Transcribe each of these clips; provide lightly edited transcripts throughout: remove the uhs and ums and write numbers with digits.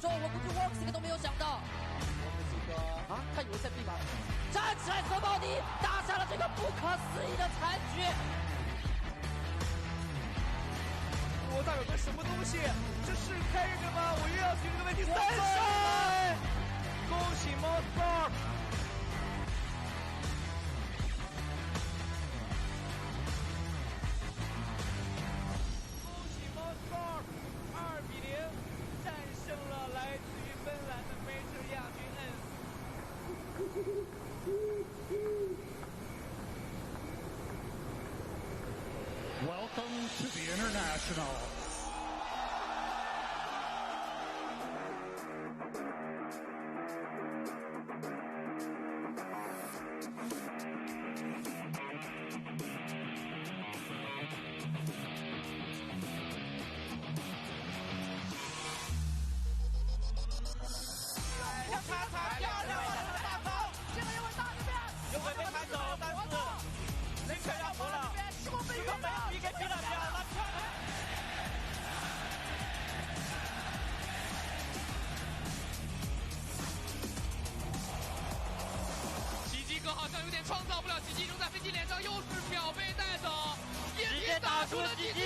中，我估计 Works 这个都没有想到。我不记得啊，他以为在 B 吧？站起来，泽保迪打下了这个不可思议的残局。我到底有个什么东西？这是开着吗？我又要举这个问题。3胜！恭喜 Moscow！ 恭喜 Moscow！ 2-0战胜了来自于芬兰的 Major 亚军 Welcome to the International.好像有点创造不了奇迹，扔在飞机脸上，又是秒被带走，直接打出了奇迹。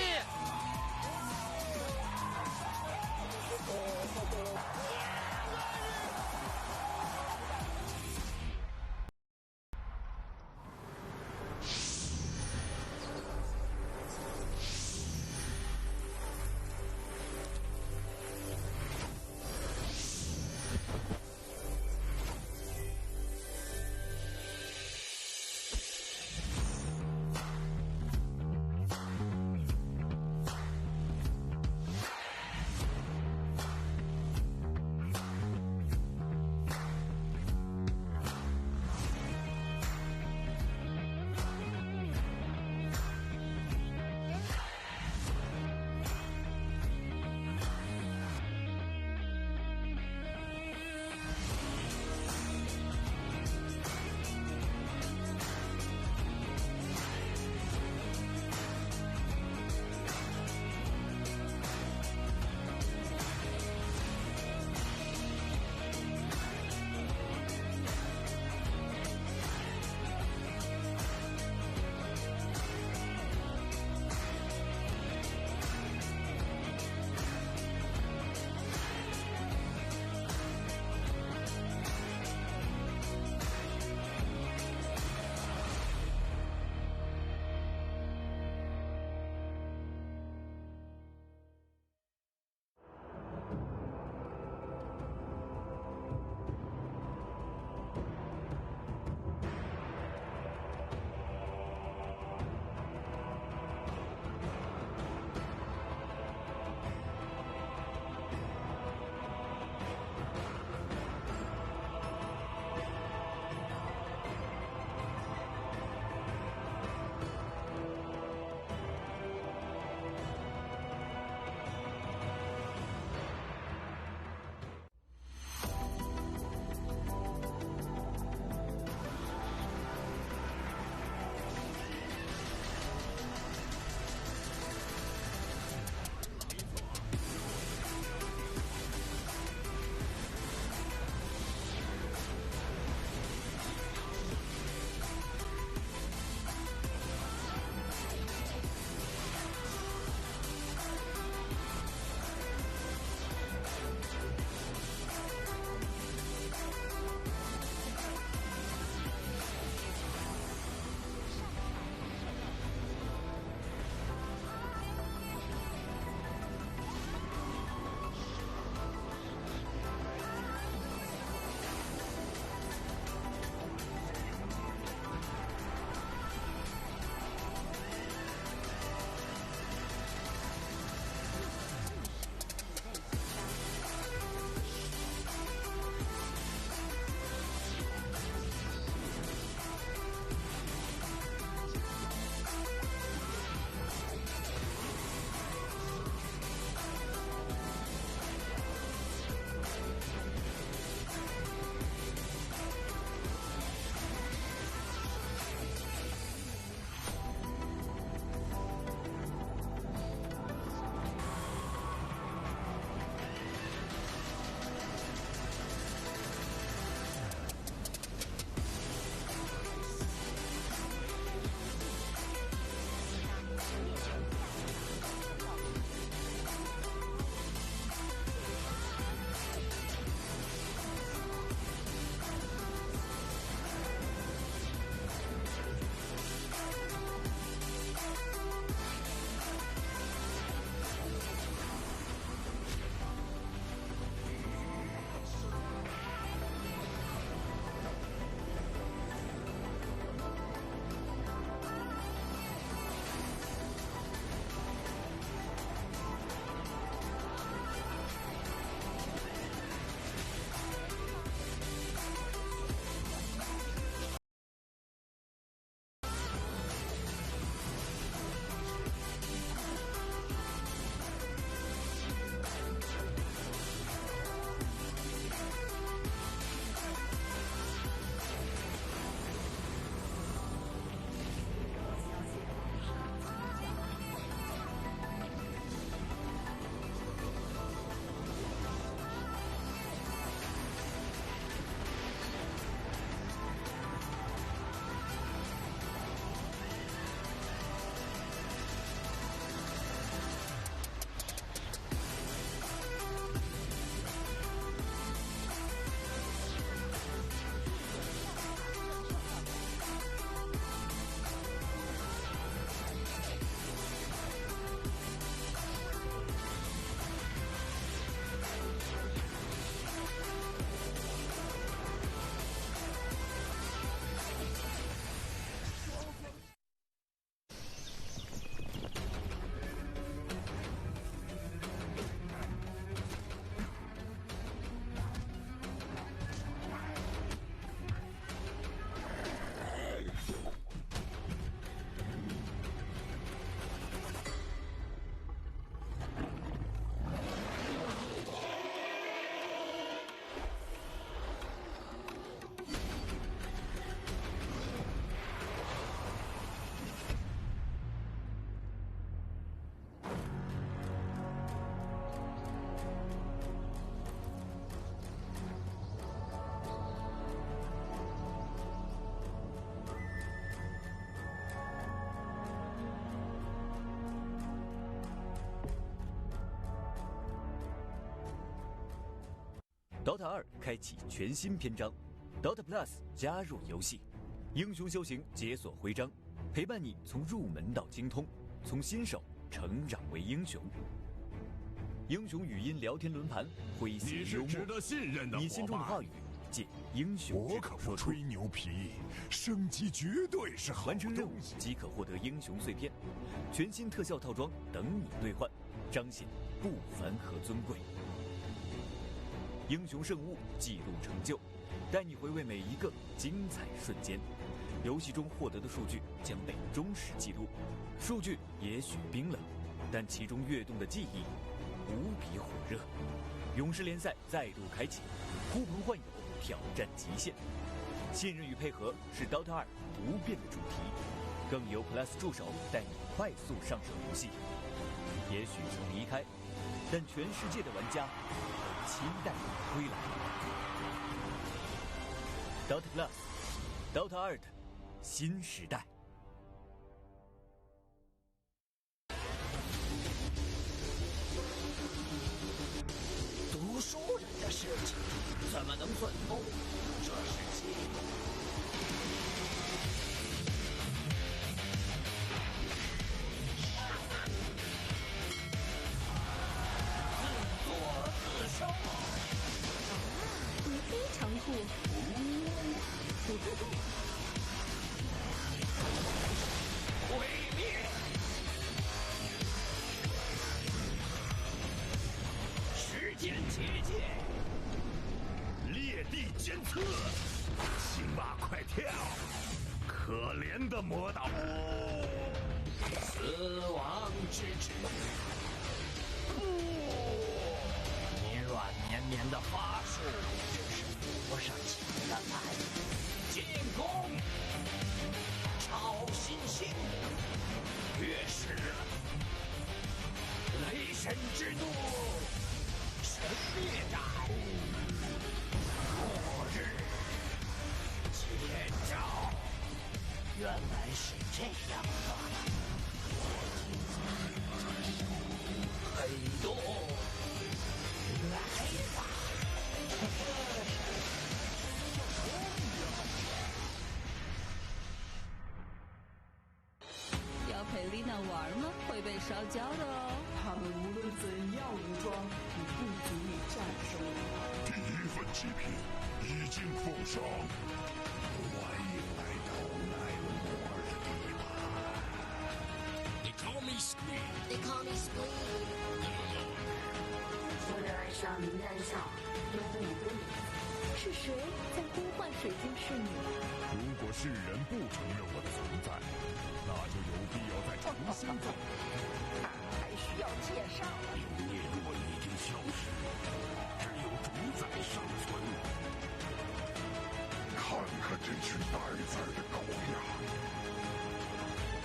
DOTA 2开启全新篇章 ，DOTA Plus 加入游戏，英雄修行解锁徽章，陪伴你从入门到精通，从新手成长为英雄。英雄语音聊天轮盘，诙谐幽默，你是值得信任的伙伴。你心中的话语，借英雄我可不吹牛皮，升级绝对是好完成任务东西。即可获得英雄碎片，全新特效套装等你兑换，彰显不凡和尊贵。英雄圣物记录成就，带你回味每一个精彩瞬间。游戏中获得的数据将被忠实记录，数据也许冰冷，但其中跃动的记忆无比火热。勇士联赛再度开启，呼朋唤友，挑战极限。信任与配合是 DOTA 2不变的主题，更有 Plus 助手带你快速上手游戏。也许你离开，但全世界的玩家都期待你归来。DOTA Plus，DOTA 2的新时代。读书人的事情怎么能算透这世界？自作自受。你非常酷。毁灭。时间结界，裂地监测，青蛙快跳！可怜的魔导，死亡之指。你软绵绵的法术，真是扶上情的爱。进攻，超新星，月食，雷神之怒。神灭战，末日，接招，原来是这样的。黑洞，来吧！要陪丽娜玩吗？会被烧焦的哦。他们无论怎样武装，也不足以战胜我。第一份祭品已经奉上，欢迎来到奈摩尔的地盘。They call me Squid. They call me Squid. 我的爱上名单上有5个名字。是谁在呼唤水晶侍女？如果世人不承认我的存在，那就有必要再重新造。还需要介绍？有孽若已经消失，只有主宰尚存。看看这群待宰的狗呀！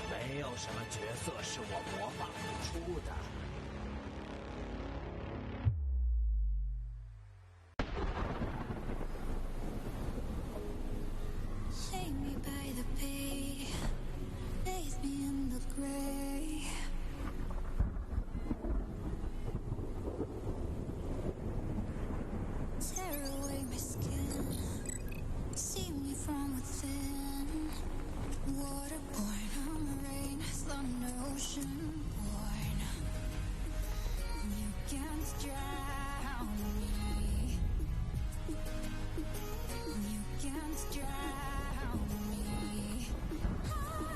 没有什么角色是我模仿不出的。Lay me by the bay, bathe me in the gray. Tear away my skin, see me from within. Waterborne, rain, thunder, ocean born. You can't drown me. You can't drown me. Heart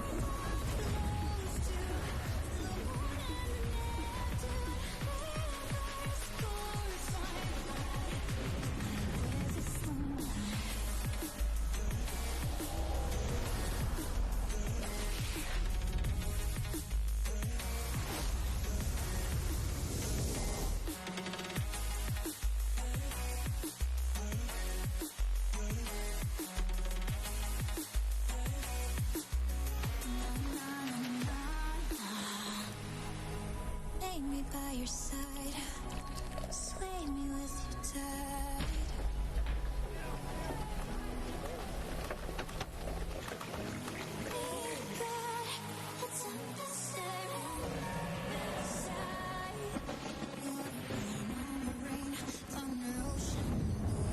close to the moon and the Neptune. Rivers glorified. Where's the sunlight? Lay me by your side, sway me with your tide. We've got a tempest inside. Waterborne, rain, thunder, ocean.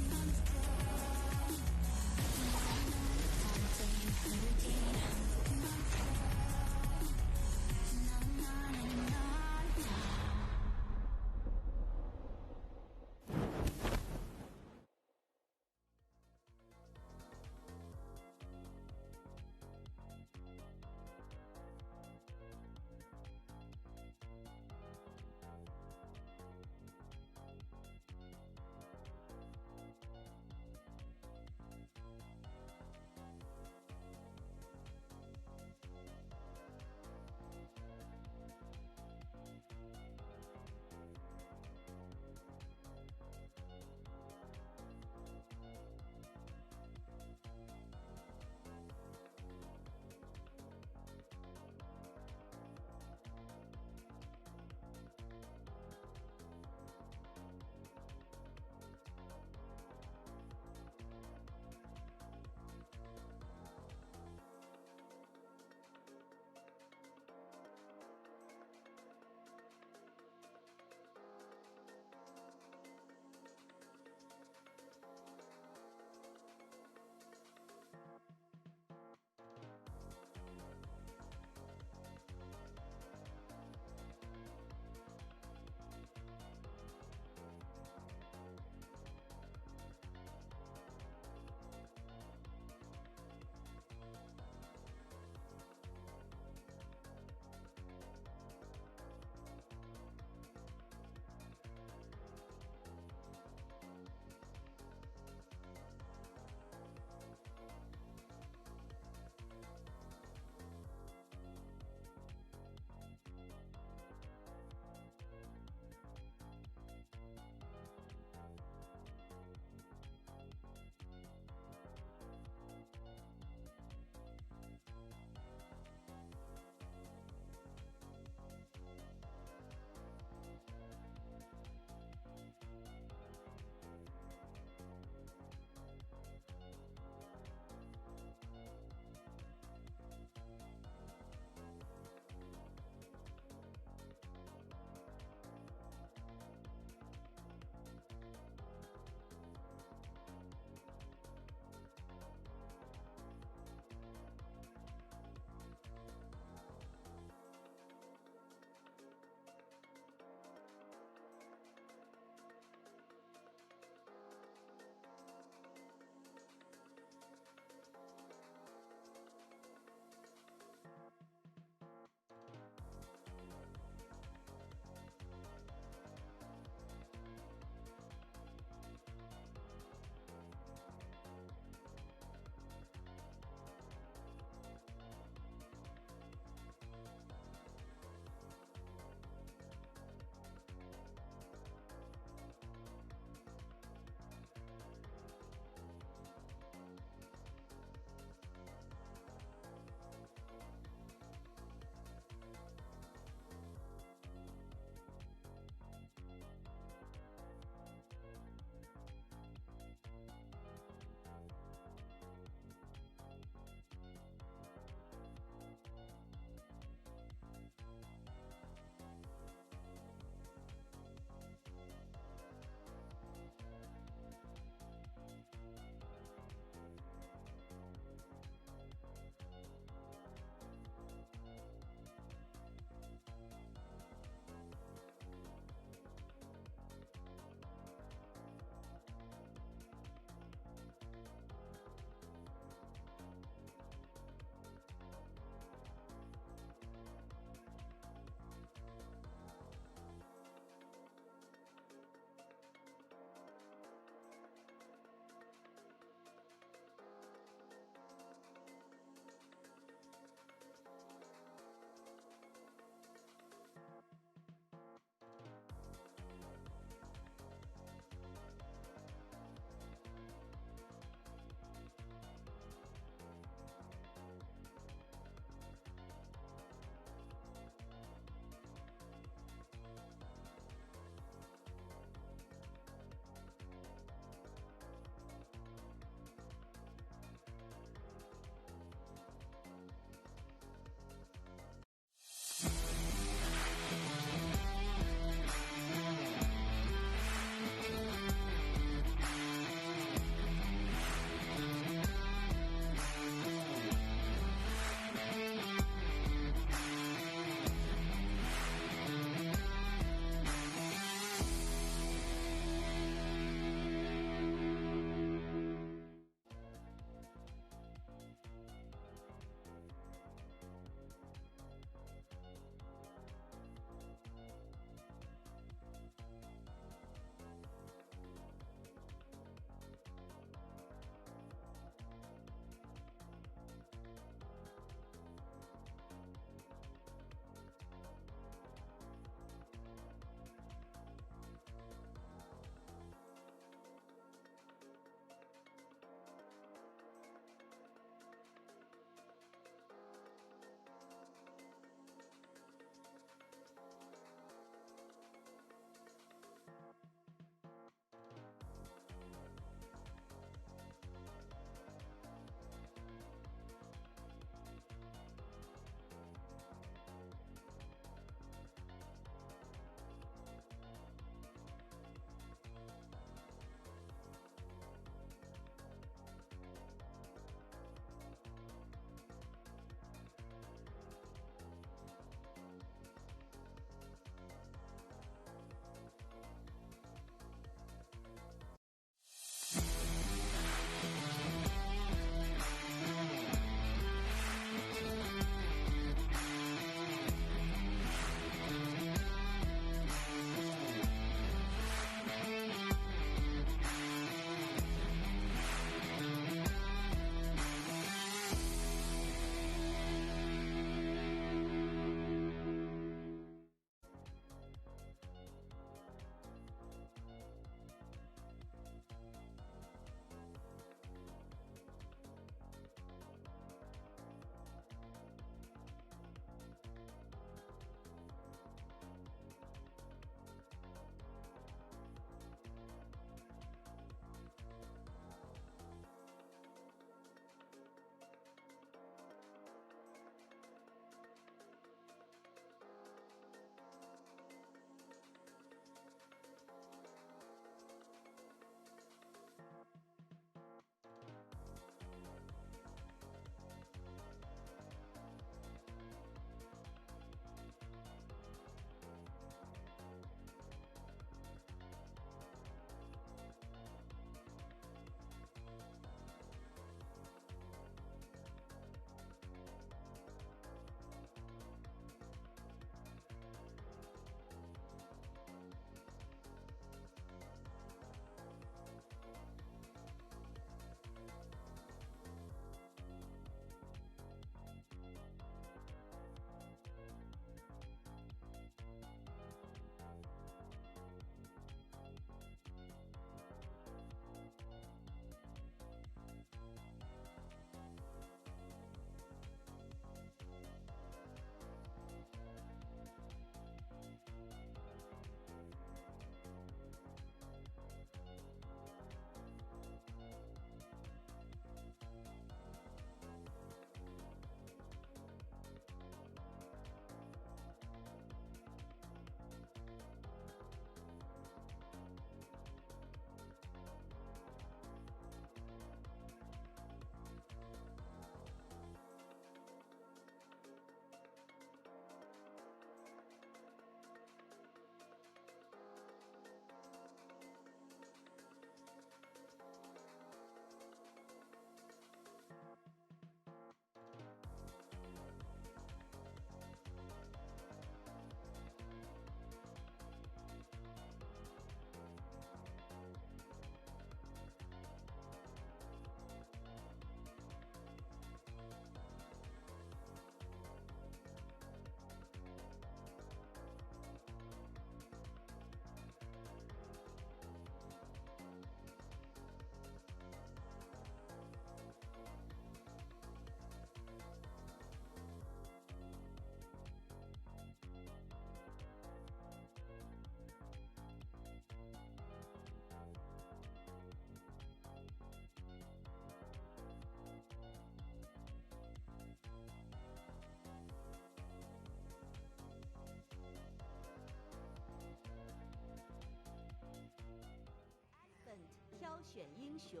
选英雄。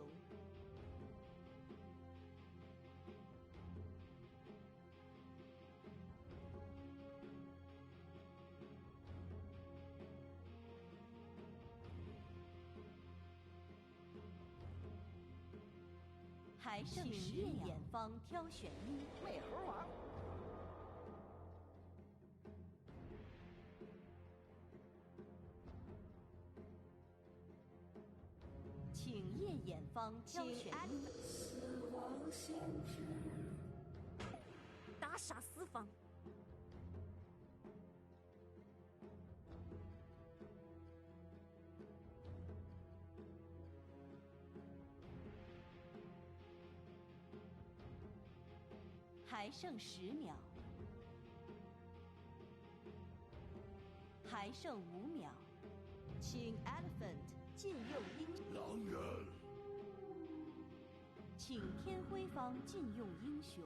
还剩10秒，眼方挑选一美猴王。请夜眼方挑选一。死亡限制。打傻四方。还剩10秒，还剩5秒，请 Elephant 禁用狼人，请天辉方禁用英雄，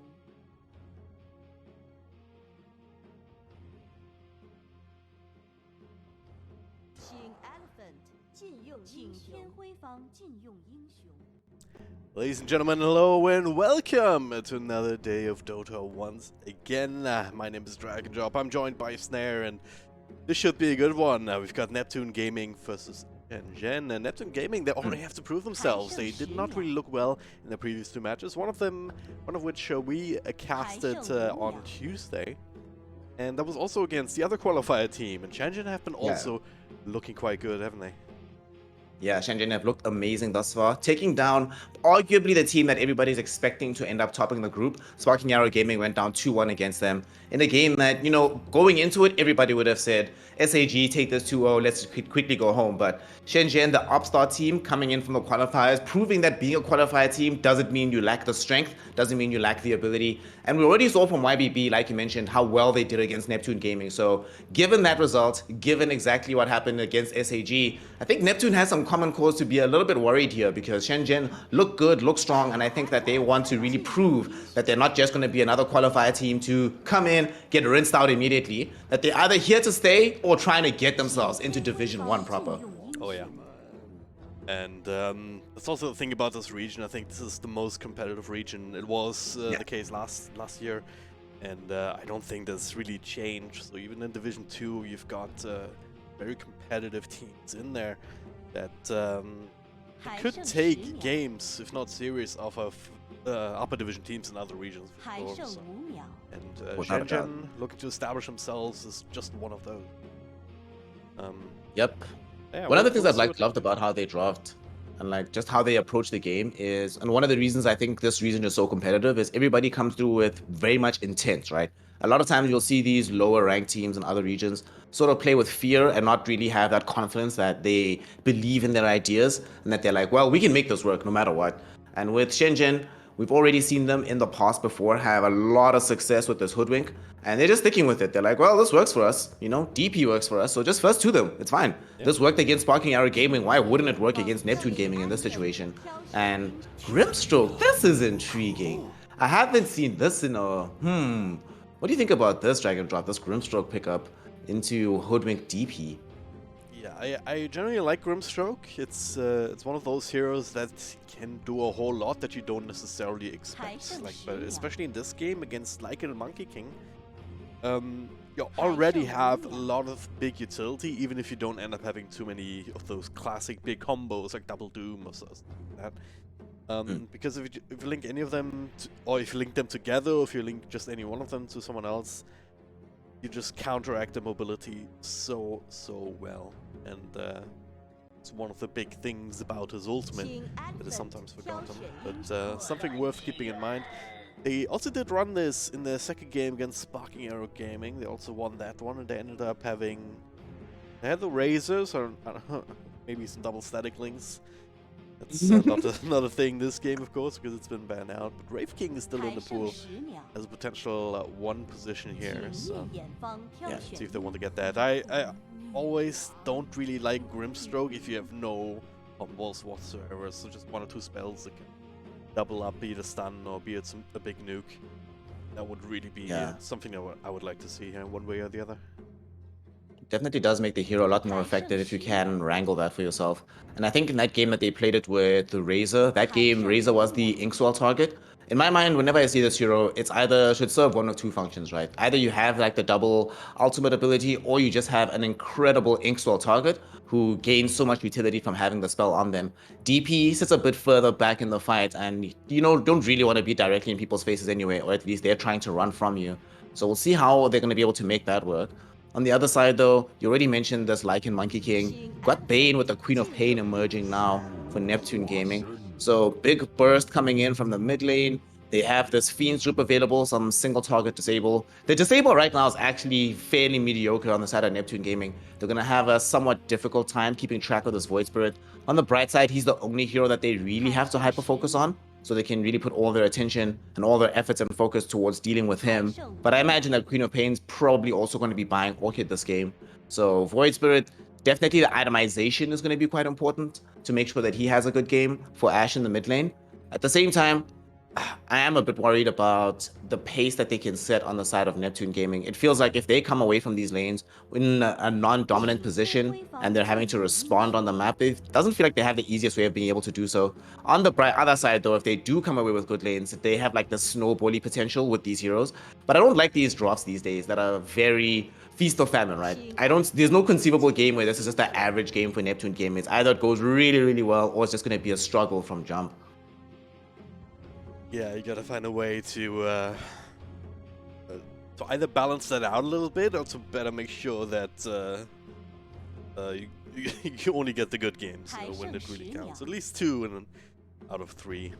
请 Elephant 禁用，请天辉方禁用英雄。Ladies and gentlemen, hello and welcome to another day of Dota once again. My name is Dragon Job. I'm joined by Snare, and this should be a good one. We've got Neptune Gaming versus SHENZHEN. And Neptune Gaming, they already have to prove themselves. They did not really look well in the previous 2 matches. One of which we casted on Tuesday, and that was also against the other qualifier team. And SHENZHEN have been also looking quite good, haven't they? Yeah, SHENZHEN have looked amazing thus far, taking down arguably the team that everybody's expecting to end up topping the group. Sparking Arrow Gaming went down 2-1 against them in a game that, you know, going into it, everybody would have said, SAG, take this 2-0, let's quickly go home. But SHENZHEN, the upstart team, coming in from the qualifiers, proving that being a qualifier team doesn't mean you lack the strength, doesn't mean you lack the ability. And we already saw from YBB, like you mentioned, how well they did against Neptune Gaming. So given that result, given exactly what happened against SAG, I think Neptune has some common cause to be a little bit worried here, because SHENZHEN look good, look strong, and I think that they want to really prove that they're not just going to be another qualifier team to come in, get rinsed out immediately, that they're either here to stay or trying to get themselves into Division 1 proper. Oh yeah. And that's also the thing about this region. I think this is the most competitive region. It was the case last year, and I don't think that's really changed. So even in Division 2, you've got very competitive teams in there that could take games, if not series, off of upper division teams in other regions. So. And SHENZHEN looking to establish themselves is just one of those. Yep. Yeah, one of the things I've loved about how they draft and like just how they approach the game is, and one of the reasons I think this region is so competitive is everybody comes through with very much intent, right? A lot of times you'll see these lower ranked teams in other regions sort of play with fear and not really have that confidence that they believe in their ideas and that they're like, well, we can make this work no matter what. And with SHENZHEN, we've already seen them in the past before have a lot of success with this hoodwink, and they're just sticking with it. They're like, well, this works for us, you know, DP works for us, so just first to them, it's fine. This worked against Sparking Arrow Gaming, why wouldn't it work against Neptune Gaming in this situation? And Grimstroke, this is intriguing. I haven't seen this in a, what do you think about this Dragon Drop, this Grimstroke pickup into hoodwink DP? Yeah, I generally like Grimstroke. It's one of those heroes that can do a whole lot that you don't necessarily expect. Like, but especially in this game against Lycan and Monkey King, you already have a lot of big utility, even if you don't end up having too many of those classic big combos like Double Doom or something like that. Because if you link any of them, or if you link them together, or if you link just any one of them to someone else, you just counteract the mobility so well. And it's one of the big things about his ultimate that is sometimes forgotten, but something worth keeping in mind. They also did run this in their second game against Sparking Arrow Gaming. They also won that one, and they ended up having... They had the Razors, or maybe some double static links. That's not a thing this game, of course, because it's been banned out. But Wraith King is still in the pool as a potential 1 position here. So yeah, see if they want to get that. I always don't really like Grimstroke if you have no combos whatsoever. So just 1 or 2 spells that can double up, be it a stun or be it a big nuke. That would really be something I would like to see here, one way or the other. definitely does make the hero a lot more effective if you can wrangle that for yourself. And I think in that game that they played it with the Razor, that game Razor was the Inkswell target. In my mind, whenever I see this hero, it's either should serve one of two functions, right? Either you have like the double ultimate ability, or you just have an incredible Inkswell target who gains so much utility from having the spell on them. DP sits a bit further back in the fight and, you know, don't really want to be directly in people's faces anyway, or at least they're trying to run from you. So we'll see how they're going to be able to make that work. On the other side, though, you already mentioned this Lycan Monkey King. Got Bane with the Queen of Pain emerging now for Neptune Gaming. So big burst coming in from the mid lane. They have this Fiend's Droop available, some single target disable. The disable right now is actually fairly mediocre on the side of Neptune Gaming. They're going to have a somewhat difficult time keeping track of this Void Spirit. On the bright side, he's the only hero that they really have to hyper-focus on, so they can really put all their attention and all their efforts and focus towards dealing with him. But I imagine that Queen of Pain's probably also going to be buying Orchid this game. So Void Spirit, definitely the itemization is going to be quite important to make sure that he has a good game for Ashe in the mid lane. At the same time, I am a bit worried about the pace that they can set on the side of Neptune Gaming. It feels like if they come away from these lanes in a non-dominant position and they're having to respond on the map, it doesn't feel like they have the easiest way of being able to do so. On the other side, though, if they do come away with good lanes, they have like the snowbally potential with these heroes. But I don't like these drops these days that are very feast or famine, right? There's no conceivable game where this is just the average game for Neptune Gaming. It's either it goes really, really well or it's just going to be a struggle from jump. Yeah, you gotta find a way to either balance that out a little bit, or to better make sure that you only get the good games when it really counts. At least 2 out of 3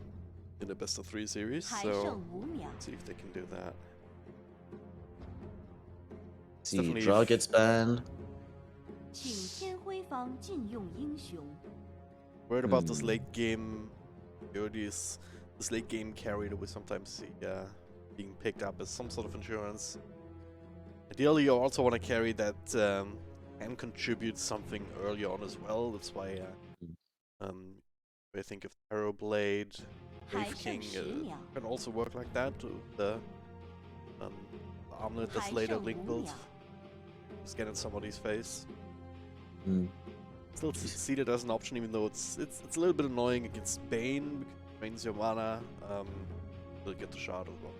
in the best of 3 series. So let's see if they can do that. See, draw gets banned. Worried about this late game. This late game carry that we sometimes see being picked up as some sort of insurance. Ideally, you also want to carry that can contribute something early on as well. That's why I think of Arrow Blade, Wave King can also work like that. The armlet that's later link built, scan in somebody's face. Still see that as an option, even though it's a little bit annoying against Bane. Drains your mana, will get the shard as well.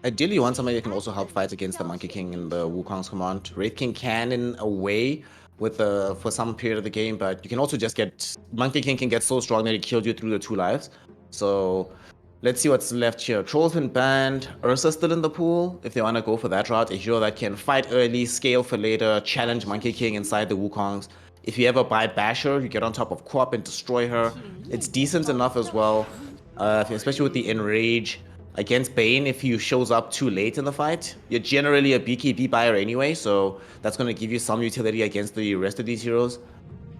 Ideally, you want somebody that can also help fight against the Monkey King in the Wukong's command. Wraith King can, in a way, for some period of the game, but you can also just get... Monkey King can get so strong that he kills you through the 2 lives. So, let's see what's left here. Troll's been banned. Ursa's still in the pool, if they want to go for that route. A hero that can fight early, scale for later, challenge Monkey King inside the Wukongs. If you ever buy Basher, you get on top of Corp and destroy her. It's decent enough as well, especially with the Enrage. Against Bane, if he shows up too late in the fight, you're generally a BKB buyer anyway, so that's going to give you some utility against the rest of these heroes.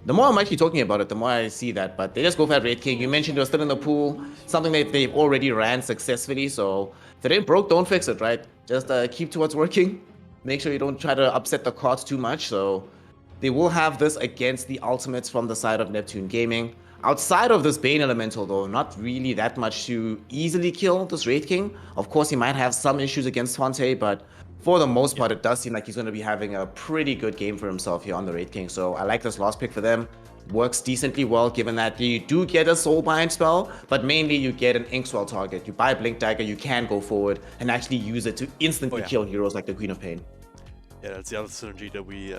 The more I'm actually talking about it, the more I see that, but they just go for that Wraith King. You mentioned you're still in the pool, something that they've already ran successfully, so if it ain't broke, don't fix it, right? Just keep to what's working. Make sure you don't try to upset the cards too much, so... They will have this against the ultimates from the side of Neptune Gaming. Outside of this Bane Elemental, though, not really that much to easily kill this Wraith King. Of course, he might have some issues against Fonte, but for the most part, it does seem like he's going to be having a pretty good game for himself here on the Wraith King. So I like this last pick for them. Works decently well, given that you do get a Soulbind spell, but mainly you get an Inkswell target. You buy Blink Dagger, you can go forward and actually use it to instantly kill heroes like the Queen of Pain. Yeah, that's the other synergy that we...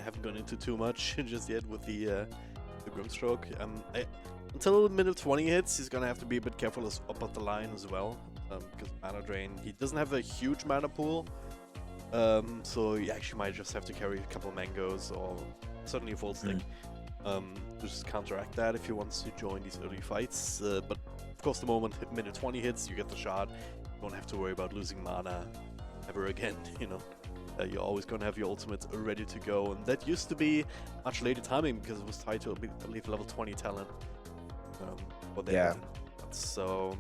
haven't gone into too much just yet with the Grimstroke. Until minute 20 hits, he's gonna have to be a bit careful up at the line as well, because mana drain. He doesn't have a huge mana pool, so he actually might just have to carry a couple mangoes or certainly a full stick to just counteract that if he wants to join these early fights. But of course, the moment minute 20 hits, you get the shard. You don't have to worry about losing mana ever again, you know. You're always going to have your ultimates ready to go, and that used to be much later timing because it was tied to, I believe, level 20 talent. So,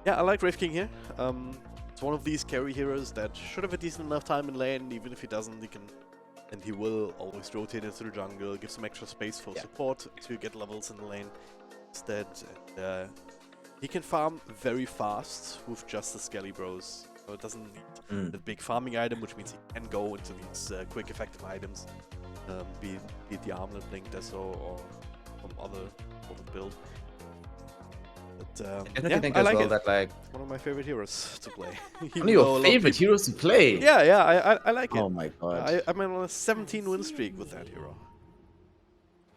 yeah, I like Wraith King here. It's one of these carry heroes that should have a decent enough time in lane. Even if he doesn't, he can, and he will always rotate into the jungle, give some extra space for support to get levels in the lane instead. And, he can farm very fast with just the Skelly Bros. So it doesn't need the big farming item, which means he can go into these quick effective items, be it the Armlet, Blink, Deso, or some other sort of build. But I definitely think as like well it. that like It's one of my favorite heroes to play. one of your favorite heroes to play. Yeah, I like it. Oh my god! I'm on a 17 win streak with that hero.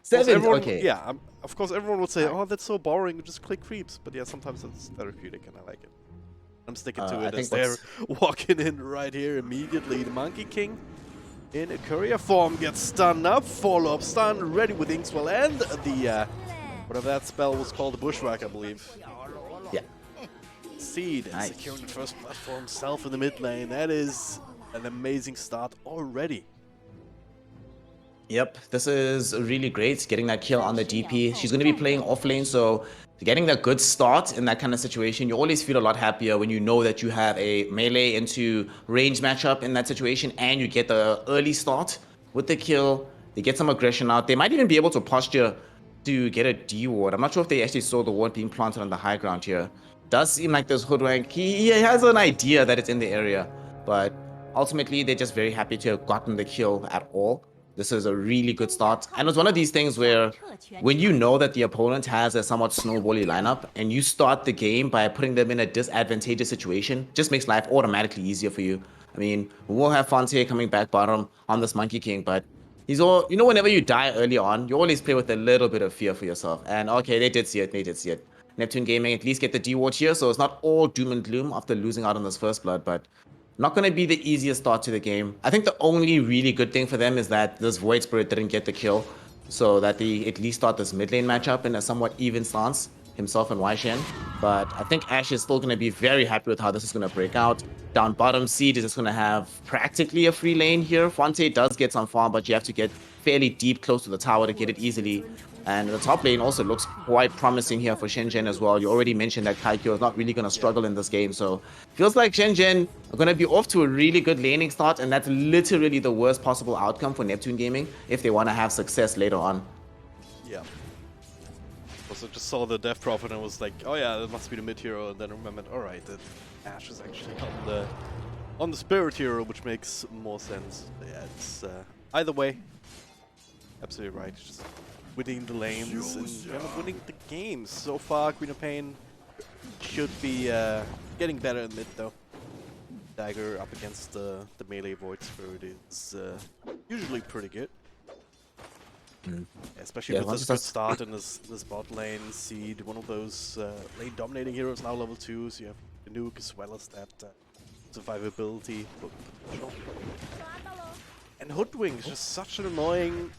7. Everyone, Okay. Yeah, of course everyone would say, "Oh, that's so boring. Just click creeps." But yeah, sometimes it's therapeutic, and I like it. I'm sticking to it as they're walking in right here immediately. The Monkey King in a courier form gets stunned up, follow-up stun, ready with Inkswell, and the whatever that spell was called, the Bushwhack, I believe. Yeah. Seed and securing the first platform himself in the mid lane. That is an amazing start already. Yep, this is really great, getting that kill on the DP. She's going to be playing off lane, so getting that good start in that kind of situation, you always feel a lot happier when you know that you have a melee into range matchup in that situation, and you get the early start with the kill. They get some aggression out. They might even be able to posture to get a D ward. I'm not sure if they actually saw the ward being planted on the high ground here. Does seem like this Hoodwink, he has an idea that it's in the area, but ultimately they're just very happy to have gotten the kill at all. This is a really good start. And it's one of these things where when you know that the opponent has a somewhat snowbally lineup and you start the game by putting them in a disadvantageous situation, just makes life automatically easier for you. I mean, we'll have Fonte coming back bottom on this Monkey King, but he's all, you know, whenever you die early on, you always play with a little bit of fear for yourself. And okay, they did see it. Neptune Gaming at least get the D-Ward here, so it's not all doom and gloom after losing out on this first blood, but not going to be the easiest start to the game. I think the only really good thing for them is that this Void Spirit didn't get the kill, so that they at least start this mid lane matchup in a somewhat even stance, himself and YShen. But I think Ashe is still going to be very happy with how this is going to break out. Down bottom, Seed is just going to have practically a free lane here. Fonte does get some farm, but you have to get fairly deep close to the tower to get it easily. And the top lane also looks quite promising here for SHENZHEN as well. You already mentioned that Kaikyo is not really going to struggle in this game. So feels like SHENZHEN are going to be off to a really good laning start. And that's literally the worst possible outcome for Neptune Gaming if they want to have success later on. Yeah. Also just saw the Death Prophet and was like, oh yeah, that must be the mid hero. And then remembered, alright, that Ashe is actually on the Spirit hero, which makes more sense. But yeah, it's either way, absolutely right. Just winning the lanes and kind of winning the games. So far, Queen of Pain should be getting better in mid though. Dagger up against the melee Void Spirit is usually pretty good. Especially with this good start in this bot lane. Seed, one of those lane dominating heroes, now level 2, so you have the nuke as well as that survivability potential. And Hoodwink is just such an annoying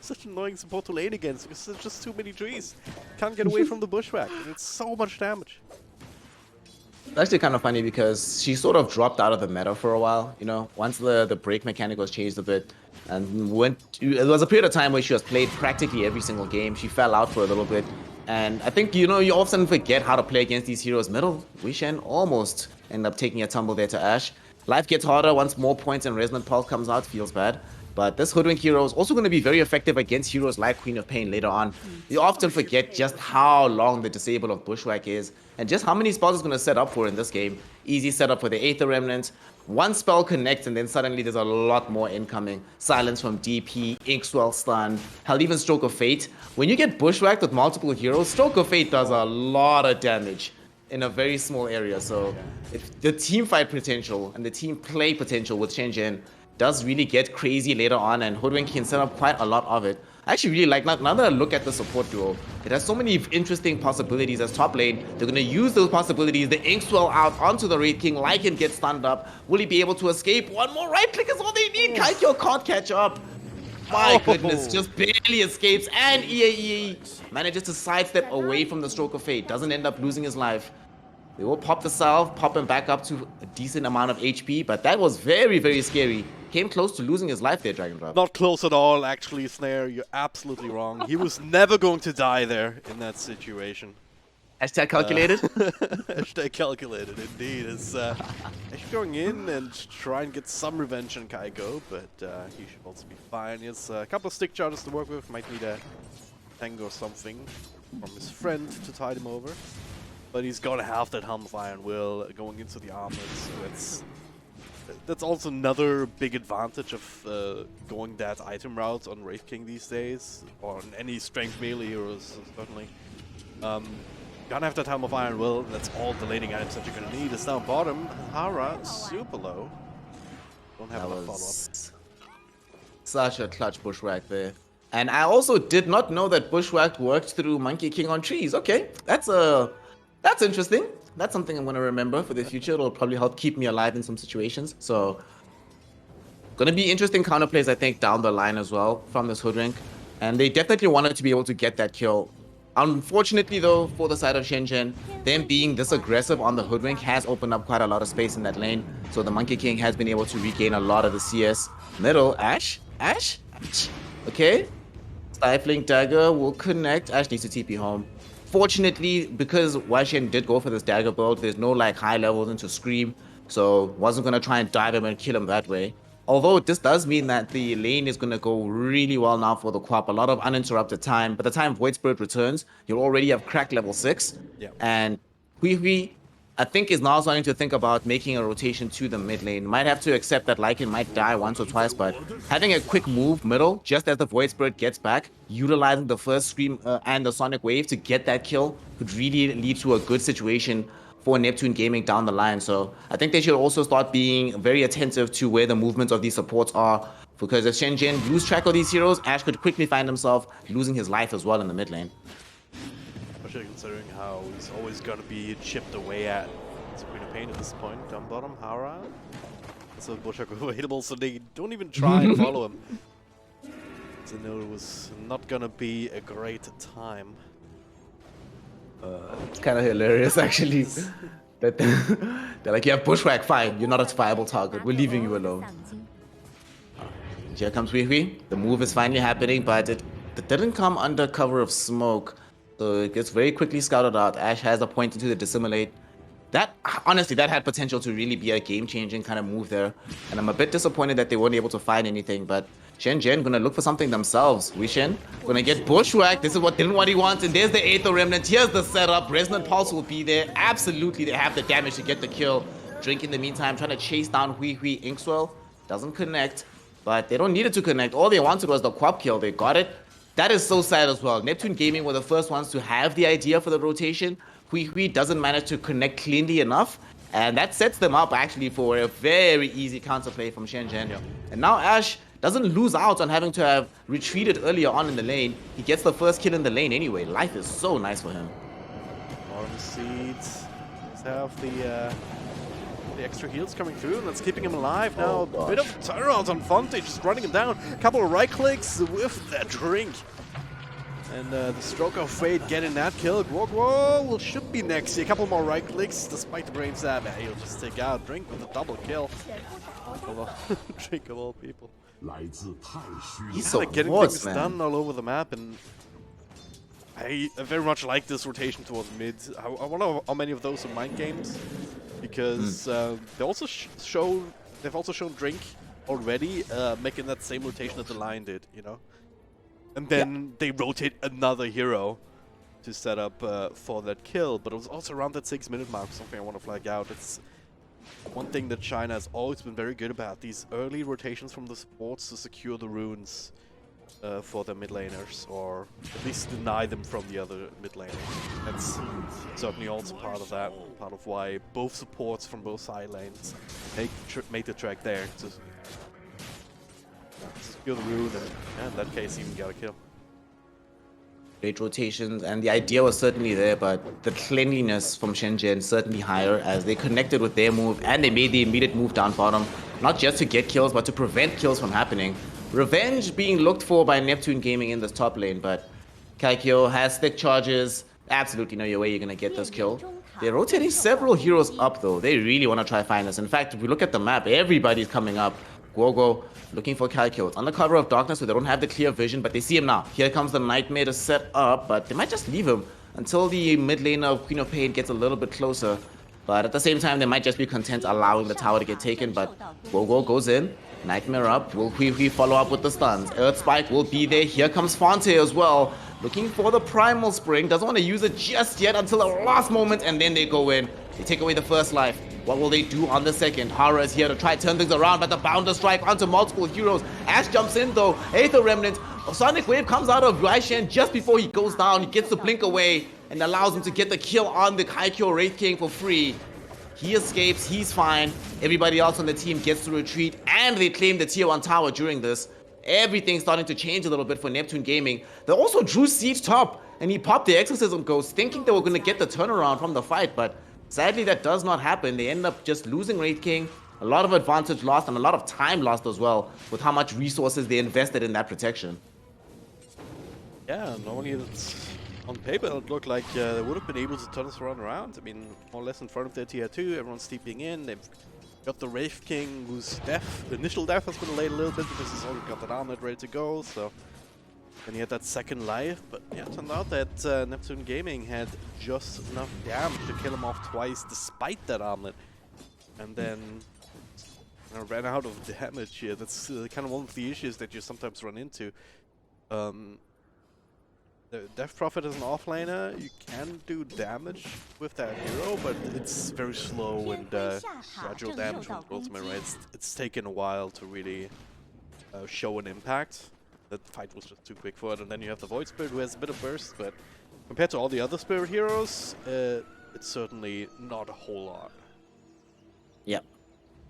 such an annoying support to lane against because there's just too many trees. Can't get away from the Bushwhack, and it's so much damage. It's actually kind of funny because she sort of dropped out of the meta for a while, you know, once the break mechanic was changed a bit. And it was a period of time where she was played practically every single game. She fell out for a little bit. And I think, you know, you often forget how to play against these heroes. Middle, YShen almost end up taking a tumble there to Ashe. Life gets harder once more points and Resonant Pulse comes out, feels bad. But this Hoodwink hero is also going to be very effective against heroes like Queen of Pain later on. You often forget just how long the disable of Bushwhack is, and just how many spells it's going to set up for in this game. Easy setup for the Aether Remnant. One spell connects and then suddenly there's a lot more incoming. Silence from DP, Inkswell stun, hell, even Stroke of Fate. When you get Bushwhacked with multiple heroes, Stroke of Fate does a lot of damage in a very small area. So if the team fight potential and the team play potential with SHENZHEN does really get crazy later on, and Hoodwink can set up quite a lot of it. I actually really like, now that I look at the support duo, it has so many interesting possibilities as top lane. They're going to use those possibilities. The Inkswell out onto the Wraith King. Lycan gets stunned up. Will he be able to escape? One more right click is all they need. Kaikyo can't catch up. My goodness, just barely escapes. And EAE manages to sidestep away from the Stroke of Fate. Doesn't end up losing his life. They will pop the salve, pop him back up to a decent amount of HP, but that was very, very scary. Came close to losing his life there, Dragon Drop. Not close at all, actually, Snare. You're absolutely wrong. He was never going to die there in that situation. Hashtag calculated? Hashtag calculated, indeed. It's actually going in and try and get some revenge on Kaiko, but he should also be fine. He has a couple of stick charges to work with. Might need a tango or something from his friend to tide him over. But he's gonna have that Helm of Iron Will going into the armor, so that's also another big advantage of going that item route on Wraith King these days, or on any strength melee heroes, certainly. Gonna have that Helm of Iron Will, and that's all the laning items that you're gonna need. It's down bottom. Hara, super low. Don't have enough follow-up. Such a clutch bushwhack there. And I also did not know that bushwhack worked through Monkey King on trees. Okay, that's interesting. That's something I'm gonna remember for the future. It'll probably help keep me alive in some situations. So, gonna be interesting counterplays, I think, down the line as well from this Hoodwink. And they definitely wanted to be able to get that kill. Unfortunately, though, for the side of SHENZHEN, them being this aggressive on the Hoodwink has opened up quite a lot of space in that lane. So the Monkey King has been able to regain a lot of the CS. Middle, Ashe. Okay. Stifling Dagger will connect. Ashe needs to TP home. Fortunately, because Waishen did go for this dagger build, there's no like high levels into Scream, so wasn't gonna try and dive him and kill him that way. Although this does mean that the lane is gonna go really well now for the Quap. A lot of uninterrupted time. By the time Void Spirit returns, you'll already have cracked level 6. Yeah. And Hui, I think, is now starting to think about making a rotation to the mid lane. Might have to accept that Lycan might die once or twice, but having a quick move middle, just as the Void Spirit gets back, utilizing the first Scream and the Sonic Wave to get that kill could really lead to a good situation for Neptune Gaming down the line. So I think they should also start being very attentive to where the movements of these supports are, because if SHENZHEN lose track of these heroes, Ashe could quickly find himself losing his life as well in the mid lane. Especially considering how he's always gonna be chipped away at. It's Queen of Pain at this point. Down bottom, Hara. So Bushwhack available, so they don't even try and follow him. So no, it was not gonna be a great time. It's kind of hilarious, actually. That they're like, yeah, Bushwhack, fine. You're not a viable target. We're leaving you alone. Here comes Hui. The move is finally happening, but it didn't come under cover of smoke. So it gets very quickly scouted out. Ashe has a point into the Dissimulate. That, honestly, that had potential to really be a game-changing kind of move there. And I'm a bit disappointed that they weren't able to find anything, but SHENZHEN gonna look for something themselves. Wishen gonna get Bushwhacked. This is what he wants, and there's the Aether Remnant. Here's the setup. Resonant Pulse will be there. Absolutely, they have the damage to get the kill. Drink in the meantime, trying to chase down Hui. Inkswell doesn't connect, but they don't need it to connect. All they wanted was the Quap kill. They got it. That is so sad as well. Neptune Gaming were the first ones to have the idea for the rotation. Hui doesn't manage to connect cleanly enough, and that sets them up actually for a very easy counterplay from SHENZHEN. Yeah. And now Ashe doesn't lose out on having to have retreated earlier on in the lane. He gets the first kill in the lane anyway. Life is so nice for him. Arm Seeds. Let's have the extra heals coming through, and that's keeping him alive now. A bit of turnaround on Fonte, just running him down. A couple of right clicks with that drink. And the Stroke of Fate getting that kill. Guo should be next. A couple more right clicks, despite the brain stab. He'll just take out Drink with a double kill. Drink of all people. He's so getting forced, things done all over the map, and I very much like this rotation towards mid. I wonder how many of those are mind games, because they also they've also shown Drink already making that same rotation that the Lion did, you know. And then they rotate another hero to set up for that kill. But it was also around that 6-minute mark, something I want to flag out. It's one thing that China has always been very good about, these early rotations from the supports to secure the runes for the mid laners, or at least deny them from the other mid laners. That's certainly also part of that, part of why both supports from both side lanes make the track there to secure the rune, and in that case even got a kill. Great rotations, and the idea was certainly there, but the cleanliness from SHENZHEN certainly higher as they connected with their move, and they made the immediate move down bottom, not just to get kills, but to prevent kills from happening. Revenge being looked for by Neptune Gaming in this top lane, but Kaikyo has thick charges. Absolutely no way you're gonna get this kill. They're rotating several heroes up though. They really want to try find us. In fact, if we look at the map, everybody's coming up. Guogo looking for Kaikyo. It's under cover of darkness, so they don't have the clear vision, but they see him now. Here comes the Nightmare to set up, but they might just leave him until the mid lane of Queen of Pain gets a little bit closer. But at the same time, they might just be content allowing the tower to get taken, but Guogo goes in. Nightmare up. Will Hui follow up with the stuns? Earth Spike will be there. Here comes Fonte as well. looking for the Primal Spring. Doesn't want to use it just yet until the last moment, and then they go in. They take away the first life. What will they do on the second? Hara is here to try to turn things around, but the Bounder Strike onto multiple heroes. Ash jumps in though. Aether Remnant. Sonic Wave comes out of Raishen just before he goes down. He gets the blink away and allows him to get the kill on the Kaikyo Wraith King for free. He escapes, he's fine. Everybody else on the team gets to retreat, and they claim the tier 1 tower during this. Everything's starting to change a little bit for Neptune Gaming. They also drew Siege top, and he popped the Exorcism Ghost, thinking they were going to get the turnaround from the fight, but sadly that does not happen. They end up just losing Wraith King. A lot of advantage lost, and a lot of time lost as well, with how much resources they invested in that protection. Yeah, normally it's on paper it looked like they would have been able to turn this around. I mean, more or less in front of their tier 2, everyone's steeping in. They've got the Wraith King, whose initial death has been delayed a little bit because he's already got that armlet ready to go, so then he had that second life. But yeah, it turned out that Neptune Gaming had just enough damage to kill him off twice despite that armlet, and then ran out of damage here. That's kind of one of the issues that you sometimes run into. The Death Prophet is an offlaner. You can do damage with that hero, but it's very slow and gradual damage with ultimate, right? It's taken a while to really show an impact. That fight was just too quick for it. And then you have the Void Spirit, who has a bit of burst, but compared to all the other Spirit heroes, it's certainly not a whole lot. Yep.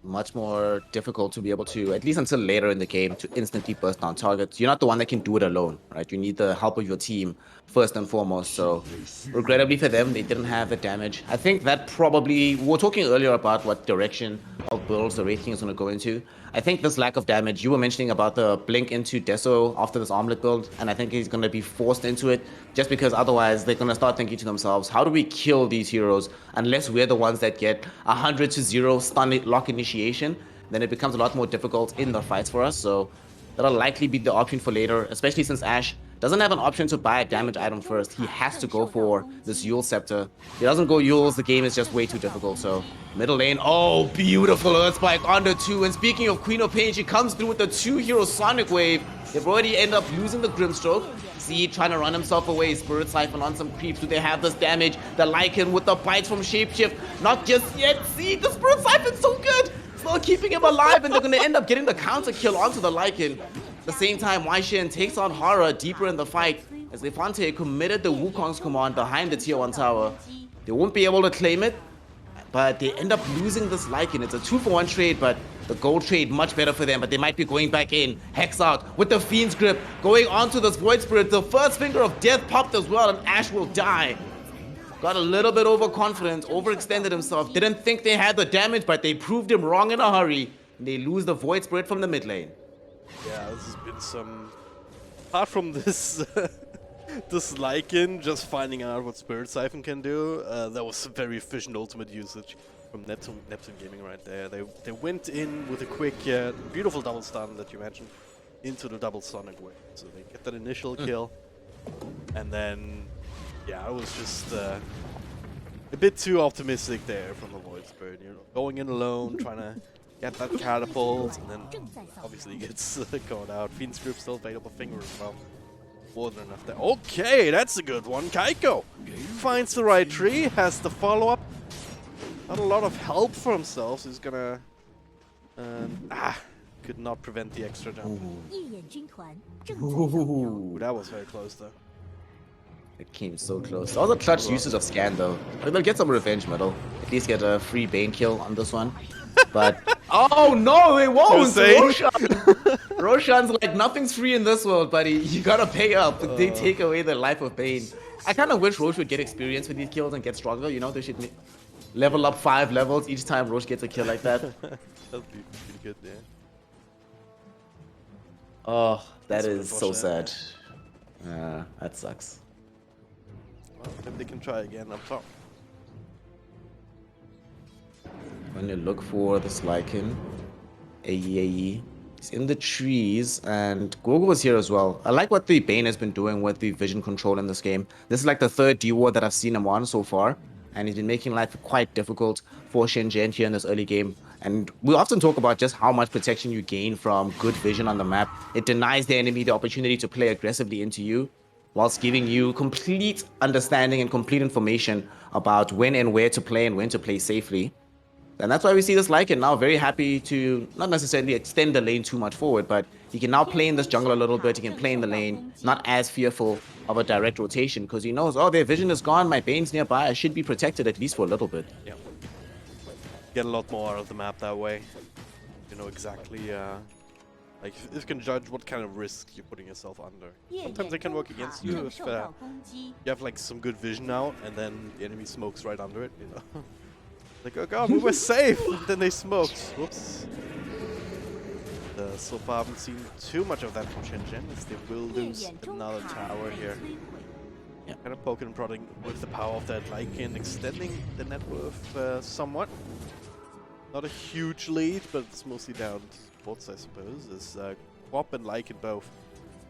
Much more difficult to be able to, at least until later in the game, to instantly burst down targets. You're not the one that can do it alone, right? You need the help of your team first and foremost. So regrettably for them, they didn't have the damage. I think that probably, we were talking earlier about what direction of builds the Wraith King is going to go into. I think this lack of damage, you were mentioning about the blink into Deso after this armlet build, and I think he's going to be forced into it just because otherwise they're going to start thinking to themselves, how do we kill these heroes unless we're the ones that get 100-0 stun lock initiation? Then it becomes a lot more difficult in the fights for us, so that'll likely be the option for later, especially since Ash doesn't have an option to buy a damage item first. He has to go for this Yule Scepter. If he doesn't go Yules, the game is just way too difficult. So middle lane, oh, beautiful Earth Spike onto 2. And speaking of Queen of Pain, she comes through with the 2-hero Sonic Wave. They've already ended up losing the Grimstroke. See, trying to run himself away. Spirit Siphon on some creeps. Do they have this damage? The Lycan with the bites from Shapeshift. Not just yet. See, the Spirit Siphon's so good. Still keeping him alive, and they're going to end up getting the counter kill onto the Lycan. At the same time, Raishen takes on Hara deeper in the fight as Lefante committed the Wukong's command behind the tier 1 tower. They won't be able to claim it, but they end up losing this Lycan. It's a 2-for-1 trade, but the gold trade much better for them, but they might be going back in. Hex out with the Fiend's Grip, going onto this Void Spirit. The first finger of death popped as well, and Ash will die. Got a little bit overconfident, overextended himself. Didn't think they had the damage, but they proved him wrong in a hurry. And they lose the Void Spirit from the mid lane. Yeah, this has been some... Apart from this this Lycan just finding out what Spirit Siphon can do, that was some very efficient ultimate usage from Neptune Gaming right there. They went in with a quick, beautiful double stun that you mentioned into the double Sonic Wave. So they get that initial kill, and then, yeah, it was just a bit too optimistic there from the Void Spirit. You know, going in alone, trying to get that catapult, and then obviously gets caught out. Fiend's Grip still available, finger as well. More than enough there. Okay, that's a good one. Kaiko finds the right tree, has the follow-up. Not a lot of help for himself, so he's gonna... could not prevent the extra jump. Ooh, that was very close though. It came so close. That was a clutch usage of Scan though. They'll get some revenge medal. At least get a free Bane kill on this one. But oh no, they won't! Roshan's like, nothing's free in this world, buddy. You gotta pay up. They take away the life of Bane. I kind of wish Roche would get experience with these kills and get stronger. You know, they should level up 5 levels each time Roche gets a kill like that. That'd be pretty good, yeah. Oh, that is so sad. That sucks. Well, maybe they can try again up top. When you look for this Lycan, AE. He's in the trees, and Gogo was here as well. I like what the Bane has been doing with the vision control in this game. This is like the 3rd D-Ward that I've seen him on so far, and he's been making life quite difficult for SHENZHEN here in this early game. And we often talk about just how much protection you gain from good vision on the map. It denies the enemy the opportunity to play aggressively into you. whilst giving you complete understanding and complete information about when and where to play and when to play safely. And that's why we see this Lycan now very happy to not necessarily extend the lane too much forward, but he can now play in this jungle a little bit. He can play in the lane, not as fearful of a direct rotation because he knows, oh, their vision is gone. My Bane's nearby. I should be protected at least for a little bit. Yeah. Get a lot more out of the map that way. You know exactly, like, you can judge what kind of risk you're putting yourself under. Sometimes they can work against you if you have like some good vision out and then the enemy smokes right under it, you know. Like, oh god, we were safe! And then they smoked. Whoops. So far I haven't seen too much of that from SHENZHEN, as they will lose another tower here. Yeah, kind of poking and prodding with the power of that Lycan, extending the net worth somewhat. Not a huge lead, but it's mostly down to bots, I suppose. As Quap and Lycan both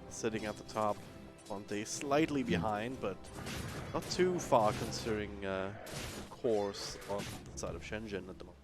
sitting at the top. Fonte slightly behind, but not too far considering the course on the side of SHENZHEN at the moment.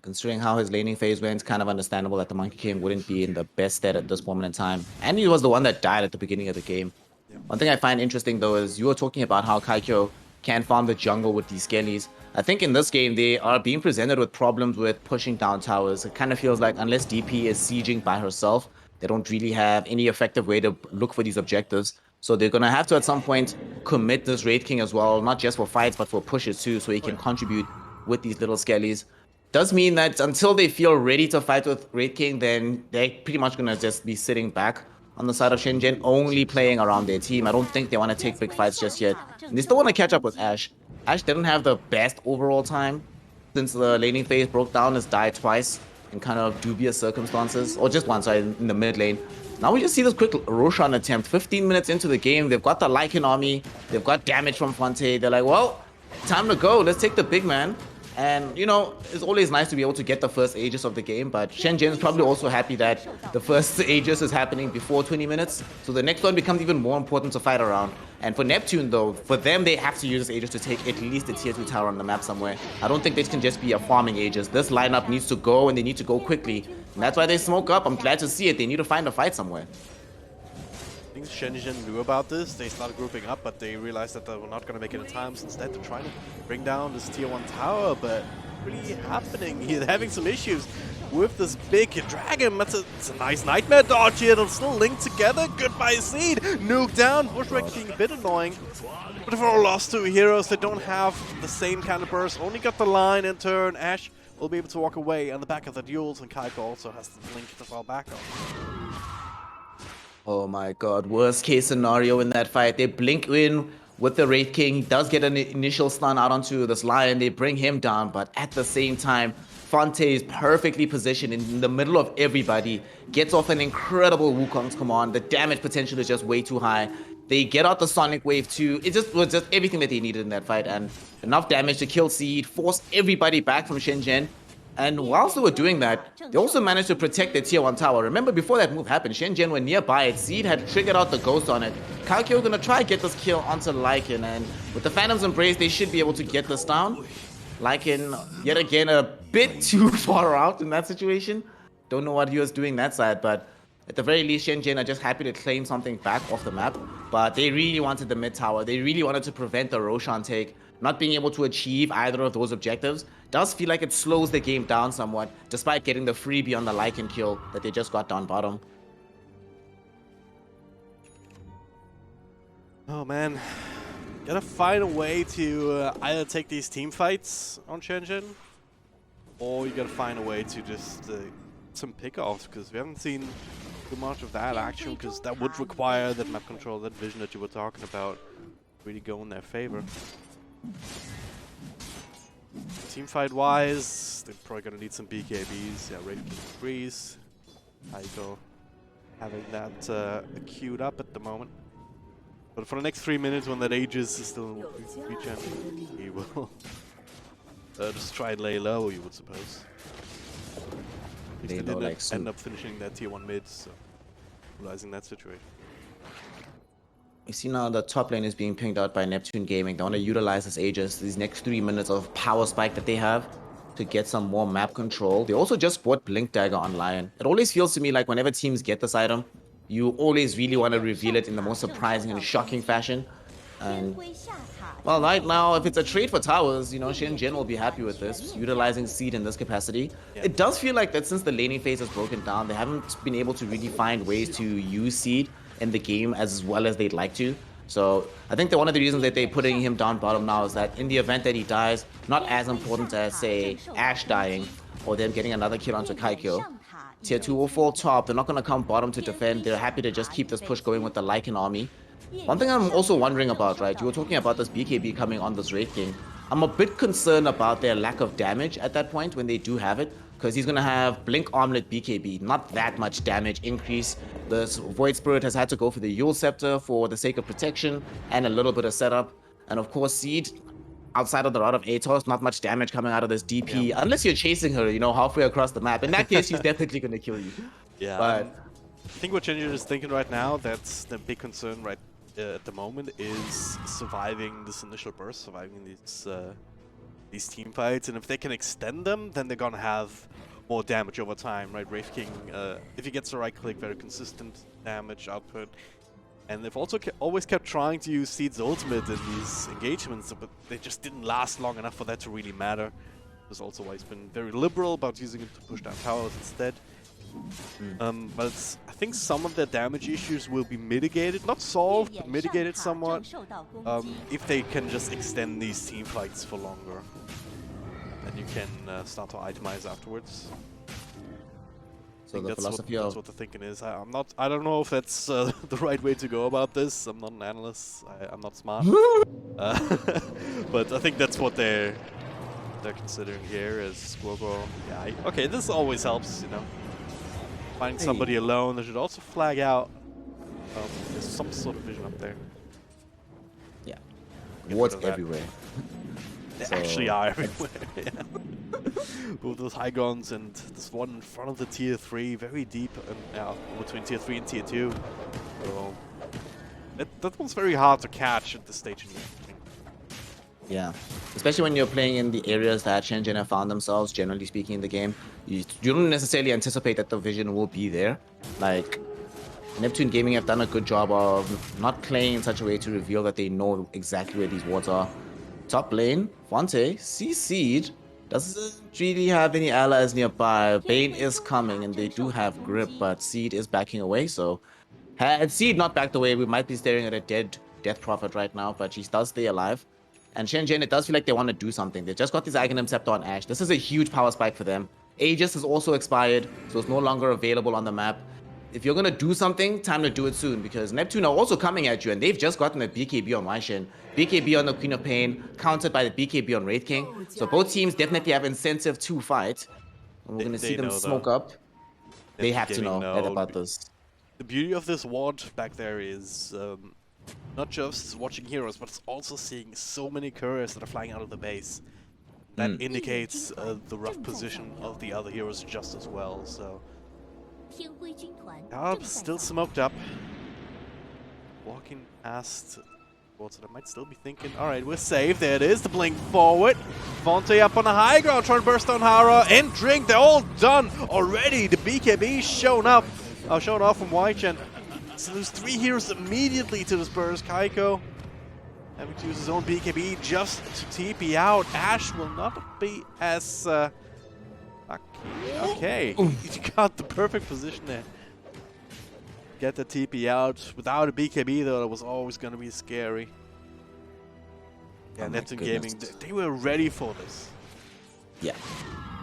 Considering how his laning phase went, it's kind of understandable that the Monkey King wouldn't be in the best stead at this moment in time. And he was the one that died at the beginning of the game. Yeah. One thing I find interesting though is you were talking about how Kaikyo can farm the jungle with these skellies. I think in this game they are being presented with problems with pushing down towers. It kind of feels like unless DP is sieging by herself, they don't really have any effective way to look for these objectives. So they're going to have to at some point commit this Wraith King as well, not just for fights but for pushes too, so he can contribute with these little skellies. Does mean that until they feel ready to fight with Wraith King, then they're pretty much going to just be sitting back on the side of SHENZHEN, only playing around their team. I don't think they want to take big fights just yet. And they still want to catch up with Ashe. Ashe didn't have the best overall time since the laning phase broke down. Has died twice in kind of dubious circumstances, or just once, sorry, in the mid lane. Now we just see this quick Roshan attempt. 15 minutes into the game, they've got the Lycan army, they've got damage from Fonte. They're like, well, time to go. Let's take the big man. And, you know, it's always nice to be able to get the first Aegis of the game, but SHENZHEN is probably also happy that the first Aegis is happening before 20 minutes, so the next one becomes even more important to fight around. And for Neptune, though, for them, they have to use this Aegis to take at least a tier 2 tower on the map somewhere. I don't think this can just be a farming Aegis. This lineup needs to go, and they need to go quickly. And that's why they smoke up. I'm glad to see it. They need to find a fight somewhere. I think SHENZHEN knew about this. They started grouping up, but they realized that they were not going to make it in time. So instead, they're trying to bring down this tier 1 tower, but really happening here. They're having some issues with this big dragon. It's a nice nightmare dodge here. They'll still link together. Goodbye, Seed. Nuke down. Bushwhack being a bit annoying. But if we're lost 2 heroes, they don't have the same kind of burst. Only got the line in turn. Ashe will be able to walk away on the back of the duels, and Kaiko also has the blink to fall back on. Oh my god, worst case scenario in that fight. They blink in with the Wraith King. He does get an initial stun out onto this Lion. They bring him down, but at the same time, Fonte is perfectly positioned in the middle of everybody. Gets off an incredible Wukong's command. The damage potential is just way too high. They get out the Sonic Wave too. It just was just everything that they needed in that fight, and enough damage to kill Seed, force everybody back from SHENZHEN. And whilst they were doing that, they also managed to protect the tier 1 tower. Remember, before that move happened, SHENZHEN were nearby it. Seed had triggered out the ghost on it. Kaikyo gonna try get this kill onto Lycan, and with the Phantom's Embrace, they should be able to get this down. Lycan, yet again, a bit too far out in that situation. Don't know what he was doing that side, but at the very least, SHENZHEN are just happy to claim something back off the map. But they really wanted the mid tower. They really wanted to prevent the Roshan take. Not being able to achieve either of those objectives does feel like it slows the game down somewhat, despite getting the freebie on the Lycan kill that they just got down bottom. Oh man, gotta find a way to either take these team fights on SHENZHEN, or you gotta find a way to just some pickoffs, because we haven't seen too much of that action, because that would require that map control, that vision that you were talking about, really go in their favor. Teamfight wise, they're probably gonna need some BKBs. Yeah, Raid King agrees. Kaiko having that queued up at the moment. But for the next 3 minutes, when that Aegis is still regen, he will just try and lay low, you would suppose. He still didn't end up finishing that tier 1 mid, so realizing that situation. You see now the top lane is being pinged out by Neptune Gaming. They want to utilize this Aegis, these next 3 minutes of power spike that they have, to get some more map control. They also just bought Blink Dagger on Lion. It always feels to me like whenever teams get this item, you always really want to reveal it in the most surprising and shocking fashion. And well, right now, if it's a trade for towers, you know, SHENZHEN will be happy with this, utilizing Seed in this capacity. Yeah. It does feel like that since the laning phase has broken down, they haven't been able to really find ways to use Seed in the game as well as they'd like to. So I think that one of the reasons that they're putting him down bottom now is that in the event that he dies, not as important as, say, Ashe dying or them getting another kill onto Kaikyo. Tier 2 will fall top. They're not going to come bottom to defend. They're happy to just keep this push going with the Lycan army. One thing I'm also wondering about, right, you were talking about this BKB coming on this Wraith King. I'm a bit concerned about their lack of damage at that point when they do have it, because he's going to have Blink Armlet BKB, not that much damage increase. The Void Spirit has had to go for the Yule Scepter for the sake of protection and a little bit of setup. And of course, Seed, outside of the Rod of Atos, not much damage coming out of this DP, unless you're chasing her, you know, halfway across the map. In that case, she's definitely going to kill you. Yeah, but I think what SHENZHEN is thinking right now, that's the big concern at the moment, is surviving this initial burst, surviving these team fights, and if they can extend them, then they're gonna have more damage over time, right? Wraith King, if he gets the right click, very consistent damage output, and they've also always kept trying to use Seed's ultimate in these engagements, but they just didn't last long enough for that to really matter. That's also why he's been very liberal about using it to push down towers instead. But I think some of their damage issues will be mitigated, not solved, but mitigated somewhat, if they can just extend these team fights for longer. Then you can start to itemize afterwards. So the philosophy of that's what the thinking is. I don't know if that's the right way to go about this. I'm not an analyst. I'm not smart. But I think that's what they're considering here as Squirgo. Yeah. Okay, this always helps, you know. Finding somebody alone, they should also flag out. There's some sort of vision up there. Yeah. Wards everywhere. They actually are everywhere. Yeah. Both those high grounds and this one in front of the tier 3, very deep, between tier 3 and tier 2. So that one's very hard to catch at this stage in the game. Yeah, especially when you're playing in the areas that SHENZHEN have found themselves, generally speaking, in the game. You don't necessarily anticipate that the vision will be there. Like, Neptune Gaming have done a good job of not playing in such a way to reveal that they know exactly where these wards are. Top lane, Fonte, sees Seed, doesn't really have any allies nearby. Bane is coming, and they do have grip, but Seed is backing away, so had Seed not backed away, we might be staring at a dead Death Prophet right now, but she does stay alive. And SHENZHEN, it does feel like they want to do something. They just got this Aghanim Scepter on Ashe. This is a huge power spike for them. Aegis has also expired, so it's no longer available on the map. If you're going to do something, time to do it soon, because Neptune are also coming at you, and they've just gotten a BKB on Waishin, BKB on the Queen of Pain, countered by the BKB on Wraith King. So both teams definitely have incentive to fight. And we're going to see them smoke up. They have to know about this. The beauty of this ward back there is not just watching heroes, but it's also seeing so many couriers that are flying out of the base. That indicates the rough position of the other heroes just as well, so... still smoked up. Walking past towards it, I might still be thinking, alright, we're safe. There it is, the blink forward. Fonte up on the high ground, trying to burst down Hara and Drink. They're all done already. The BKB shown off from Weichen. So there's 3 heroes immediately to this burst. Kaiko having to use his own BKB just to TP out. Ashe will not be as... Okay, he got the perfect position there. Get the TP out. Without a BKB though, it was always going to be scary. Yeah, Neptune Gaming, they were ready for this. Yeah.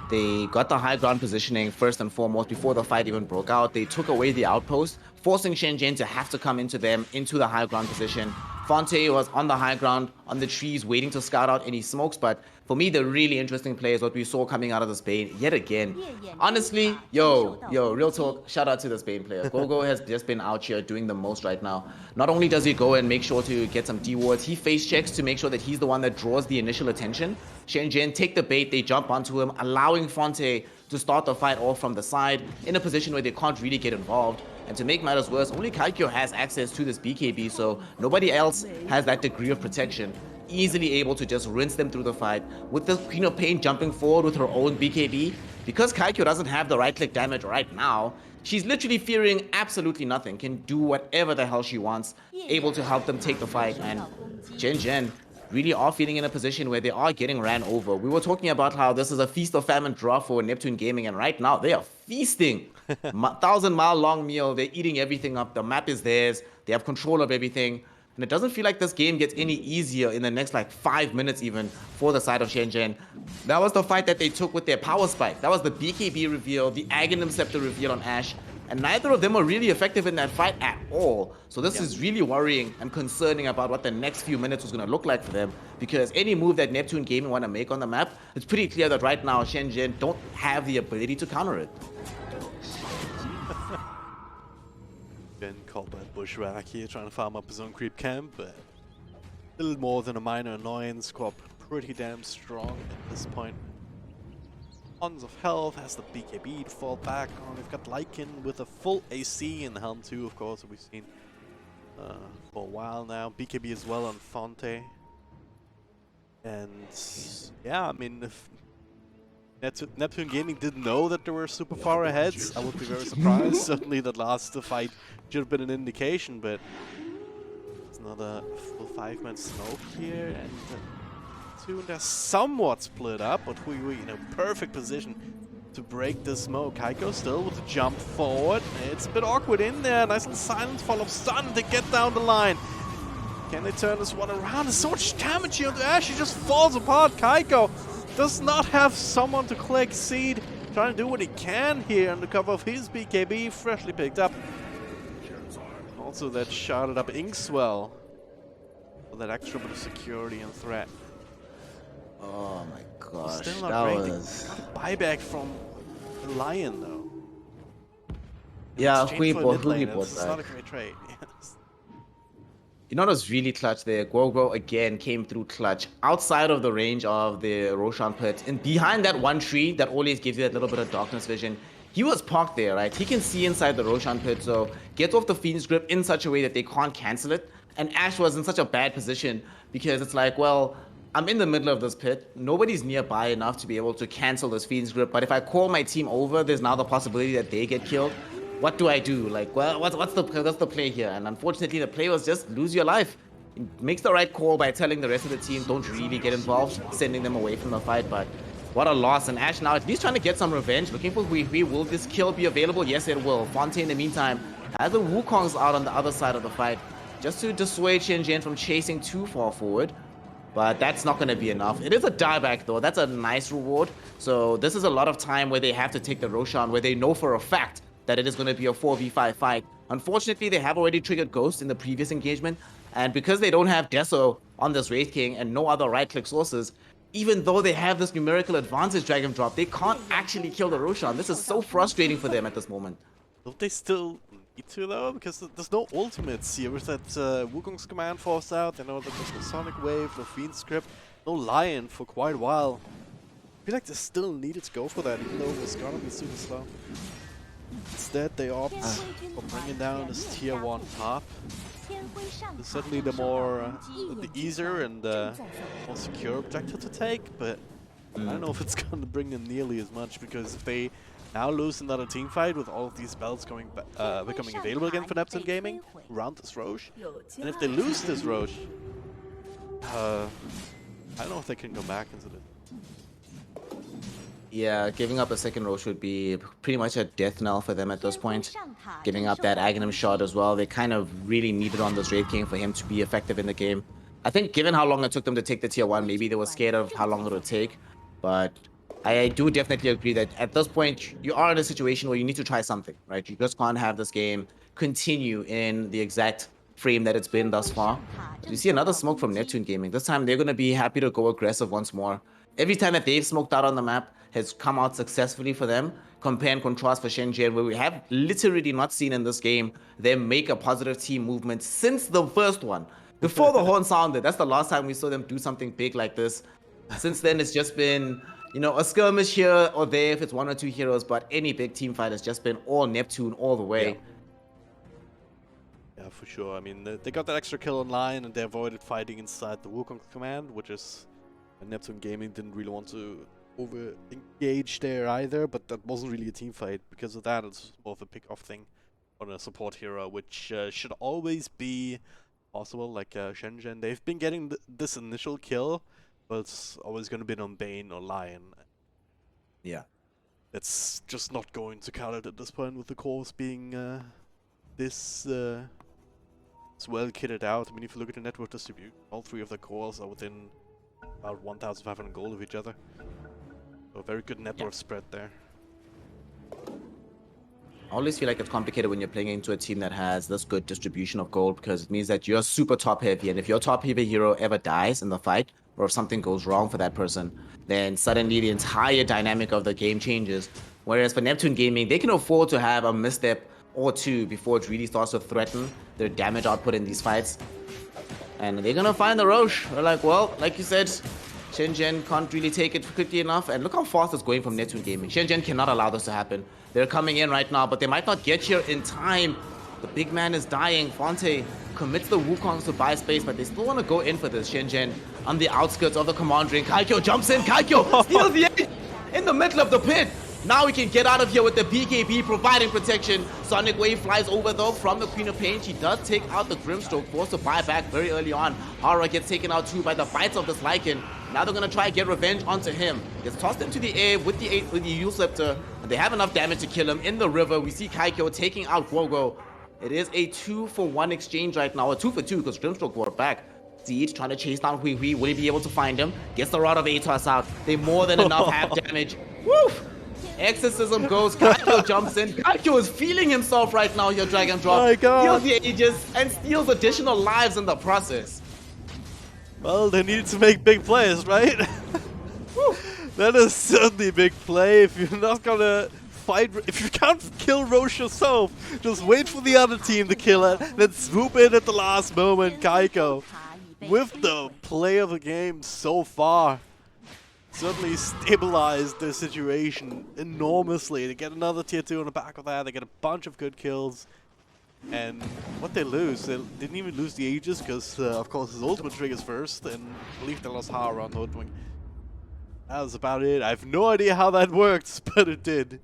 They got the high ground positioning first and foremost before the fight even broke out. They took away the outpost, forcing SHENZHEN to have to come into the high ground position. Fonte was on the high ground, on the trees, waiting to scout out any smokes, but for me, the really interesting play is what we saw coming out of this Bane yet again. Honestly, yo, real talk, shout out to this Bane player. Gogo has just been out here doing the most right now. Not only does he go and make sure to get some D-wards, he face checks to make sure that he's the one that draws the initial attention. SHENZHEN take the bait, they jump onto him, allowing Fonte to start the fight off from the side in a position where they can't really get involved. And to make matters worse, only Kaikyo has access to this BKB, so nobody else has that degree of protection. Easily able to just rinse them through the fight. With the Queen of Pain jumping forward with her own BKB, because Kaikyo doesn't have the right-click damage right now, She's literally fearing absolutely nothing, can do whatever the hell she wants, able to help them take the fight. And SHENZHEN really are feeling in a position where they are getting ran over. We were talking about how this is a feast or famine draw for Neptune Gaming, and right now they are feasting. 1,000-mile long meal, they're eating everything up. The map is theirs, they have control of everything. And it doesn't feel like this game gets any easier in the next like 5 minutes even for the side of SHENZHEN. That was the fight that they took with their power spike. That was the BKB reveal, the Aghanim Scepter reveal on Ashe. And neither of them were really effective in that fight at all. So this is really worrying and concerning about what the next few minutes was going to look like for them. Because any move that Neptune Gaming want to make on the map, it's pretty clear that right now SHENZHEN don't have the ability to counter it. Been called by Bushwhack here, trying to farm up his own creep camp, but a little more than a minor annoyance. Squad pretty damn strong at this point. Tons of health, has the BKB to fall back on. They've got Lycan with a full AC in Helm 2, of course, that we've seen for a while now. BKB as well on Fonte. And yeah, I mean, if Neptune Gaming didn't know that they were super far ahead, I would be very surprised. Certainly that last fight should have been an indication, but it's another full 5-man smoke here, and they're somewhat split up, but we in a perfect position to break the smoke. Kaiko still with a jump forward. It's a bit awkward in there. Nice little silence, follow stun to get down the line. Can they turn this one around? There's so much damage here on the Ashe. He just falls apart. Kaiko does not have someone to click. Seed trying to do what he can here on the cover of his BKB, freshly picked up. Also that sharded up Inkswell for that extra bit of security and threat. Oh my gosh, still not that great. was... Got a buyback from the Lion though. Yeah, who he bought It's that? not a great trade. Yes. You know what was really clutch there? Guoguo again came through clutch outside of the range of the Roshan pit, and behind that one tree that always gives you that little bit of darkness vision. He was parked there, right? He can see inside the Roshan pit, so gets off the Fiend's grip in such a way that they can't cancel it. And Ashe was in such a bad position because it's like, well, I'm in the middle of this pit. Nobody's nearby enough to be able to cancel this Fiend's grip. But if I call my team over, there's now the possibility that they get killed. What do I do? Like, well, what's the play here? And unfortunately, the play was just lose your life. He makes the right call by telling the rest of the team don't really get involved, sending them away from the fight. But what a loss. And Ashe now at least trying to get some revenge, looking for Hui. Will this kill be available? Yes, it will. Fonte in the meantime has the Wukongs out on the other side of the fight just to dissuade SHENZHEN from chasing too far forward. But that's not going to be enough. It is a dieback though. That's a nice reward. So this is a lot of time where they have to take the Roshan, where they know for a fact that it is going to be a 4v5 fight. Unfortunately, they have already triggered Ghost in the previous engagement. And because they don't have Deso on this Wraith King and no other right-click sources, even though they have this numerical advantage drag and drop, they can't actually kill the Roshan. This is so frustrating for them at this moment. Don't they still need to though? Because there's no ultimates here. With that Wukong's command force out, I know that there's no Sonic Wave, no Fiend Script, no Lion for quite a while. I feel like they still needed to go for that, even though it was gonna be super slow. Instead, they opt for bringing down this tier 1 top. It's certainly the more, the easier and more secure objective to take, but I don't know if it's going to bring them nearly as much, because if they now lose another team fight with all of these belts going becoming available again for Neptune Gaming around this Roche, and if they lose this Roche, I don't know if they can go back into it. Yeah, giving up a second Roche would be pretty much a death knell for them at this point. Giving up that Aghanim shot as well, they kind of really needed on this Wraith King for him to be effective in the game. I think given how long it took them to take the tier 1, maybe they were scared of how long it would take. But I do definitely agree that at this point, you are in a situation where you need to try something, right? You just can't have this game continue in the exact frame that it's been thus far. So you see another smoke from Neptune Gaming. This time, they're going to be happy to go aggressive once more. Every time that they've smoked out on the map has come out successfully for them. Compare and contrast for SHENZHEN, where we have literally not seen in this game them make a positive team movement since the first one. Before the horn sounded, that's the last time we saw them do something big like this. Since then, it's just been, you know, a skirmish here or there if it's 1 or 2 heroes, but any big team fight has just been all Neptune all the way. Yeah, for sure. I mean, they got that extra kill online and they avoided fighting inside the Wukong command, which is Neptune Gaming didn't really want to over engaged there either, but that wasn't really a team fight. Because of that, it's more of a pick-off thing on a support hero, which should always be possible. Like SHENZHEN, they've been getting this initial kill, but it's always going to be on Bane or Lion. Yeah. It's just not going to cut it at this point with the cores being this well kitted out. I mean, if you look at the network distribution, all three of the cores are within about 1,500 gold of each other. So a very good network spread there. I always feel like it's complicated when you're playing into a team that has this good distribution of gold, because it means that you're super top heavy, and if your top heavy hero ever dies in the fight, or if something goes wrong for that person, then suddenly the entire dynamic of the game changes. Whereas for Neptune Gaming, they can afford to have a misstep or two before it really starts to threaten their damage output in these fights. And they're gonna find the Roche. They're like, well, like you said, SHENZHEN can't really take it quickly enough. And look how fast it's going from Neptune Gaming. SHENZHEN cannot allow this to happen. They're coming in right now, but they might not get here in time. The big man is dying. Fonte commits the Wukongs to buy space, but they still want to go in for this. SHENZHEN on the outskirts of the command ring. Kaikyo jumps in. Kaikyo steals the edge in the middle of the pit. Now we can get out of here with the BKB providing protection. Sonic Wave flies over though from the Queen of Pain. She does take out the Grimstroke, forced to buy back very early on. Hara gets taken out too by the bites of this Lycan. Now they're gonna try and get revenge onto him. Gets tossed into the air with the Eulceptor. They have enough damage to kill him. In the river, we see Kaikyo taking out Gogo. It is a 2-for-1 exchange right now, a 2-for-2 because Grimstroke brought back. Siege trying to chase down Hui Hui. Will he be able to find him? Gets the Rod of Atos out. They more than enough have damage. Woo! Exorcism goes, Kaikyo jumps in. Kaikyo is feeling himself right now here, Dragon Drop. My God. Steals the Aegis and steals additional lives in the process. Well, they needed to make big plays, right? That is certainly a big play. If you're not gonna fight, if you can't kill Roche yourself, just wait for the other team to kill it, then swoop in at the last moment. Kaikyo, with the play of the game so far, certainly stabilized their situation enormously. They get another tier 2 on the back of that. They get a bunch of good kills. And what they lose, they didn't even lose the Aegis because, of course, his ultimate triggers first. And I believe they lost Hara on Hoodwing. That was about it. I have no idea how that worked, but it did.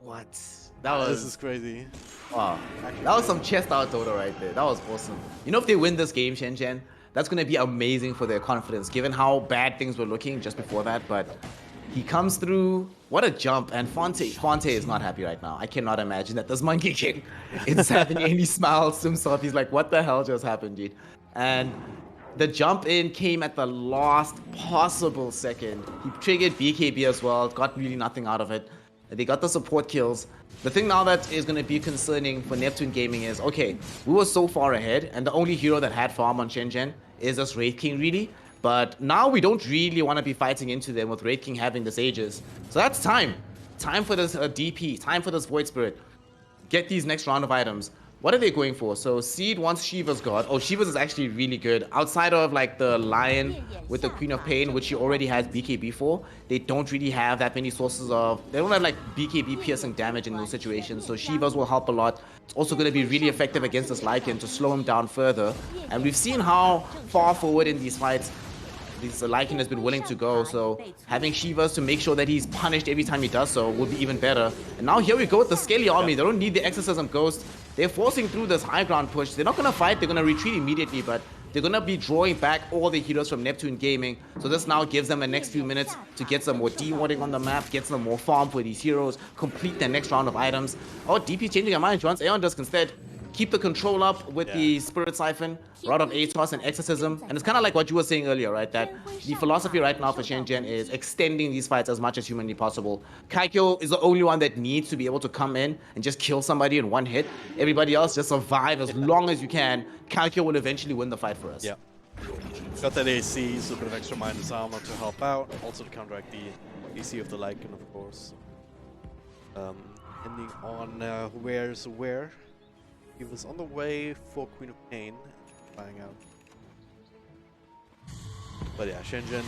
What? This is crazy. Wow. That was some chest out Dota right there. That was awesome. You know, if they win this game, SHENZHEN, that's going to be amazing for their confidence, given how bad things were looking just before that. But he comes through. What a jump. And Fonte is not happy right now. I cannot imagine that this Monkey King is having any smiles to himself. He's like, what the hell just happened, dude? And the jump in came at the last possible second. He triggered BKB as well. Got really nothing out of it. They got the support kills. The thing now that is going to be concerning for Neptune Gaming is, okay, we were so far ahead, and the only hero that had farm on SHENZHEN is this Wraith King, really. But now we don't really want to be fighting into them with Wraith King having this Aegis. So that's time. Time for this DP. Time for this Void Spirit. Get these next round of items. What are they going for? So Seed wants Shiva's God. Oh, Shiva's is actually really good. Outside of like the Lion with the Queen of Pain, which she already has BKB for, they don't really have that many sources of... They don't have like BKB piercing damage in those situations. So Shiva's will help a lot. It's also going to be really effective against this Lycan to slow him down further. And we've seen how far forward in these fights this Lycan has been willing to go, so having Shivas to make sure that he's punished every time he does so would be even better. And now here we go with the Scaly Army. They don't need the Exorcism Ghost. They're forcing through this high ground push. They're not going to fight, they're going to retreat immediately, but they're going to be drawing back all the heroes from Neptune Gaming. So this now gives them the next few minutes to get some more dewarding on the map, get some more farm for these heroes, complete their next round of items. Oh, DP changing their mind. Wants Aeon Dusk instead. Keep the control up with the Spirit Siphon, Rod of Atos, and Exorcism. And it's kind of like what you were saying earlier, right? That the philosophy right now for SHENZHEN is extending these fights as much as humanly possible. Kaikyo is the only one that needs to be able to come in and just kill somebody in one hit. Everybody else just survive as long as you can. Kaikyo will eventually win the fight for us. Yeah. Got that AC, so a bit of extra minus armor to help out. Also to counteract the AC of the Lycan, of course. Depending on where's where. He was on the way for Queen of Pain, flying out. But yeah, SHENZHEN,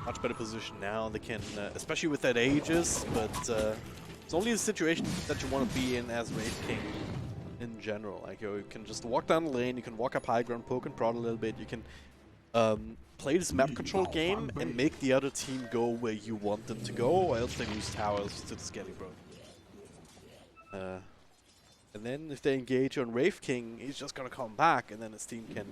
much better position now. They can, especially with that Aegis, but it's only a situation that you want to be in as Wraith King in general. Like, you can just walk down the lane, you can walk up high ground, poke and prod a little bit, you can play this map control game and make the other team go where you want them to go, or else they lose towers to the scaling, bro. And then if they engage on Wraith King, he's just gonna come back, and then his team can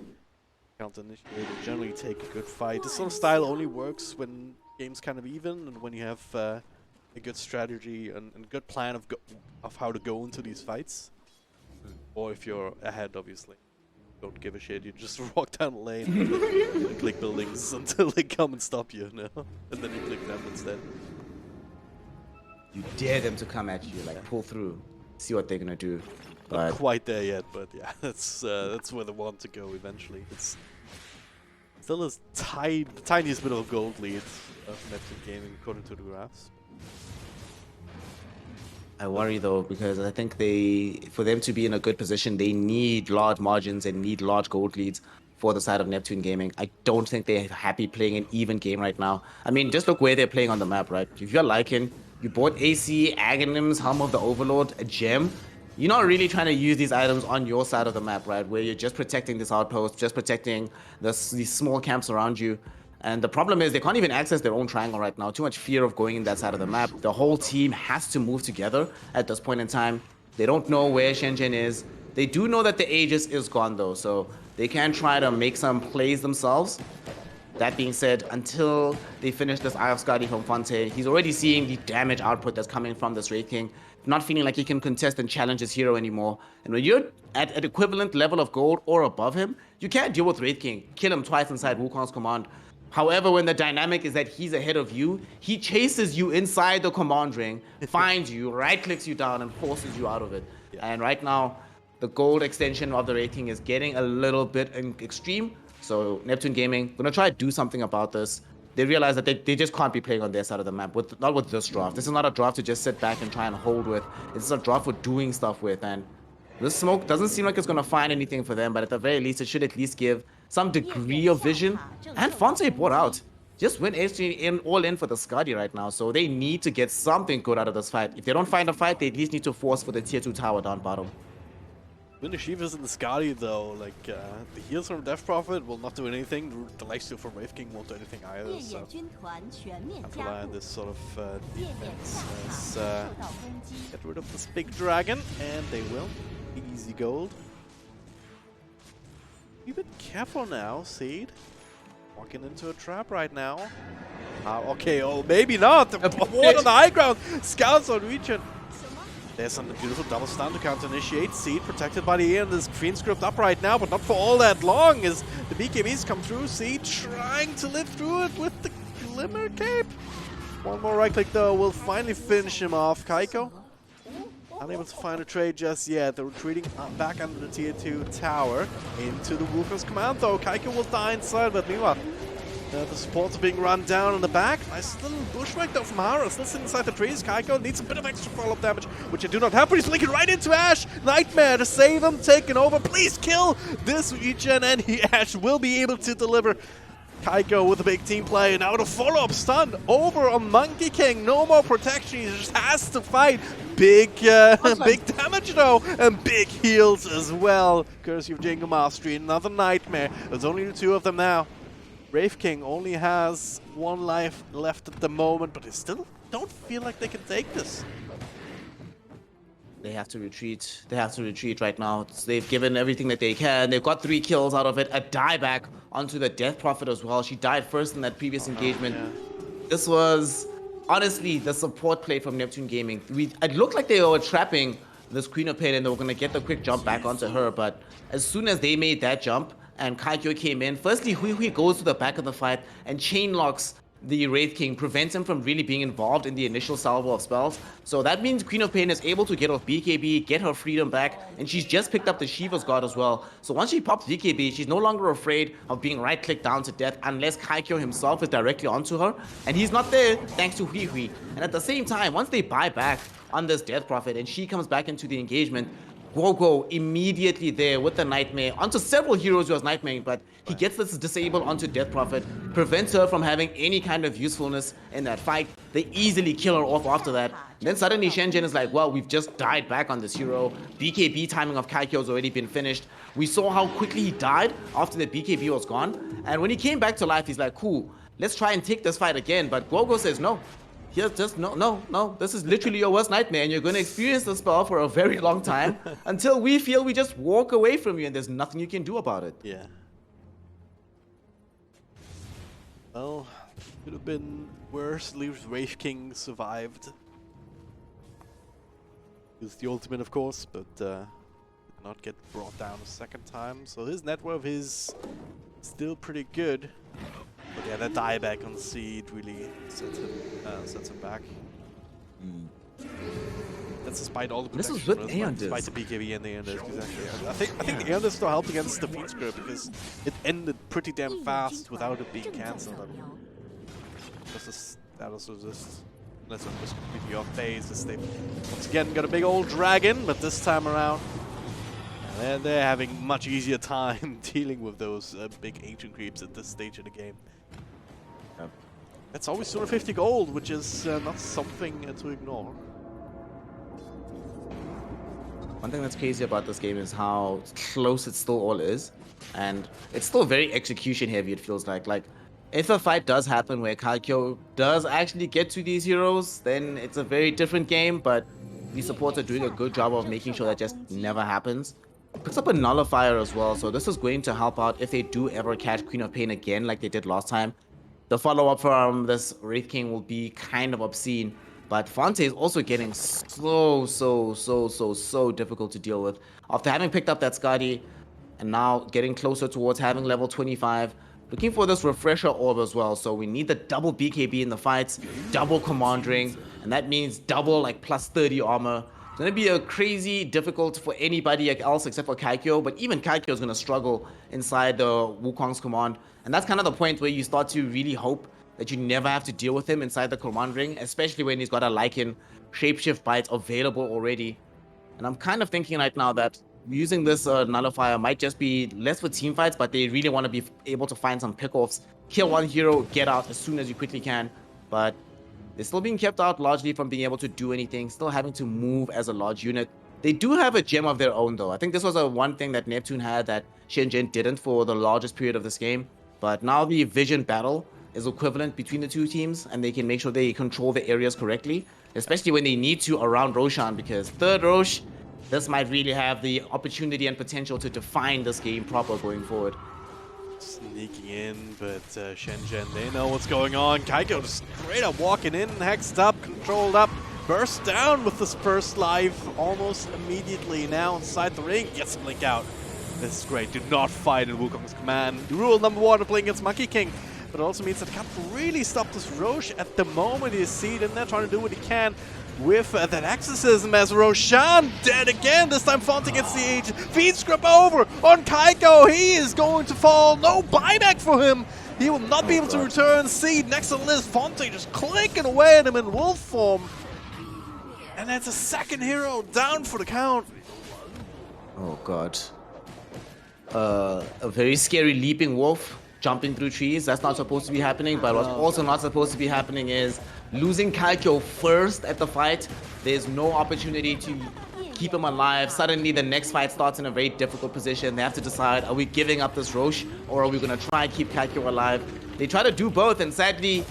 counter-initiate and generally take a good fight. This sort of style only works when game's kind of even, and when you have a good strategy and good plan of how to go into these fights. Or if you're ahead, obviously. Don't give a shit, you just walk down the lane and click buildings until they come and stop you, and then you click them instead. You dare them to come at you, like pull through, see what they're gonna do. Not quite there yet, but yeah, that's where they want to go eventually. It's still a tiniest bit of a gold lead of Neptune Gaming according to the graphs. I worry though, because I think for them to be in a good position, they need large margins and need large gold leads for the side of Neptune Gaming. I don't think they're happy playing an even game right now. I mean, just look where they're playing on the map, right? If you're Lycan, you bought AC, Aghanim's, Helm of the Overlord, a gem. You're not really trying to use these items on your side of the map, right? Where you're just protecting this outpost, just protecting these small camps around you. And the problem is they can't even access their own triangle right now. Too much fear of going in that side of the map. The whole team has to move together at this point in time. They don't know where SHENZHEN is. They do know that the Aegis is gone though, so they can try to make some plays themselves. That being said, until they finish this Eye of Skadi from Fonte, he's already seeing the damage output that's coming from this Wraith King. Not feeling like he can contest and challenge his hero anymore. And when you're at an equivalent level of gold or above him, you can't deal with Wraith King. Kill him twice inside Wukong's command. However, when the dynamic is that he's ahead of you, he chases you inside the command ring, finds you, right-clicks you down, and forces you out of it. Yeah. And right now, the gold extension of the Wraith King is getting a little bit extreme. So Neptune Gaming gonna try to do something about this. They realize that they just can't be playing on their side of the map, not with this draft. This is not a draft to just sit back and try and hold with. It's a draft for doing stuff with, and this smoke doesn't seem like it's gonna find anything for them, but at the very least, it should at least give some degree of vision. And Fonte bought out. Just went all in for the Skadi right now, so they need to get something good out of this fight. If they don't find a fight, they at least need to force for the tier 2 tower down bottom. When the Shivas and the Skadi though, like the heals from Death Prophet will not do anything, the lifesteal from Wraith King won't do anything either, so I'm relying on this sort of defense as get rid of this big dragon, and they will. Easy gold. Be a bit careful now, Seed. Walking into a trap right now. Okay, oh, maybe not. The ward on the high ground. Scouts on region. There's some beautiful double stun to counter initiate. Seed protected by the ear, and the screen script up right now, but not for all that long as the BKBs come through. Seed trying to live through it with the Glimmer Cape. One more right click though will finally finish him off. Kaiko unable to find a trade just yet. They're retreating back under the tier 2 tower into the Wukong's command though. Kaiko will die inside, but meanwhile, the supports are being run down in the back. Nice little bushwhack though from Hara. Still sitting inside the trees. Kaiko needs a bit of extra follow-up damage, which I do not have, but he's linking right into Ash. Nightmare to save him, taken over. Please kill this regen, and Ash will be able to deliver. Kaiko with a big team play. Now the follow-up stun over on Monkey King. No more protection. He just has to fight. Big damage though, and big heals as well. Courtesy of Jingle Mastery. Another Nightmare. There's only the two of them now. Wraith King only has one life left at the moment, but they still don't feel like they can take this. They have to retreat. They have to retreat right now. They've given everything that they can. They've got 3 kills out of it. A dieback onto the Death Prophet as well. She died first in that previous engagement. Yeah. This was, honestly, the support play from Neptune Gaming. It looked like they were trapping this Queen of Pain and they were going to get the quick jump back onto her. But as soon as they made that jump and Kaiko came in, firstly, Hui goes to the back of the fight and chain locks the Wraith King, prevents him from really being involved in the initial salvo of spells. So that means Queen of Pain is able to get off BKB, get her freedom back, and she's just picked up the Shiva's God as well. So once she pops BKB, she's no longer afraid of being right-clicked down to death unless Kaiko himself is directly onto her, and he's not there thanks to Hui. And at the same time, once they buy back on this Death Prophet and she comes back into the engagement, Gogo immediately there with the Nightmare onto several heroes who has Nightmare, but he gets this disable onto Death Prophet, prevents her from having any kind of usefulness in that fight. They easily kill her off after that. And then suddenly SHENZHEN is like, well, we've just died back on this hero. BKB timing of Kaikyo has already been finished. We saw how quickly he died after the BKB was gone. And when he came back to life, he's like, cool, let's try and take this fight again. But Gogo says, no. Here's just no. This is literally your worst nightmare, and you're going to experience the spell for a very long time until we feel we just walk away from you, and there's nothing you can do about it. Yeah. Well, could have been worse. At least Wraith King survived. Used the ultimate, of course, but did not get brought down a second time. So his net worth is still pretty good. But yeah, that dieback on Seed really sets him back. That's despite all the protection. This is with Aeon despite the BKB and the Aeon Disc, exactly. I think the Aeon Disc still helped against the Fiend Script because it ended pretty damn fast without it being cancelled. I mean, that also just lets them just completely off base as they've once again got a big old dragon, but this time around they're having much easier time dealing with those big ancient creeps at this stage of the game. That's always 250 gold, which is not something to ignore. One thing that's crazy about this game is how close it still all is. And it's still very execution heavy, it feels like. Like, if a fight does happen where Kaikyo does actually get to these heroes, then it's a very different game, but these supports are doing a good job of making sure that just never happens. Picks up a nullifier as well, so this is going to help out if they do ever catch Queen of Pain again like they did last time. The follow-up from this Wraith King will be kind of obscene, but Fonte is also getting so difficult to deal with. After having picked up that Skadi, and now getting closer towards having level 25, looking for this refresher orb as well, so we need the double BKB in the fights, double command ring, and that means double like plus 30 armor. It's going to be a crazy difficult for anybody else except for Kaikyo, but even Kaikyo is going to struggle inside the Wukong's command. And that's kind of the point where you start to really hope that you never have to deal with him inside the command ring, especially when he's got a Lycan shapeshift bite available already. And I'm kind of thinking right now that using this nullifier might just be less for team fights, but they really want to be able to find some pickoffs, kill one hero, get out as soon as you quickly can. But they're still being kept out largely from being able to do anything, still having to move as a large unit. They do have a gem of their own though. I think this was one thing that Neptune had that SHENZHEN didn't for the largest period of this game. But now the vision battle is equivalent between the two teams, and they can make sure they control the areas correctly, especially when they need to around Roshan, because third Rosh, this might really have the opportunity and potential to define this game proper going forward. Sneaking in, but SHENZHEN, they know what's going on. Kaikyo just straight up walking in, hexed up, controlled up, bursts down with this first life almost immediately now inside the ring, gets him link out. This is great. Do not fight in Wukong's command. Rule number one of playing against Monkey King. But it also means that he can't really stop this Roche at the moment. You see it in there trying to do what he can with that exorcism as Roshan dead again. This time Fonte gets the age. Feed script over on Kaikyo. He is going to fall. No buyback for him. He will not be able to return. Seed next on the list. Fonte just clicking away at him in wolf form. And that's a second hero down for the count. Oh god. A very scary leaping wolf jumping through trees. That's not supposed to be happening, but what's also not supposed to be happening is losing Kaikyo first at the fight. There's no opportunity to keep him alive. Suddenly the next fight starts in a very difficult position. They have to decide, are we giving up this Roche or are we going to try and keep Kaikyo alive? They try to do both, and sadly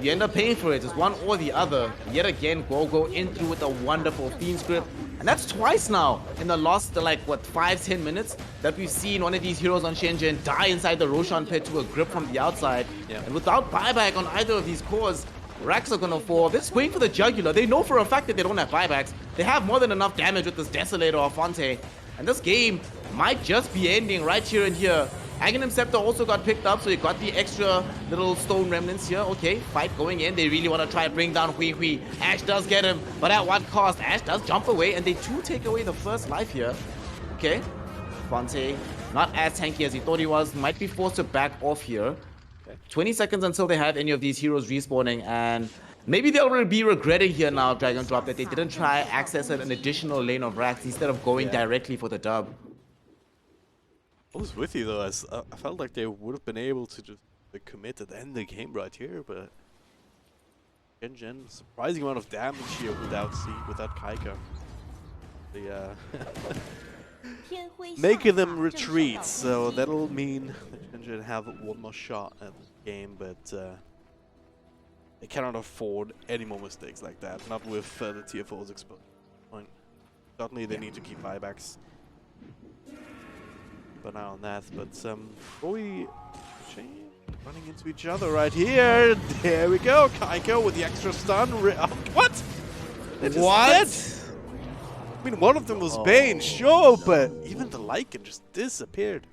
you end up paying for it. It's one or the other. Yet again, Gogo in through with a wonderful Fiend script. And that's twice now in the last, like, what, 5-10 minutes that we've seen one of these heroes on SHENZHEN die inside the Roshan pit to a grip from the outside. Yeah. And without buyback on either of these cores, racks are gonna fall. They're just going for the jugular. They know for a fact that they don't have buybacks. They have more than enough damage with this Desolator or Fonte. And this game might just be ending right here and here. Aghanim Scepter also got picked up, so you got the extra little stone remnants here. Okay, fight going in. They really want to try and bring down Hui Hui. Ash does get him, but at what cost? Ash does jump away, and they do take away the first life here. Okay, Fonte, not as tanky as he thought he was, might be forced to back off here. 20 seconds until they have any of these heroes respawning, and Maybe they'll be regretting here now, Dragon Drop, that they didn't try access an additional lane of racks instead of going directly for the dub. I was with you though, as I felt like they would have been able to just commit and end the game right here, but SHENZHEN, surprising amount of damage here without Kaika. The making them retreat, so that'll mean that SHENZHEN have one more shot at the game, but they cannot afford any more mistakes like that, not with the TFO's exposed point. Certainly they need to keep buybacks. But now on that, but Bowie running into each other right here. There we go, Kaiko with the extra stun. What? What? I mean, one of them was Bane, sure, but even the Lycan just disappeared.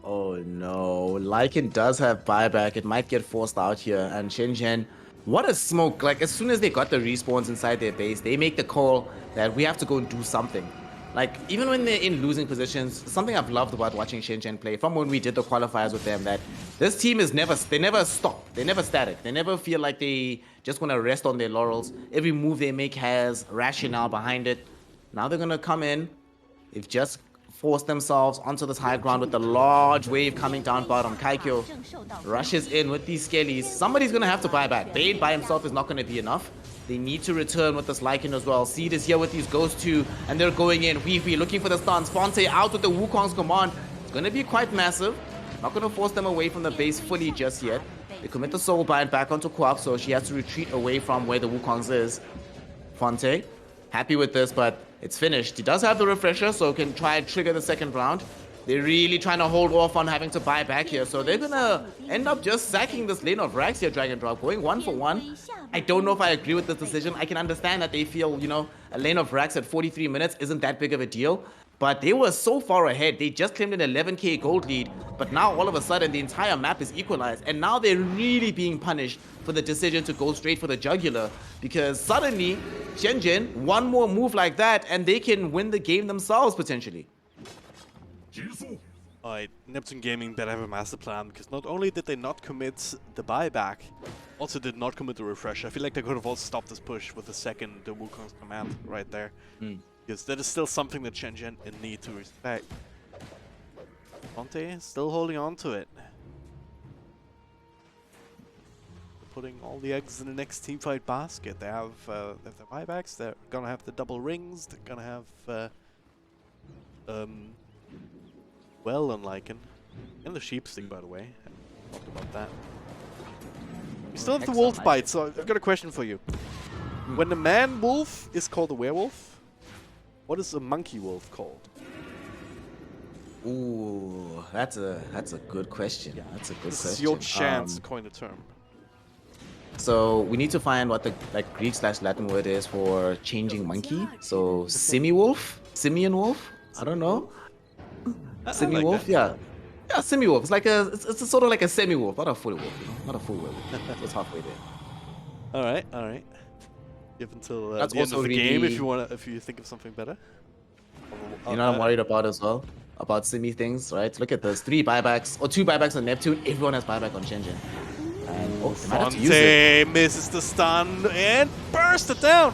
Oh no, Lycan does have buyback. It might get forced out here, and SHENZHEN, what a smoke. Like, as soon as they got the respawns inside their base, they make the call that we have to go and do something. Like, even when they're in losing positions, something I've loved about watching SHENZHEN play from when we did the qualifiers with them, that this team is never stop. They're never static. They never feel like they just want to rest on their laurels. Every move they make has rationale behind it. Now they're going to come in. They've just forced themselves onto this high ground with the large wave coming down bottom. Kaikyo rushes in with these skellies. Somebody's going to have to buy back. Bane by himself is not going to be enough. They need to return with this Lycan as well. Seed is here with these Ghosts too, and they're going in. Weevee looking for the stuns. Fonte out with the Wukong's command. It's going to be quite massive. Not going to force them away from the base fully just yet. They commit the soul bind back onto Quap, so she has to retreat away from where the Wukong's is. Fonte, happy with this, but it's finished. He does have the refresher, so can try and trigger the second round. They're really trying to hold off on having to buy back here, so they're gonna end up just sacking this lane of racks here, Dragon Drop, going 1 for 1. I don't know if I agree with this decision. I can understand that they feel, you know, a lane of racks at 43 minutes isn't that big of a deal, but they were so far ahead. They just claimed an 11k gold lead, but now all of a sudden the entire map is equalized, and now they're really being punished for the decision to go straight for the jugular, because suddenly SHENZHEN, one more move like that and they can win the game themselves potentially. Alright, Neptune Gaming better have a master plan, because not only did they not commit the buyback, also did not commit the refresh. I feel like they could have also stopped this push with the second Wukong's command right there. Because that is still something that SHENZHEN need to respect. Fonte still holding on to it. Putting all the eggs in the next teamfight basket. They have their buybacks, they're gonna have the double rings, they're gonna have well on Lycan. And the sheep sting, by the way. I talked about that. We still have the wolf bite, so I've got a question for you. When the man wolf is called a werewolf, what is a monkey wolf called? Ooh, that's a good question. That's a good question. This is your chance to coin the term. So we need to find what the Greek/Latin word is for changing monkey. So semi-wolf, simian wolf. I don't know. Semi-wolf, like yeah, semi-wolf. It's like it's sort of like a semi-wolf, not a full wolf. You know? Not a full wolf. It's halfway there. All right. You have until the end of the game if you think of something better. You know what I'm worried about as well? About semi things, right? Look at this. 3 buybacks, or 2 buybacks on Neptune. Everyone has buyback on SHENZHEN. And Fonte misses the stun and burst it down.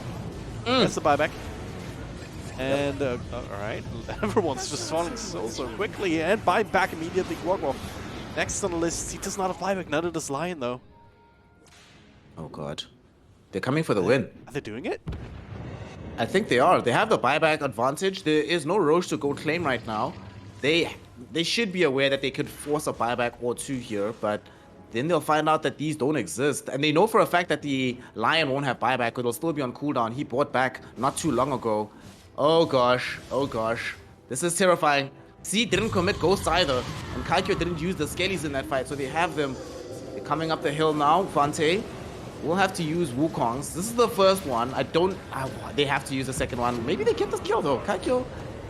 That's the buyback. And, alright, everyone's just falling so quickly, and buyback immediately. Guaguo, next on the list, he does not have buyback, neither does Lion, though. Oh god. They're coming for the win. Are they doing it? I think they are. They have the buyback advantage. There is no Roche to go claim right now. They should be aware that they could force a buyback or 2 here, but then they'll find out that these don't exist. And they know for a fact that the Lion won't have buyback, it'll still be on cooldown. He bought back not too long ago. Oh gosh. This is terrifying. See, didn't commit Ghosts either. And Kaikyo didn't use the Skellies in that fight, so they have them. They're coming up the hill now. Fonte will have to use Wukong's. This is the first one. They have to use the second one. Maybe they get this kill though. Kaikyo.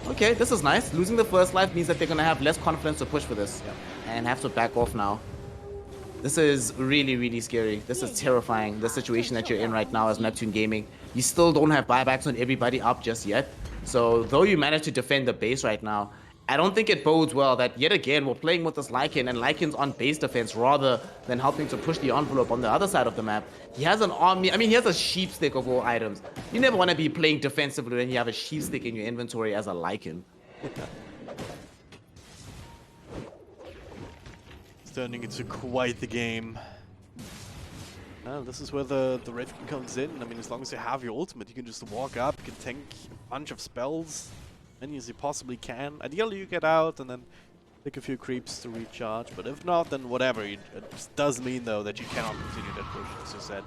Okay, this is nice. Losing the first life means that they're going to have less confidence to push for this. And have to back off now. This is really, really scary. This is terrifying, the situation that you're in right now as Neptune Gaming. You still don't have buybacks on everybody up just yet. So though you managed to defend the base right now, I don't think it bodes well that yet again we're playing with this Lycan and Lycan's on base defense rather than helping to push the envelope on the other side of the map. He has an army, I mean, he has a sheep stick of all items. You never want to be playing defensively when you have a sheep stick in your inventory as a Lycan. It's turning into quite the game. Well, this is where the Red King comes in. I mean, as long as you have your ultimate, you can just walk up, you can tank a bunch of spells, many as you possibly can. Ideally, you get out and then take a few creeps to recharge, but if not, then whatever. It just does mean, though, that you cannot continue that push, as you said.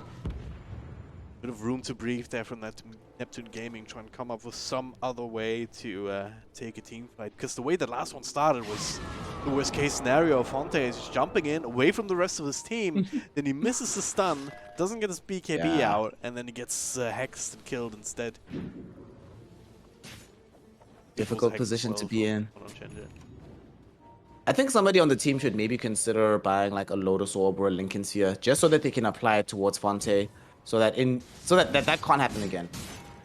Bit of room to breathe there from that Neptune Gaming, trying to come up with some other way to take a team fight. Because the way the last one started was the worst case scenario. Fonte is just jumping in, away from the rest of his team, then he misses the stun, doesn't get his BKB out, and then he gets hexed and killed instead. Difficult position to be in. I think somebody on the team should maybe consider buying like a Lotus Orb or a Lincoln Sphere, just so that they can apply it towards Fonte. So that that can't happen again.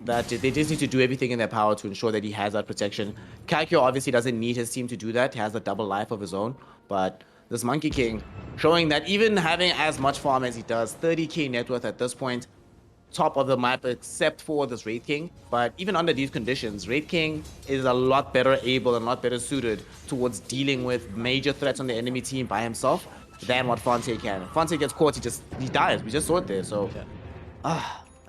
That they just need to do everything in their power to ensure that he has that protection. Kaikyo obviously doesn't need his team to do that. He has a double life of his own. But this Monkey King showing that even having as much farm as he does, 30k net worth at this point, top of the map except for this Wraith King. But even under these conditions, Wraith King is a lot better able and a lot better suited towards dealing with major threats on the enemy team by himself than what Fonte can. Fonte gets caught, he dies. We just saw it there. So.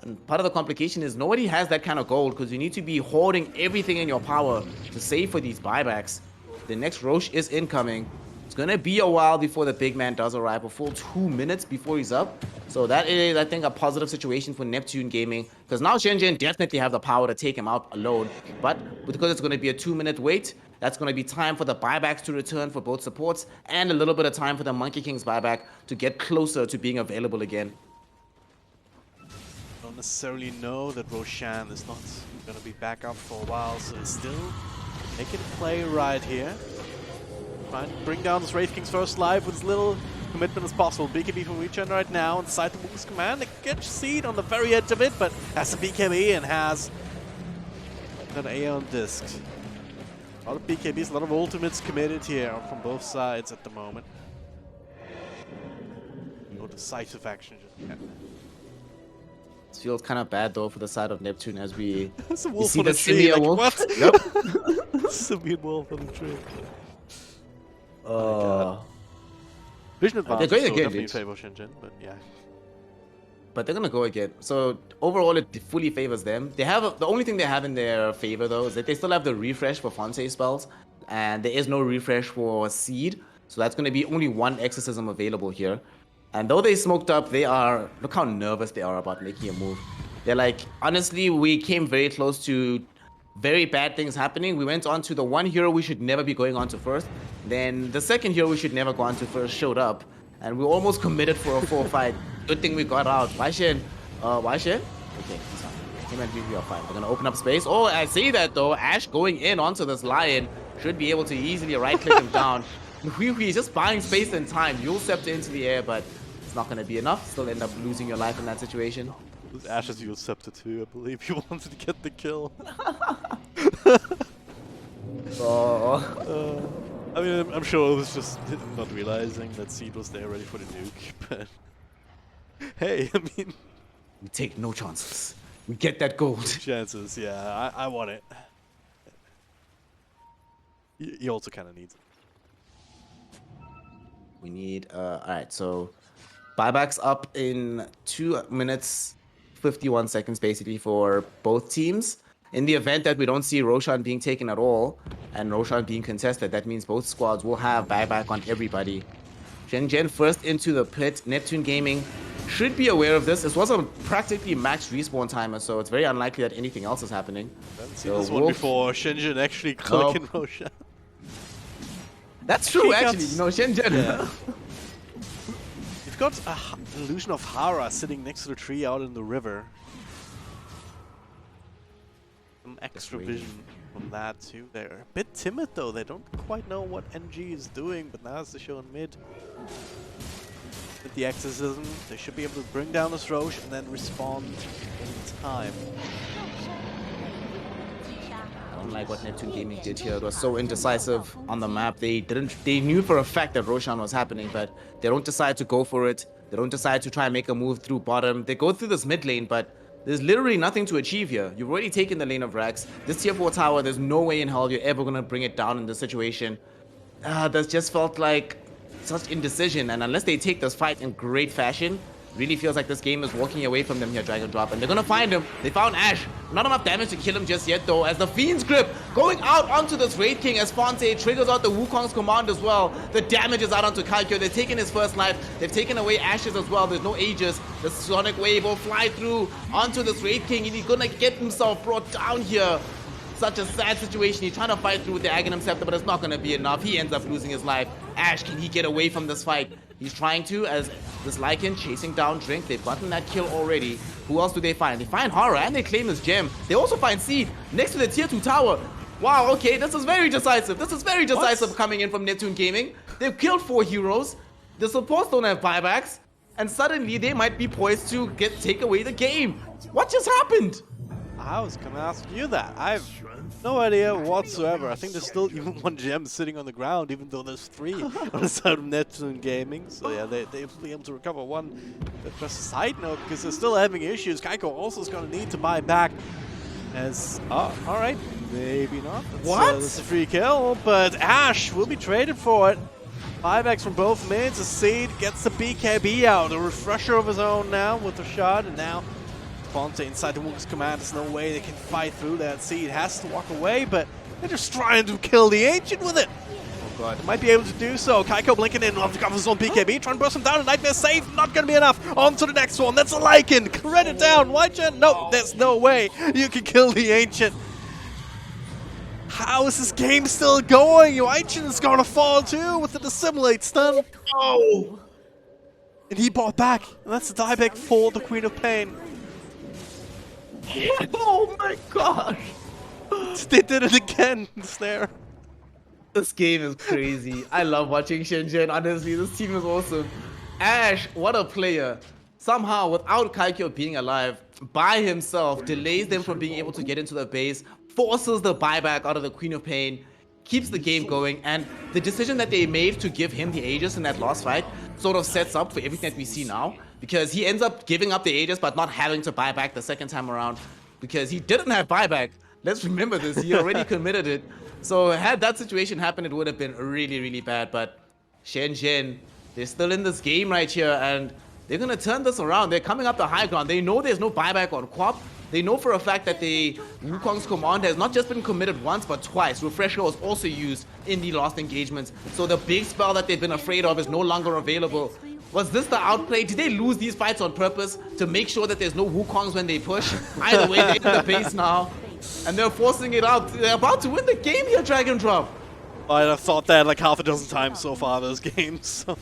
And part of the complication is nobody has that kind of gold because you need to be hoarding everything in your power to save for these buybacks. The next Roche is incoming. It's going to be a while before the big man does arrive, a full 2 minutes before he's up. So that is, I think, a positive situation for Neptune Gaming because now SHENZHEN definitely have the power to take him out alone. But because it's going to be a 2-minute wait, that's going to be time for the buybacks to return for both supports and a little bit of time for the Monkey King's buyback to get closer to being available again. Don't necessarily know that Roshan is not going to be back up for a while, so he's still making a play right here. Trying to bring down this Wraith King's first life with as little commitment as possible. BKB from Regen right now inside the Moon's command. They get Seed on the very edge of it, but has a BKB and has an Aeon Disc. A lot of BKBs, a lot of ultimates committed here from both sides at the moment. No decisive action just yet. It feels kind of bad though for the side of Neptune as we see the Simian wolf. What? Yep. Simian wolf on the tree. Vision advantage they're going so again, definitely favor SHENZHEN, but yeah. But they're gonna go again. So overall, it fully favors them. They have the only thing they have in their favor though is that they still have the refresh for Fonte spells, and there is no refresh for Seed. So that's gonna be only one exorcism available here. And though they smoked up, they are, look how nervous they are about making a move. They're like, honestly, we came very close to very bad things happening. We went on to the one hero we should never be going on to first. Then the second hero we should never go on to first showed up. And we almost committed for a full fight. Good thing we got out. Why Shen? Why Shen? Okay, he's fine. Him and Vivi are fine. They're gonna open up space. Oh, I see that though. Ash going in onto this lion should be able to easily right-click him down. He's just buying space and time. You'll scepter into the air, but not going to be enough. Still end up losing your life in that situation. It was Ash's Yule Scepter too, I believe he wanted to get the kill. I mean, I'm sure it was just not realizing that Seed was there ready for the nuke, but hey, I mean... We take no chances. We get that gold. Chances, yeah, I want it. He also kind of needs it. We need, alright, so... Buybacks up in 2 minutes, 51 seconds basically for both teams. In the event that we don't see Roshan being taken at all and Roshan being contested, that means both squads will have buyback on everybody. SHENZHEN first into the pit. Neptune Gaming should be aware of this. This was a practically max respawn timer, so it's very unlikely that anything else is happening. I haven't seen this one before. SHENZHEN actually clicking Roshan. That's true, actually. You know, SHENZHEN. Yeah. You've got an illusion of Hara sitting next to the tree out in the river. Some extra vision from that too. They're a bit timid though. They don't quite know what NG is doing, but now as they show in mid. With the exorcism, they should be able to bring down this Roche and then respond in time. unlike what Neptune Gaming did here. It was so indecisive on the map. They knew for a fact that Roshan was happening, but they don't decide to go for it. They don't decide to try and make a move through bottom. They go through this mid lane, but there's literally nothing to achieve here. You've already taken the lane of Rax. This tier 4 tower, there's no way in hell you're ever going to bring it down in this situation. That just felt like such indecision, and unless they take this fight in great fashion, really feels like this game is walking away from them here, Dragon Drop, and they're gonna find him. They found Ash. Not enough damage to kill him just yet, though, as the Fiend's Grip going out onto this Wraith King as Fonte triggers out the Wukong's command as well. The damage is out onto Kalkyo. They've taken his first life. They've taken away Ashes as well. There's no Aegis. The Sonic Wave will fly through onto this Wraith King, and he's gonna get himself brought down here. Such a sad situation. He's trying to fight through with the Aghanim Scepter, but it's not going to be enough. He ends up losing his life. Ash, can he get away from this fight? He's trying to, as this Lycan chasing down Drink. They've gotten that kill already. Who else do they find? They find Hara, and they claim his gem. They also find Seed next to the tier 2 tower. Wow, okay, this is very decisive. This is very decisive coming in from Neptune Gaming. They've killed 4 heroes. The supports don't have buybacks. And suddenly, they might be poised to take away the game. What just happened? I was gonna ask you that. I have no idea whatsoever. I think there's still even 1 gem sitting on the ground, even though there's 3 on the side of Neptune Gaming. So yeah, they'll be able to recover 1. But just a side note, because they're still having issues, Kaiko also is gonna need to buy back. As alright, maybe not. That's a free kill, but Ash will be traded for it. Buybacks from both mids. A Seed gets the BKB out, a refresher of his own now with a shot, and now Fonte inside the Wukong's command. There's no way they can fight through that. Seed has to walk away, but they're just trying to kill the Ancient with it. Oh god, they might be able to do so. Kaiko blinking in off the cover of his own BKB, trying to burst him down. A Nightmare save, not going to be enough. On to the next one. That's a Lycan. Credit it down. White-Gen, no, there's no way you can kill the Ancient. How is this game still going? White-Gen is going to fall too with the Dissimulate stun. Oh! And he bought back. And that's a dieback for the Queen of Pain. Oh my gosh! They did it again, Snare. This game is crazy. I love watching SHENZHEN, honestly. This team is awesome. Ash, what a player. Somehow, without Kalkyo being alive, by himself, delays them from being able to get into the base, forces the buyback out of the Queen of Pain, keeps the game going, and the decision that they made to give him the Aegis in that last fight sort of sets up for everything that we see now. Because he ends up giving up the Aegis, but not having to buy back the second time around. Because he didn't have buyback. Let's remember this. He already committed it. So had that situation happened, it would have been really, really bad. But SHENZHEN, they're still in this game right here. And they're going to turn this around. They're coming up the high ground. They know there's no buyback on Quap. They know for a fact that the Wukong's command has not just been committed once, but twice. Refresher was also used in the last engagements. So the big spell that they've been afraid of is no longer available. Was this the outplay? Did they lose these fights on purpose to make sure that there's no Wukongs when they push? Either way, they're in the base now. And they're forcing it out. They're about to win the game here, Dragon Drop. I've thought that like half a dozen times so far this game, so...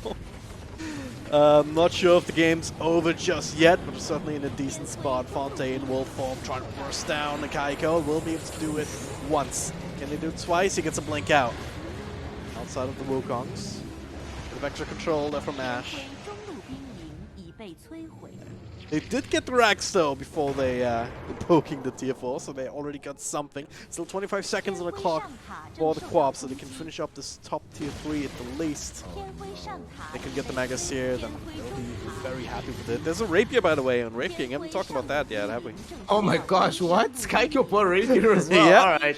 not sure if the game's over just yet, but certainly in a decent spot. Fonte in wolf form trying to burst down the Kaiko. Will be able to do it once. Can they do it twice? He gets a blink out. Outside of the Wukongs. Bit of extra control there from Ash. They did get the racks though before they were poking the tier 4, so they already got something. Still 25 seconds on the clock for the Quap, so they can finish up this top tier 3 at the least. They can get the Megas here, then they'll be very happy with it. There's a Rapier, by the way, on Wraith King. Haven't talked about that yet, have we? Oh my gosh, what? Kaiko bought Rapier as well. Yeah.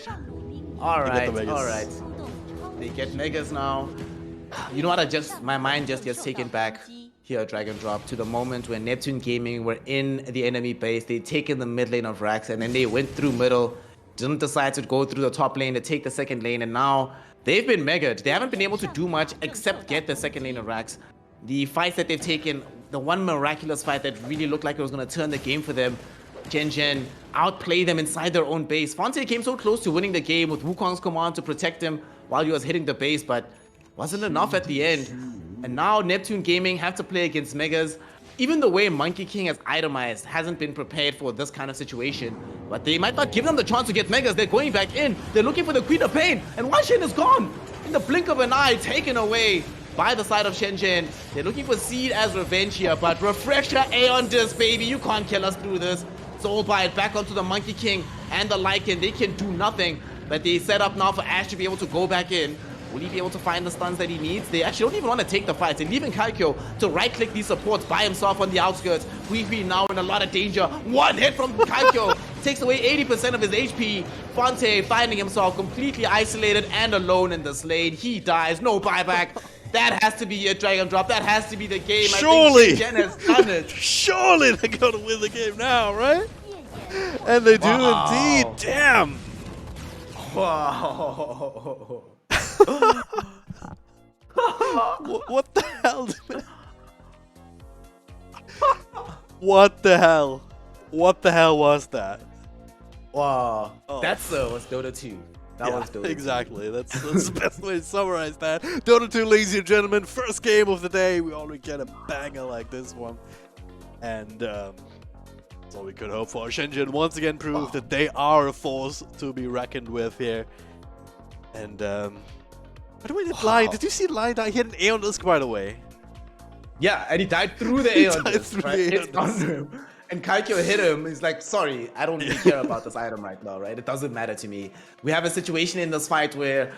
Alright. They get Megas now. You know what? My mind just gets taken back here, Dragon Drop, to the moment when Neptune Gaming were in the enemy base. They'd taken the mid lane of Rax, and then they went through middle, didn't decide to go through the top lane to take the second lane, and now they've been megaed. They haven't been able to do much except get the second lane of Rax. The fights that they've taken, the one miraculous fight that really looked like it was going to turn the game for them, SHENZHEN outplayed them inside their own base. Fonte came so close to winning the game with Wukong's command to protect him while he was hitting the base, but wasn't enough at the end. And now Neptune Gaming have to play against Megas. Even the way Monkey King has itemized hasn't been prepared for this kind of situation. But they might not give them the chance to get Megas. They're going back in. They're looking for the Queen of Pain. And White-Gen is gone. In the blink of an eye, taken away by the side of SHENZHEN. They're looking for Seed as revenge here. But Refresher Aeon Disc, baby. You can't kill us through this. Soul Bite back onto the Monkey King and the Lycan. They can do nothing. that they set up now for Ash to be able to go back in. Will he be able to find the stuns that he needs? They actually don't even want to take the fight. They're leaving Kaikyo to right-click these supports by himself on the outskirts. Hui now in a lot of danger. One hit from Kaikyo takes away 80% of his HP. Fonte finding himself completely isolated and alone in this lane. He dies, no buyback. That has to be a drag and drop. That has to be the game. Surely! I think SHENZHEN has done it. Surely they're going to win the game now, right? And they do indeed. Damn! Wow. What the hell? What the hell? What the hell was that? Wow. Oh. That's was Dota 2. That was Dota 2. Exactly. That's the best way to summarize that. Dota 2, ladies and gentlemen, first game of the day. We already get a banger like this one. And that's all we could hope for. SHENZHEN once again proved that they are a force to be reckoned with here. And by the way, did you see Lion die? He had an Aeon Disc, by the way. Yeah, and he died through the Aeon Disc, right? It's on him. And Kaikyo hit him. He's like, sorry, I don't really care about this item right now, right? It doesn't matter to me. We have a situation in this fight where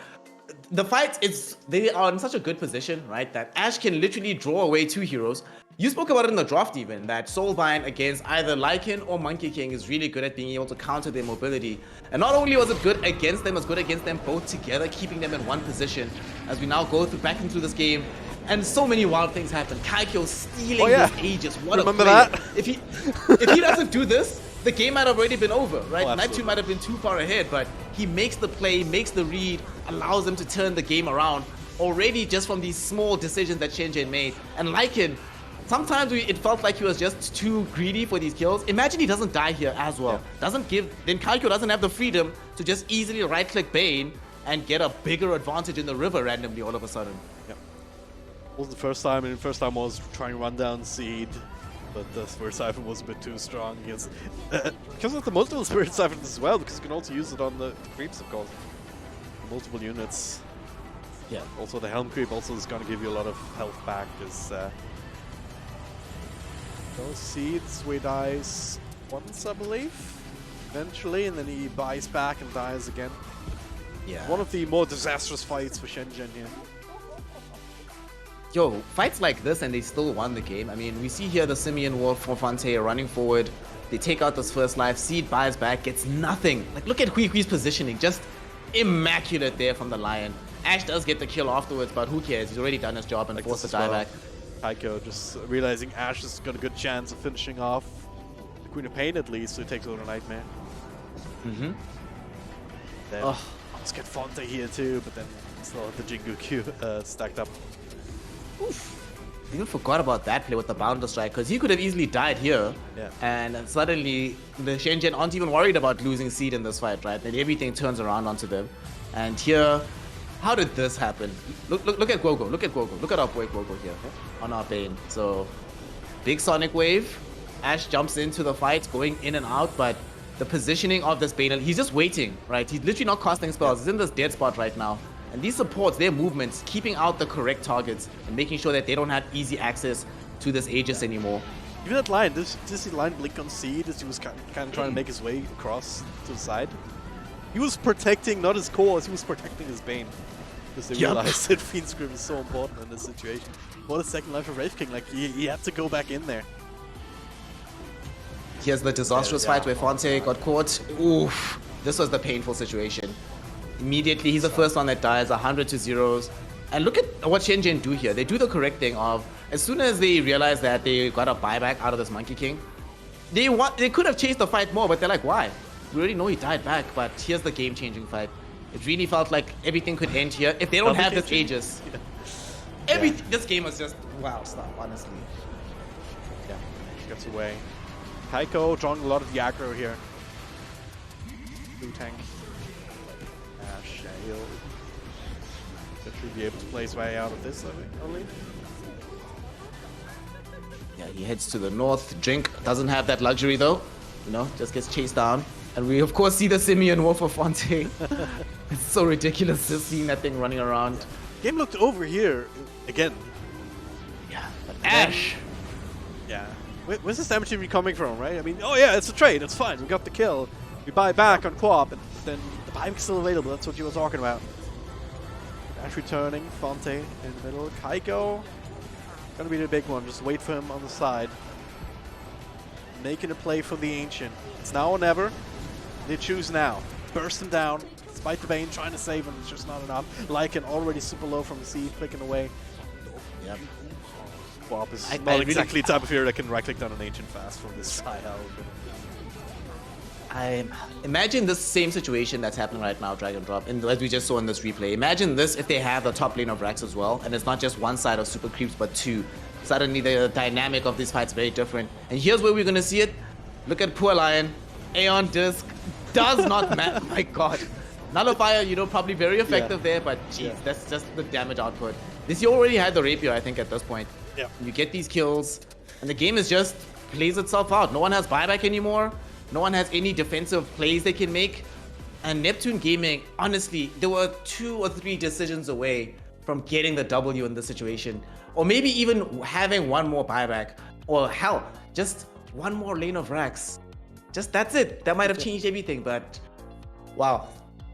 the fight is, they are in such a good position, right? That Ash can literally draw away 2 heroes. You spoke about it in the draft even, that Soulbind against either Lycan or Monkey King is really good at being able to counter their mobility. And not only was it good against them, it was good against them both together, keeping them in one position. As we now go back into this game, and so many wild things happen. Kaikyo stealing his Aegis. What Remember a player. that? If he doesn't do this, the game might have already been over, right? Night 2 might have been too far ahead, but he makes the play, makes the read, allows them to turn the game around already just from these small decisions that SHENZHEN made. And Lycan, sometimes it felt like he was just too greedy for these kills. Imagine he doesn't die here as well. Then Kaikyo doesn't have the freedom to just easily right-click Bane and get a bigger advantage in the river randomly all of a sudden. Yep. It was the first time, and the first time I was trying to run down Seed, but the Spirit Siphon was a bit too strong. Because of the multiple Spirit Siphons as well, because you can also use it on the creeps, of course. Multiple units. Yeah. Also the Helm creep also is going to give you a lot of health back, because those Seeds, he dies once, I believe, eventually, and then he buys back and dies again. Yeah. One of the more disastrous fights for SHENZHEN here. Yo, fights like this and they still won the game. I mean, we see here the Simian Wolf for Fonte running forward. They take out this first life. Seed buys back, gets nothing. Like, look at Hui's positioning. Just immaculate there from the Lion. Ash does get the kill afterwards, but who cares? He's already done his job and forced the die back. Kaikyo just realizing Ash has got a good chance of finishing off the Queen of Pain at least, so he takes over the Nightmare. Mm-hmm. Then let's get Fonte here too, but then still have the Jingu Q stacked up. Oof. Even forgot about that play with the Bounder Strike, because he could have easily died here. Yeah. And suddenly the SHENZHEN aren't even worried about losing Seed in this fight, right? Then everything turns around onto them. And here, how did this happen? Look at Gogo. Look at Gogo. Look at our boy Gogo here on our Bane. So big Sonic Wave. Ash jumps into the fight, going in and out, but the positioning of this Bane, he's just waiting, right? He's literally not casting spells. He's in this dead spot right now. And these supports, their movements, keeping out the correct targets and making sure that they don't have easy access to this Aegis anymore. Even that Lion, did you see Lion blink on Seed as he was kind of trying to make his way across to the side? He was protecting not his cores, he was protecting his Bane. Because they realized that Fiend Scream is so important in this situation. What a second life for Wraith King, like he had to go back in there. Here's the disastrous fight where Fonte got caught. Oof, this was the painful situation. Immediately, he's the first one that dies, 100 to 0s. And look at what SHENZHEN do here. They do the correct thing of, as soon as they realize that they got a buyback out of this Monkey King, they could have chased the fight more, but they're like, why? We already know he died back, but here's the game-changing fight. It really felt like everything could end here. If they don't have this Aegis, this game was just wow stuff, honestly. Yeah, gets away. Kaiko drawing a lot of the aggro here. Blue tank. Ash, he'll be able to play his way out of this, I believe. Yeah, he heads to the north. Drink doesn't have that luxury though. You know, just gets chased down. And we of course see the Simian Wolf of Fonte. It's so ridiculous just seeing that thing running around. Game looked over here again. Yeah, but Ash. Yeah. Where's this damage even coming from, right? I mean, oh yeah, it's a trade, it's fine, we got the kill. We buy back on co-op, and then the buyback's still available. That's what you were talking about. Dash returning, Fonte in the middle. Kaiko, gonna be the big one. Just wait for him on the side. Making a play for the Ancient. It's now or never. They choose now. Burst him down. Despite the Bane trying to save him, it's just not enough. Lycan already super low from the sea, flicking away. Yep. Bob is not exactly the type of hero that can right-click down an Ancient fast from this side. I imagine this same situation that's happening right now, Dragon Drop, and as we just saw in this replay. Imagine this if they have the top lane of Rax as well, and it's not just one side of super creeps, but two. Suddenly the dynamic of this fight's very different. And here's where we're gonna see it. Look at poor Lion. Aeon Disc does not matter. My god. Nullifier, you know, probably very effective there, but jeez, that's just the damage output. This you already had the Rapier, I think, at this point. Yeah. You get these kills, and the game is just plays itself out. No one has buyback anymore. No one has any defensive plays they can make. And Neptune Gaming, honestly, there were 2 or 3 decisions away from getting the W in this situation. Or maybe even having one more buyback. Or hell, just one more lane of Rax. Just that's it. That might have changed everything, but wow.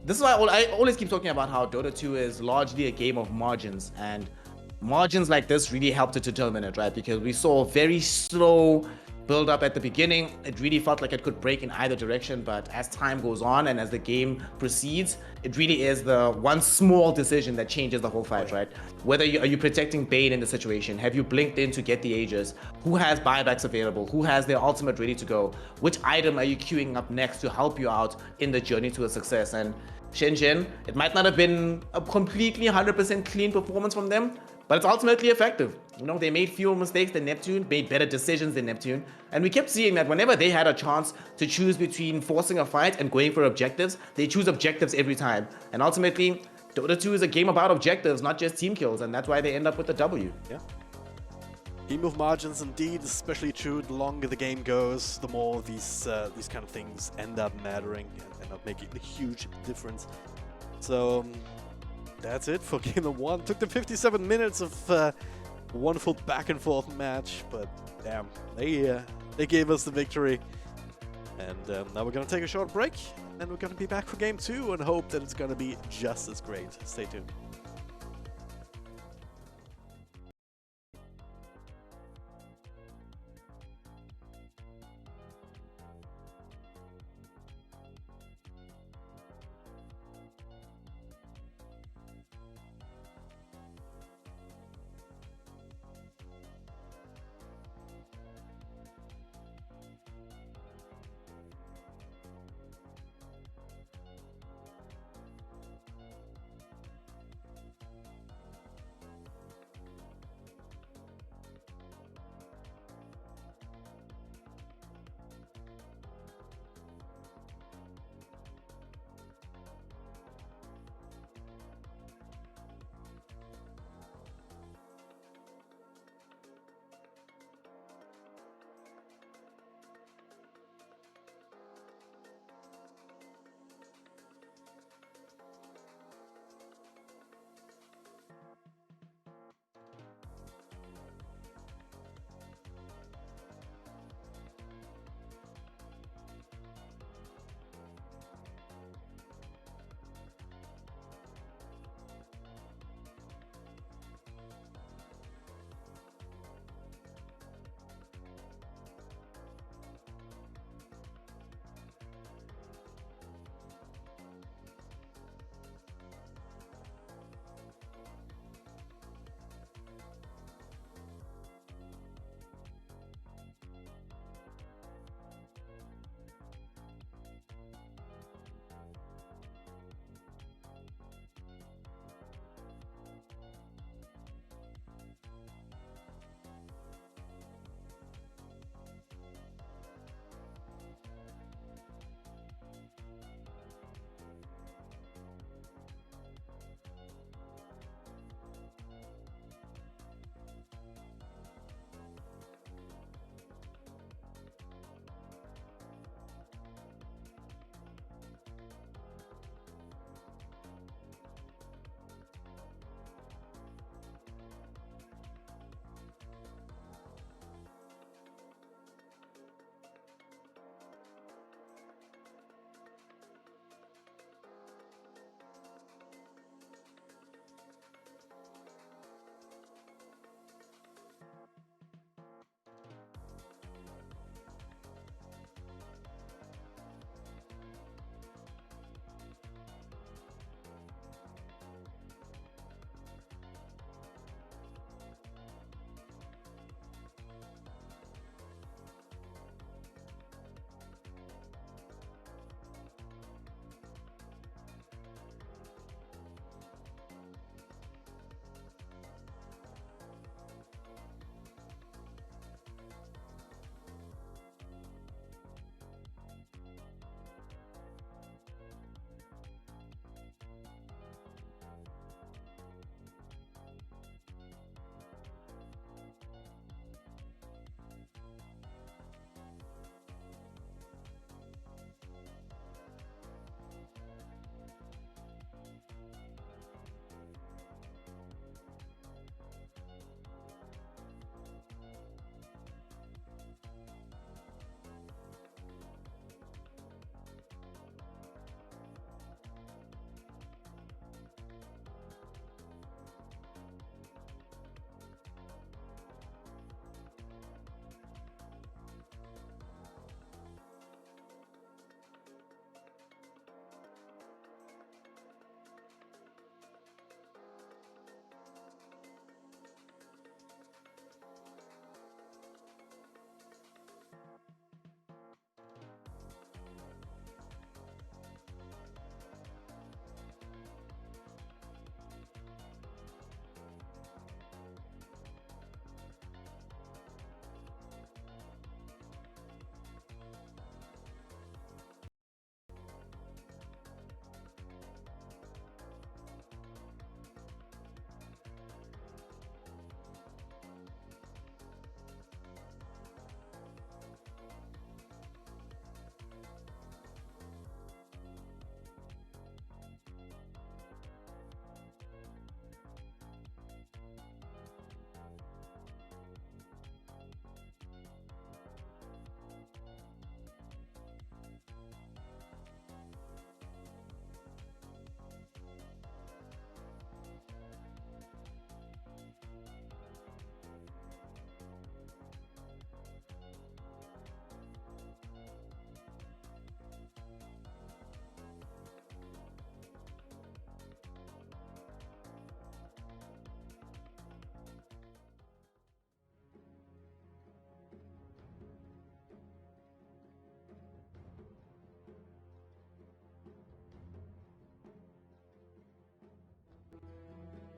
This is why I always keep talking about how Dota 2 is largely a game of margins. And margins like this really helped to determine it, right? Because we saw very slow build up at the beginning. It really felt like it could break in either direction, but as time goes on and as the game proceeds, it really is the one small decision that changes the whole fight, right? Whether are you protecting Bane in the situation? Have you blinked in to get the Aegis? Who has buybacks available? Who has their ultimate ready to go? Which item are you queuing up next to help you out in the journey to a success? And SHENZHEN, it might not have been a completely 100% clean performance from them, but it's ultimately effective. You know, they made fewer mistakes than Neptune, made better decisions than Neptune. And we kept seeing that whenever they had a chance to choose between forcing a fight and going for objectives, they choose objectives every time. And ultimately, Dota 2 is a game about objectives, not just team kills. And that's why they end up with the W. Yeah. Game of margins indeed, especially true. The longer the game goes, the more these kind of things end up mattering and end up making a huge difference. So that's it for game number 1. Took them 57 minutes of wonderful back and forth match, but damn, they gave us the victory. And now we're gonna take a short break, and we're gonna be back for game 2 and hope that it's gonna be just as great. Stay tuned.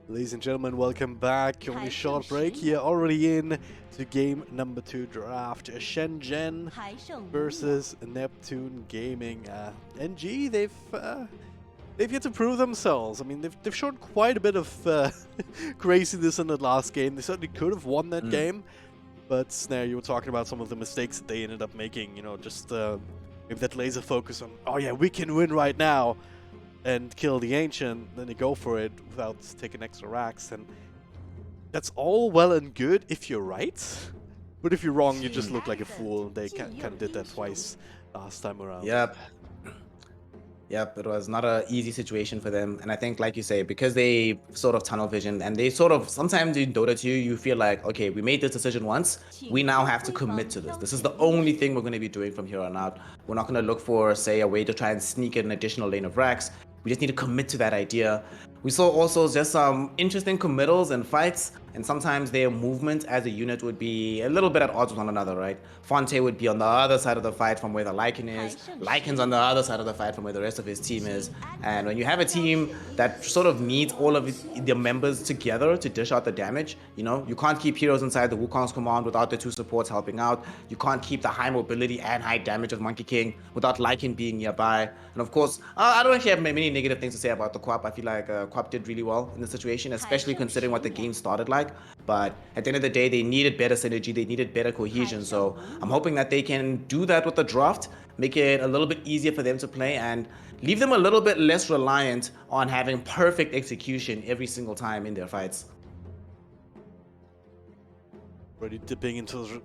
Ladies and gentlemen, welcome back. Only short break here, already in to game number 2 draft. SHENZHEN versus Neptune Gaming. NG, they've yet to prove themselves. I mean, they've shown quite a bit of craziness in the last game. They certainly could have won that game, but now you were talking about some of the mistakes that they ended up making. You know, just maybe that laser focus on, oh yeah, we can win right now, and kill the Ancient, then they go for it without taking extra racks, and that's all well and good if you're right, but if you're wrong, you just look like a fool. They kind of did that twice last time around. Yep, it was not an easy situation for them, and I think, like you say, because they sort of tunnel vision, and they sort of, sometimes in Dota 2, you feel like, okay, we made this decision once, we now have to commit to this. This is the only thing we're going to be doing from here on out. We're not going to look for, say, a way to try and sneak in an additional lane of racks. We just need to commit to that idea. We saw also just some interesting committals and fights, and sometimes their movement as a unit would be a little bit at odds with one another, right? Fonte would be on the other side of the fight from where the Lycan is. Lycan's on the other side of the fight from where the rest of his team is. And when you have a team that sort of needs all of the members together to dish out the damage, you know, you can't keep heroes inside the Wukong's command without the 2 supports helping out. You can't keep the high mobility and high damage of Monkey King without Lycan being nearby. And of course, I don't actually have many negative things to say about the Quap. I feel like Quap did really well in the situation, especially considering what the game started like. But at the end of the day, they needed better synergy, they needed better cohesion. So I'm hoping that they can do that with the draft, make it a little bit easier for them to play, and leave them a little bit less reliant on having perfect execution every single time in their fights. Already dipping into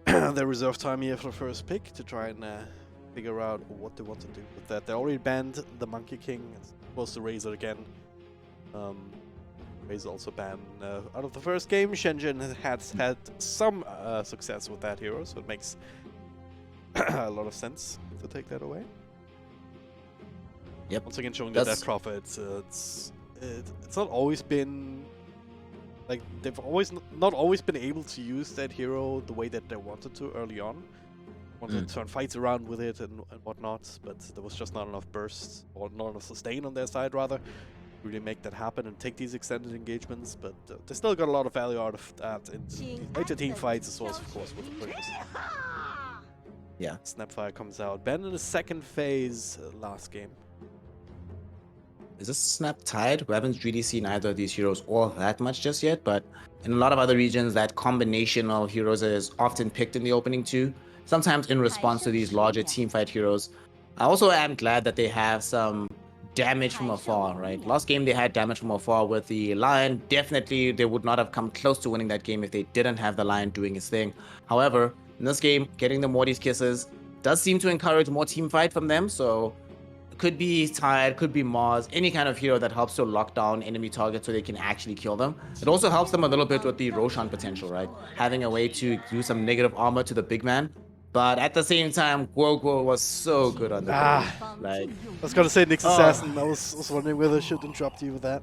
their reserve time here for the first pick to try and figure out what they want to do with that. They already banned the Monkey King. It's supposed to raise it again. Razor also banned out of the first game. SHENZHEN has had some success with that hero, so it makes a lot of sense to take that away. Yep. Once again, showing that profit. It's not always been like they've not always been able to use that hero the way that they wanted to early on. Wanted to turn fights around with it and whatnot, but there was just not enough bursts or not enough sustain on their side rather. Really make that happen and take these extended engagements, but they still got a lot of value out of that in the later team fights as well as, of course, with the pushes. Yeah. Snapfire comes out. Banned in the second phase last game. Is this Snap tied? We haven't really seen either of these heroes all that much just yet, but in a lot of other regions, that combination of heroes is often picked in the opening too, sometimes in response to these larger team fight heroes. I also am glad that they have some damage from afar, right? Last game they had damage from afar with the Lion. Definitely they would not have come close to winning that game if they didn't have the Lion doing his thing. However, in this game, getting the Morty's Kisses does seem to encourage more team fight from them, so it could be Tide, could be Mars, any kind of hero that helps to lock down enemy targets so they can actually kill them. It also helps them a little bit with the Roshan potential, right? Having a way to do some negative armor to the big man. But at the same time, Guoguo was so good on the game. Like, I was gonna say Nyx Assassin. I was wondering whether I should interrupt you with that,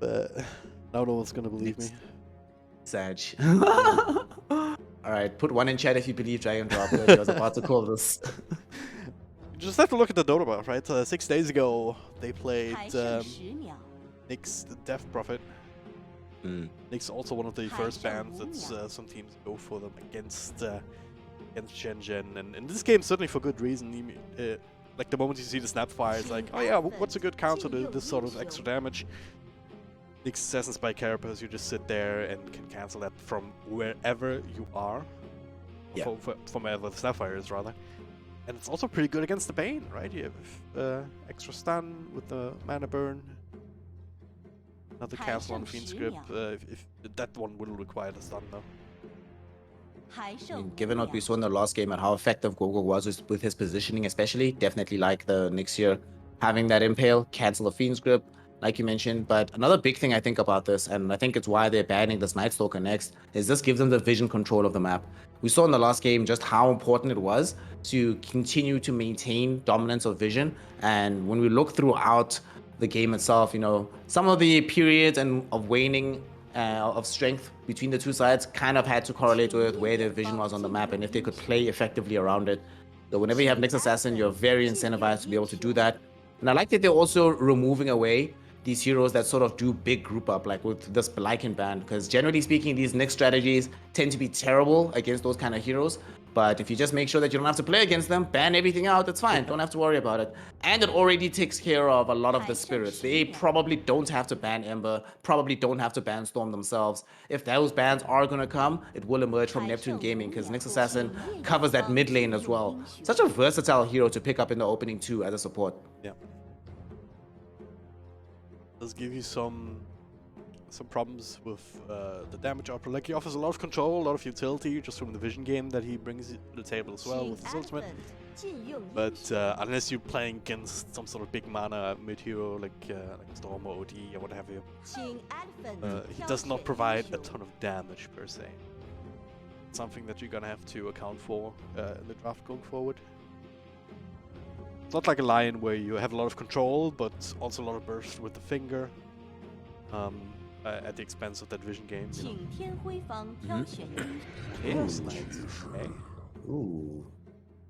but now no one's gonna believe me. Sag. Alright, put 1 in chat if you believe Dragon Drop. I was about to call this. You just have to look at the Dota buff, right? 6 days ago, they played Nyx the Death Prophet. Nyx also one of the first bans that some teams go for them against SHENZHEN, and in this game certainly for good reason. Like the moment you see the Snapfire, it's like, oh yeah, what's a good counter to this sort of extra damage? Nyx Assassin's by Carapace, you just sit there and can cancel that from wherever you are. Yeah. From wherever the Snapfire is, rather. And it's also pretty good against the Bane, right? You have extra stun with the mana burn. Another cancel on Fiend Script. If that one will require the stun, though. I mean, given what we saw in the last game and how effective Gogo was with his positioning, especially, definitely like the Nyx here. Having that Impale, cancel the Fiend's Grip, like you mentioned. But another big thing I think about this, and I think it's why they're banning this Night Stalker next, is this gives them the vision control of the map. We saw in the last game just how important it was to continue to maintain dominance of vision. And when we look throughout the game itself, you know, some of the periods of waning of strength between the two sides kind of had to correlate with where their vision was on the map and if they could play effectively around it. So whenever you have Nyx Assassin, you're very incentivized to be able to do that. And I like that they're also removing away these heroes that sort of do big group up, like with this Lycan ban, because generally speaking, these Nyx strategies tend to be terrible against those kind of heroes. But if you just make sure that you don't have to play against them, ban everything out, it's fine. Don't have to worry about it. And it already takes care of a lot of the spirits. They probably don't have to ban Ember, probably don't have to ban Storm themselves. If those bans are going to come, it will emerge from Neptune Gaming, because Nyx Assassin covers that mid lane as well. Such a versatile hero to pick up in the opening too as a support. Yeah. Does give you some problems with the damage output. Like, he offers a lot of control, a lot of utility just from the vision game that he brings to the table as well with his ultimate. But unless you're playing against some sort of big mana mid hero like Storm or OD or what have you, he does not provide a ton of damage per se. It's something that you're gonna have to account for in the draft going forward. It's not like a Lion where you have a lot of control, but also a lot of burst with the finger. At the expense of that vision game, you know. Ooh.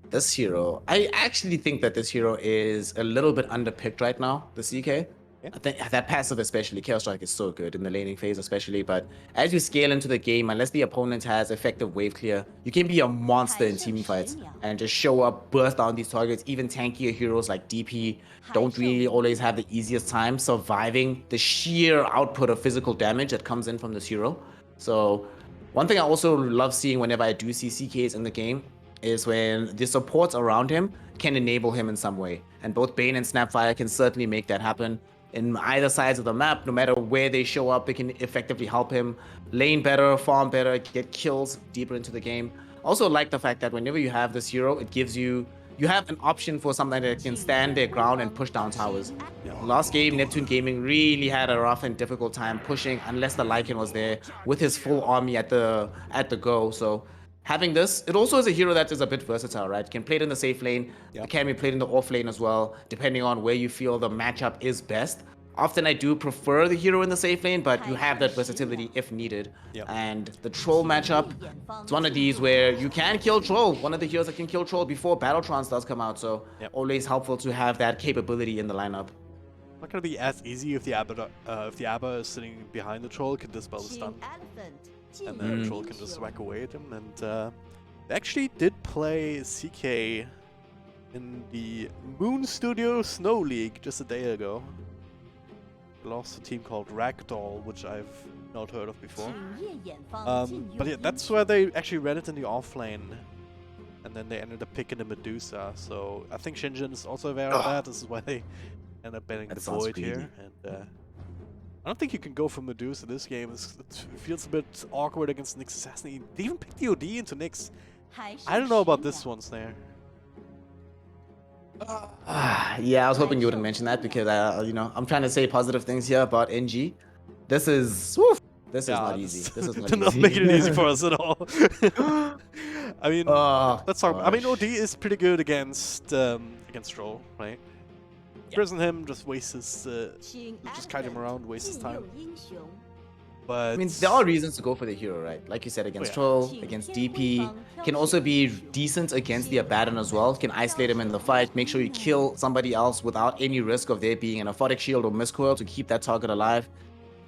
This hero, I actually think that this hero is a little bit underpicked right now, the CK. Yeah. I think that passive especially, Chaos Strike, is so good in the laning phase especially, but as you scale into the game, unless the opponent has effective wave clear, you can be a monster in team fights and just show up, burst down these targets. Even tankier heroes like DP don't really always have the easiest time surviving the sheer output of physical damage that comes in from this hero. So one thing I also love seeing whenever I do see CKs in the game is when the supports around him can enable him in some way. And both Bane and Snapfire can certainly make that happen. In either sides of the map, no matter where they show up, they can effectively help him lane better, farm better, get kills deeper into the game. Also like the fact that whenever you have this hero, it gives you have an option for something that can stand their ground and push down towers. Last game, Neptune Gaming really had a rough and difficult time pushing unless the Lycan was there with his full army at the go. So having this, it also is a hero that is a bit versatile, right? Can play it in the safe lane, it can be played in the off lane as well, depending on where you feel the matchup is best. Often I do prefer the hero in the safe lane, but you have that versatility if needed. And the Troll matchup, it's one of these where you can kill Troll, one of the heroes that can kill Troll before Battletrons does come out, so always helpful to have that capability in the lineup. Not gonna be as easy if the Abba is sitting behind the Troll, can dispel the stun. And then the Troll can just whack away at him. And they actually did play CK in the Moon Studio Snow League just a day ago. They lost a team called Ragdoll, which I've not heard of before. But yeah, that's where they actually ran it in the offlane. And then they ended up picking the Medusa. So I think SHENZHEN is also aware of that. This is why they end up banning the Void here. And I don't think you can go for Medusa this game. It feels a bit awkward against Nyx Assassin. They even picked the OD into Nyx. I don't know about this one, Snare. Yeah, I was hoping you wouldn't mention that because you know, I'm trying to say positive things here about NG. This is not easy. This is not not making it easy for us at all. I mean, let's talk. I mean, OD is pretty good against Troll, right? Prison him, just waste his, just kite him around, waste his time. But I mean, there are reasons to go for the hero, right? Like you said, against Troll, against DP, can also be decent against the Abaddon as well. Can isolate him in the fight, make sure you kill somebody else without any risk of there being an aphotic shield or miscoil to keep that target alive.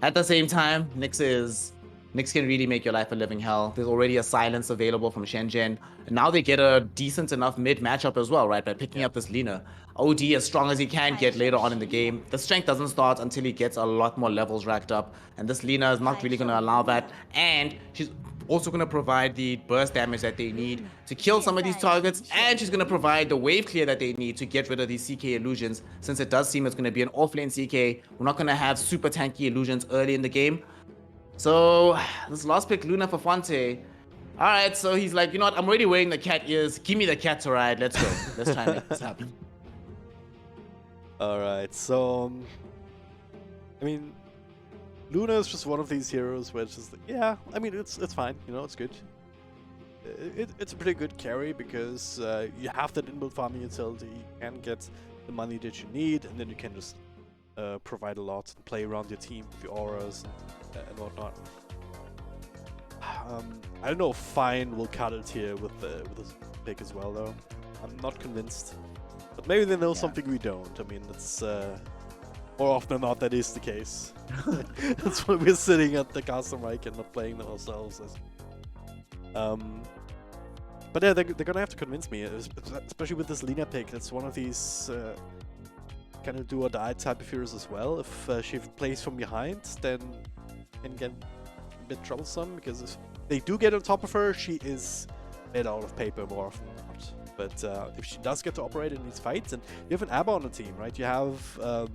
At the same time, Nyx can really make your life a living hell. There's already a silence available from SHENZHEN. And now they get a decent enough mid matchup as well, right? By picking up this Lina. OD as strong as he can get later on in the game. The strength doesn't start until he gets a lot more levels racked up. And this Lina is not really going to allow that. And she's also going to provide the burst damage that they need to kill some of these targets. And she's going to provide the wave clear that they need to get rid of these CK illusions. Since it does seem it's going to be an offlane CK, we're not going to have super tanky illusions early in the game. So, this last pick, Luna for Fonte. Alright, so he's like, you know what, I'm already wearing the cat ears. Give me the cat to ride. Let's go. Let's try and make this happen. Alright, so... I mean, Luna is just one of these heroes where it's just like, yeah, I mean, it's fine. You know, it's good. It's a pretty good carry because you have that inbuilt farming utility. You can get the money that you need, and then you can just provide a lot and play around your team with your auras and whatnot. I don't know if Fine will cut it here with this pick as well, though. I'm not convinced. But maybe they know something we don't. I mean, it's more often than not, that is the case. That's why we're sitting at the caster mic and not playing them ourselves. But yeah, they're gonna have to convince me, especially with this Lina pick. It's one of these kind of do or die type of heroes as well. If she plays from behind, then can get a bit troublesome, because if they do get on top of her, she is made out of paper more often than not. But if she does get to operate in these fights, and you have an ABBA on the team, right? You have a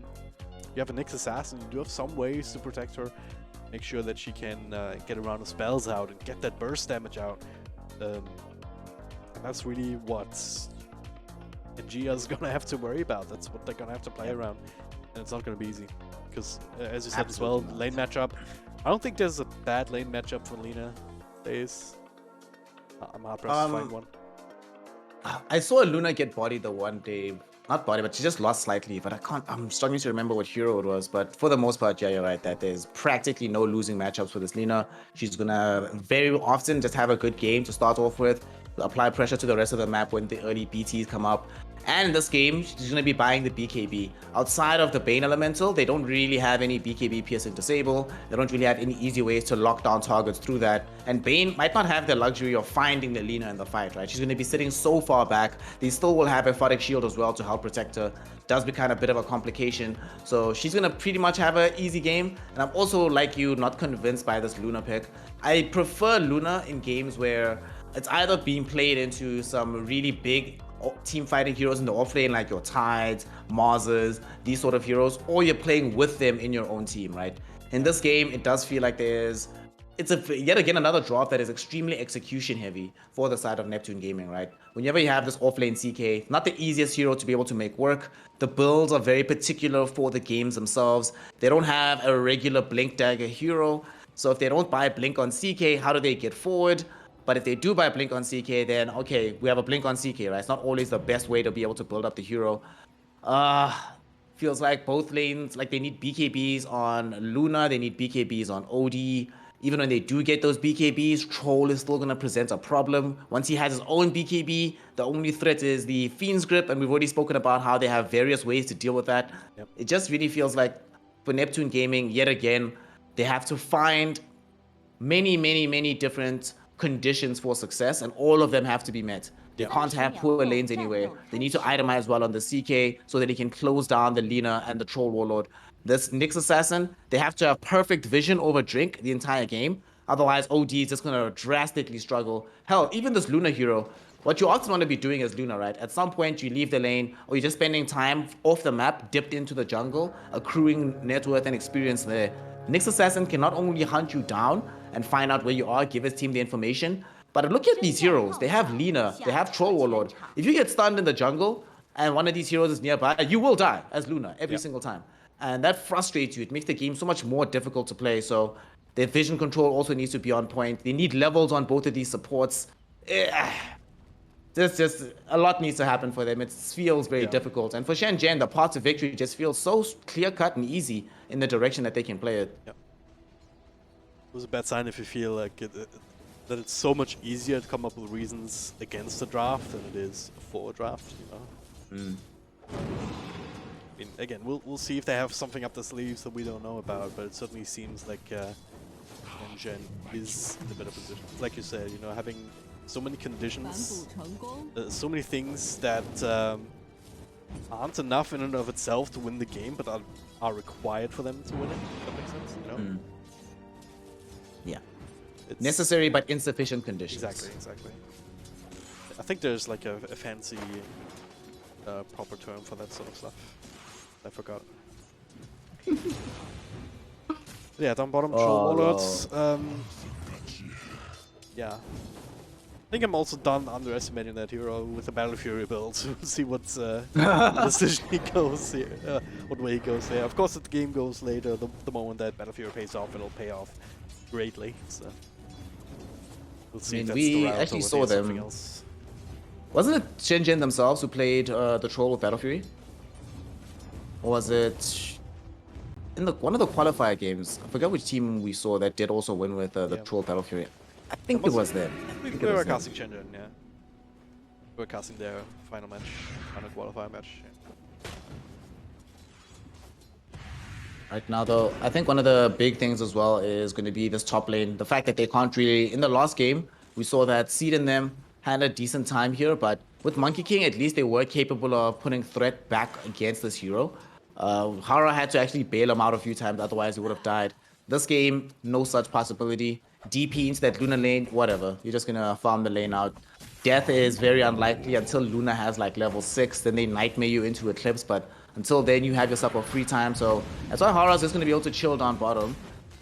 Nyx Assassin, you do have some ways to protect her, make sure that she can get a round of spells out and get that burst damage out. And that's really what NG is gonna have to worry about. That's what they're gonna have to play around, and it's not gonna be easy. Because as you said as well, lane matchup. I don't think there's a bad lane matchup for Lina days. I'm hard pressed to find one. I saw Luna get bodied the one day. Not body, but she just lost slightly. But I'm struggling to remember what hero it was. But for the most part, yeah, you're right that there's practically no losing matchups for this Lina. She's gonna very often just have a good game to start off with, apply pressure to the rest of the map when the early BTs come up. And in this game, she's going to be buying the BKB. Outside of the Bane Elemental, they don't really have any BKB piercing disable. They don't really have any easy ways to lock down targets through that. And Bane might not have the luxury of finding the Lina in the fight, right? She's going to be sitting so far back. They still will have a Photic Shield as well to help protect her. Does become a bit of a complication. So she's going to pretty much have an easy game. And I'm also, like you, not convinced by this Luna pick. I prefer Luna in games where it's either being played into some really big team fighting heroes in the offlane, like your Tides, Marzes, these sort of heroes, or you're playing with them in your own team, right? In this game, it does feel like it's yet again another drop that is extremely execution heavy for the side of Neptune Gaming, right? Whenever you have this offlane CK, not the easiest hero to be able to make work. The builds are very particular for the games themselves. They don't have a regular Blink Dagger hero, so if they don't buy Blink on CK, how do they get forward? But if they do buy Blink on CK, then okay, we have a Blink on CK, right? It's not always the best way to be able to build up the hero. Feels like both lanes, like they need BKBs on Luna, they need BKBs on OD. Even when they do get those BKBs, Troll is still going to present a problem. Once he has his own BKB, the only threat is the Fiend's Grip, and we've already spoken about how they have various ways to deal with that. Yep. It just really feels like for Neptune Gaming, yet again, they have to find many different conditions for success, and all of them have to be met. They can't have poor lanes anyway. They need to itemize well on the CK so that they can close down the Lina and the Troll Warlord. This Nyx Assassin, they have to have perfect vision over Drink the entire game. Otherwise, OD is just going to drastically struggle. Hell, even this Luna hero, what you often want to be doing as Luna, right? At some point, you leave the lane, or you're just spending time off the map, dipped into the jungle, accruing net worth and experience there. Nyx Assassin can not only hunt you down and find out where you are, give his team the information, but look at these heroes. They have Lina, they have Troll Warlord. If you get stunned in the jungle and one of these heroes is nearby, you will die as Luna every single time. And that frustrates you. It makes the game so much more difficult to play. So their vision control also needs to be on point. They need levels on both of these supports. There's just a lot needs to happen for them. It feels very difficult. And for SHENZHEN, the path to victory just feels so clear-cut and easy in the direction that they can play it. Yep. It was a bad sign if you feel like that it's so much easier to come up with reasons against the draft than it is for a draft, you know? I mean, again, we'll see if they have something up the sleeves that we don't know about, but it certainly seems like SHENZHEN is in a better position. Like you said, you know, having so many conditions, so many things that aren't enough in and of itself to win the game, but are required for them to win it, if that makes sense, you know? Yeah. It's necessary but insufficient conditions. Exactly. I think there's like a fancy proper term for that sort of stuff. I forgot. Yeah, down bottom, Troll Warlords. Yeah. I think I'm also done underestimating that hero with the Battle Fury build. We'll see what decision he goes here, what way he goes there. Of course, if the game goes later, the moment that Battle Fury pays off, it'll pay off greatly. So we'll see. We actually saw them. Wasn't it SHENZHEN themselves who played the Troll with Battle Fury? Or was it in one of the qualifier games? I forget which team we saw that did also win with the Troll Battle Fury. I think it was them. We were casting SHENZHEN, yeah. We were casting their final match, final qualifier match. Yeah. Right now, though, I think one of the big things as well is going to be this top lane. The fact that they can't really... In the last game, we saw that Seed and them had a decent time here, but with Monkey King, at least they were capable of putting threat back against this hero. Hara had to actually bail him out a few times, otherwise he would have died. This game, no such possibility. DP into that Luna lane, whatever. You're just going to farm the lane out. Death is very unlikely until Luna has like level 6, then they nightmare you into Eclipse, but until then you have yourself a free time, so that's why Hara's just going to be able to chill down bottom,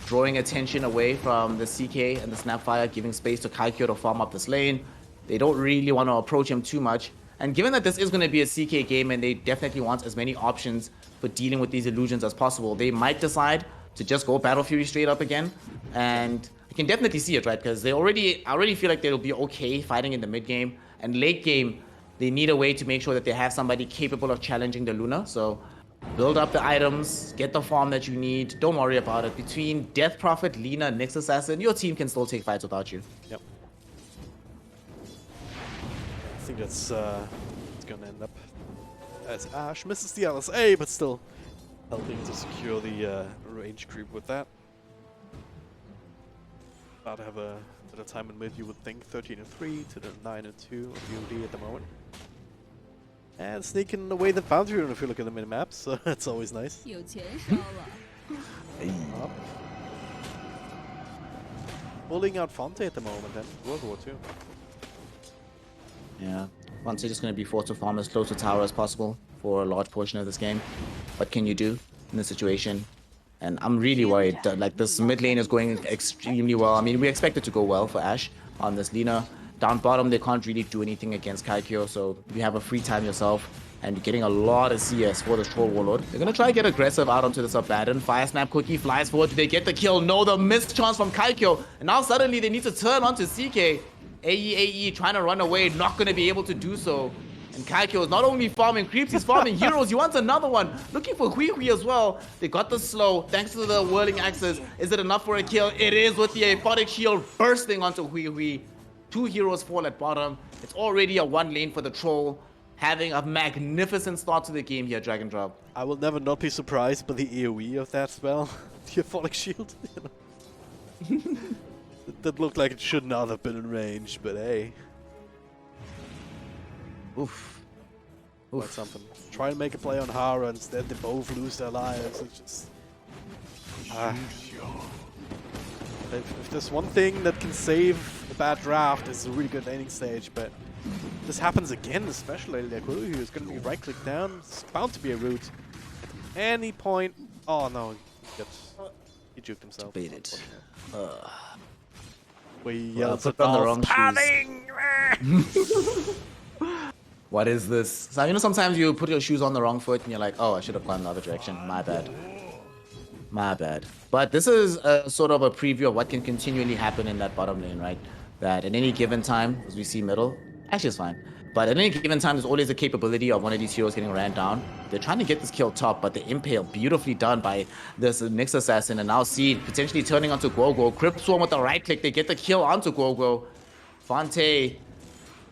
drawing attention away from the CK and the Snapfire, giving space to Kaikyo to farm up this lane. They don't really want to approach him too much, and given that this is going to be a CK game and they definitely want as many options for dealing with these illusions as possible, they might decide to just go Battle Fury straight up again, and you can definitely see it, right? Because I already feel like they'll be okay fighting in the mid game, and late game they need a way to make sure that they have somebody capable of challenging the Luna. So build up the items, get the farm that you need. Don't worry about it. Between Death Prophet, Lina, Nyx Assassin, your team can still take fights without you. Yep. I think that's going to end up as Ash misses the LSA, but still helping to secure the range creep with that. About to have a bit of time in mid, you would think. 13-3 to the 9-2 of UD at the moment. And sneaking away the boundary rune if you look at the minimap, so that's always nice. Pulling out Fonte at the moment then, World War II. Yeah, Fonte just going to be forced to farm as close to tower as possible for a large portion of this game. What can you do in this situation? And I'm really worried that like this mid lane is going extremely well. I mean, we expect it to go well for Ashe on this Lina. Down bottom, they can't really do anything against Kaikyo, so you have a free time yourself, and you're getting a lot of CS for this Troll Warlord. They're going to try to get aggressive out onto this Abandon. Fire Snap Cookie flies forward. Do they get the kill? No, the missed chance from Kaikyo. And now suddenly they need to turn onto CK. AE trying to run away, not going to be able to do so. And Kaikyo is not only farming creeps, he's farming heroes. He wants another one. Looking for Hui Hui as well. They got the slow, thanks to the whirling axes. Is it enough for a kill? It is, with the aphotic shield bursting onto Hui Hui. 2 heroes fall at bottom. It's already a 1 lane for the Troll, having a magnificent start to the game here, Dragon Drop. I will never not be surprised by the AoE of that spell. The aphotic shield. That looked like it should not have been in range, but hey. Oof. Quite something. Try and make a play on Hara, instead they both lose their lives. It's just... If there's one thing that can save a bad draft, it's a really good laning stage, but this happens again, especially like Hui Hui is going to be right-click down. It's bound to be a route. At any point... Oh no, he juked himself. Baited. We yelled put on the wrong shoes. What is this? So, you know, sometimes you put your shoes on the wrong foot and you're like, oh, I should have gone the other direction. My bad. My bad. But this is a, sort of a preview of what can continually happen in that bottom lane, right? That at any given time, as we see middle, actually it's fine. But at any given time, there's always a capability of one of these heroes getting ran down. They're trying to get this kill top, but the impale beautifully done by this Nyx Assassin. And now Seed potentially turning onto Guoguo. Crypt Swarm with the right click. They get the kill onto Guoguo. Fonte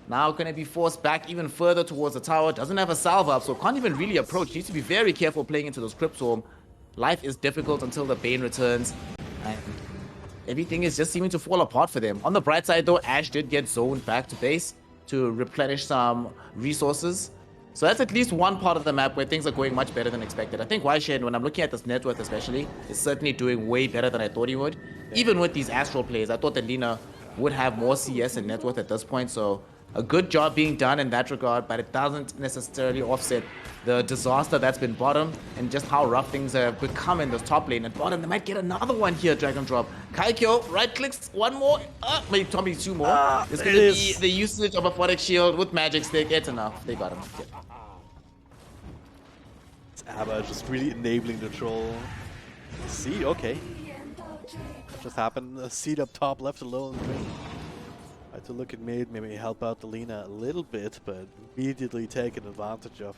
now going to be forced back even further towards the tower. Doesn't have a salve up, so can't even really approach. Needs to be very careful playing into those Crypt Swarm. Life is difficult until the Bane returns. And everything is just seeming to fall apart for them. On the bright side though, Ashe did get zoned back to base to replenish some resources. So that's at least one part of the map where things are going much better than expected. I think YSHEN, when I'm looking at this net worth especially, is certainly doing way better than I thought he would. Even with these Astral plays, I thought that Lina would have more CS and net worth at this point. So a good job being done in that regard, but it doesn't necessarily offset the disaster that's been bottom and just how rough things have become in this top lane. At bottom, they might get another one here, Dragon Drop. Kaikyo, right clicks, one more, maybe Tommy 2 more. It's going to be the usage of a Aphotic Shield with Magic Stick. It's enough. They got him. Yeah. It's Abba just really enabling the Troll. See, okay. Just happened. A Seed up top, left alone. Try to look at mid, maybe help out the Lina a little bit, but immediately taken advantage of.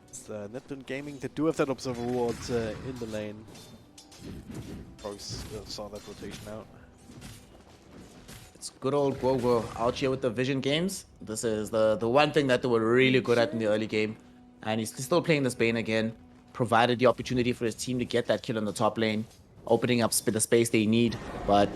It's Neptune Gaming, they do have that Observer Ward in the lane. Probably saw that rotation out. It's good old Guoguo out here with the Vision games. This is the one thing that they were really good at in the early game. And he's still playing this Bane again. provided the opportunity for his team to get that kill in the top lane, opening up the space they need. But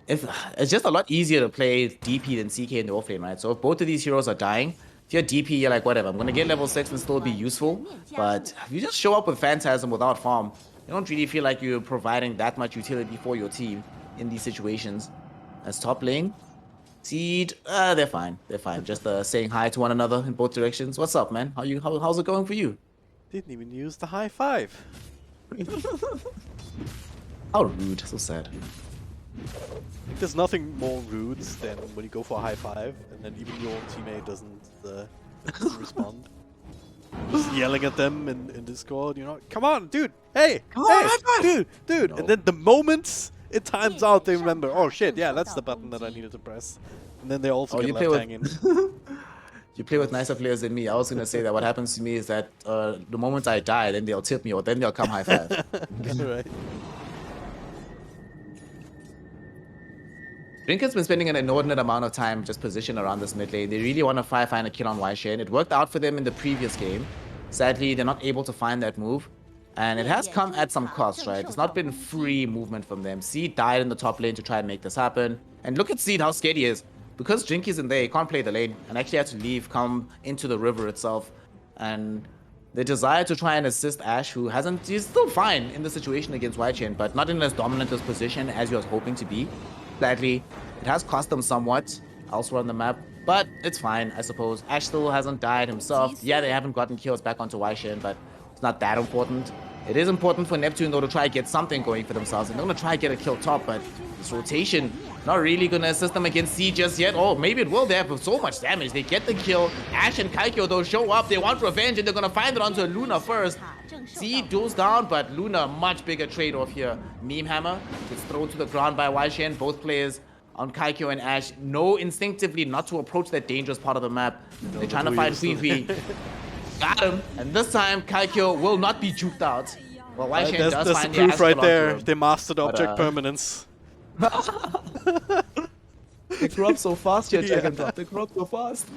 it's just a lot easier to play DP than CK in the offlane, right? So if both of these heroes are dying, if you're DP, you're like, whatever, I'm going to get level 6 and still be useful. But if you just show up with Phantasm without farm, you don't really feel like you're providing that much utility for your team in these situations. As top lane, Seed, they're fine. They're fine. Just saying hi to one another in both directions. What's up, man? How's it going for you? Didn't even use the high five. How rude. So sad. I think there's nothing more rude than when you go for a high five and then even your own teammate doesn't respond. Just yelling at them in Discord, you know, come on, dude, hey, dude, no. And then the moment it times out, they remember, oh shit, yeah, that's the button that I needed to press. And then they also get left hanging. You play with nicer players than me. I was gonna say that what happens to me is that the moment I die, then they'll tip me or then they'll come high five. Right. Drinker's been spending an inordinate amount of time just positioned around this mid lane. They really want to find a kill on YSHEN. It worked out for them in the previous game. Sadly, they're not able to find that move. And it has come at some cost, right? It's not been free movement from them. Seed died in the top lane to try and make this happen. And look at Seed, how scared he is. Because Drinky's in there, he can't play the lane. And actually had to leave, come into the river itself. And the desire to try and assist Ash, who he's still fine in the situation against YSHEN, but not in as dominant a position as he was hoping to be. Sadly, it has cost them somewhat elsewhere on the map, but it's fine, I suppose. Ash still hasn't died himself. Yeah, they haven't gotten kills back onto YSHEN, but it's not that important. It is important for Neptune, though, to try and get something going for themselves. And they're going to try and get a kill top, but this rotation, not really going to assist them against Siege just yet. Oh, maybe it will. They have so much damage. They get the kill. Ash and Kaikyo, though, show up. They want revenge, and they're going to find it onto Luna first. Seed goes down, but Luna, much bigger trade-off here. Meme Hammer gets thrown to the ground by YSHEN. Both players on Kaikyo and Ash know instinctively not to approach that dangerous part of the map. They're trying to find Fifi. Got him. And this time, Kaikyo will not be juked out. Well, YSHEN does find the proof right there. They mastered object permanence. They grew up so fast here, Dragon Drop. They grew up so fast.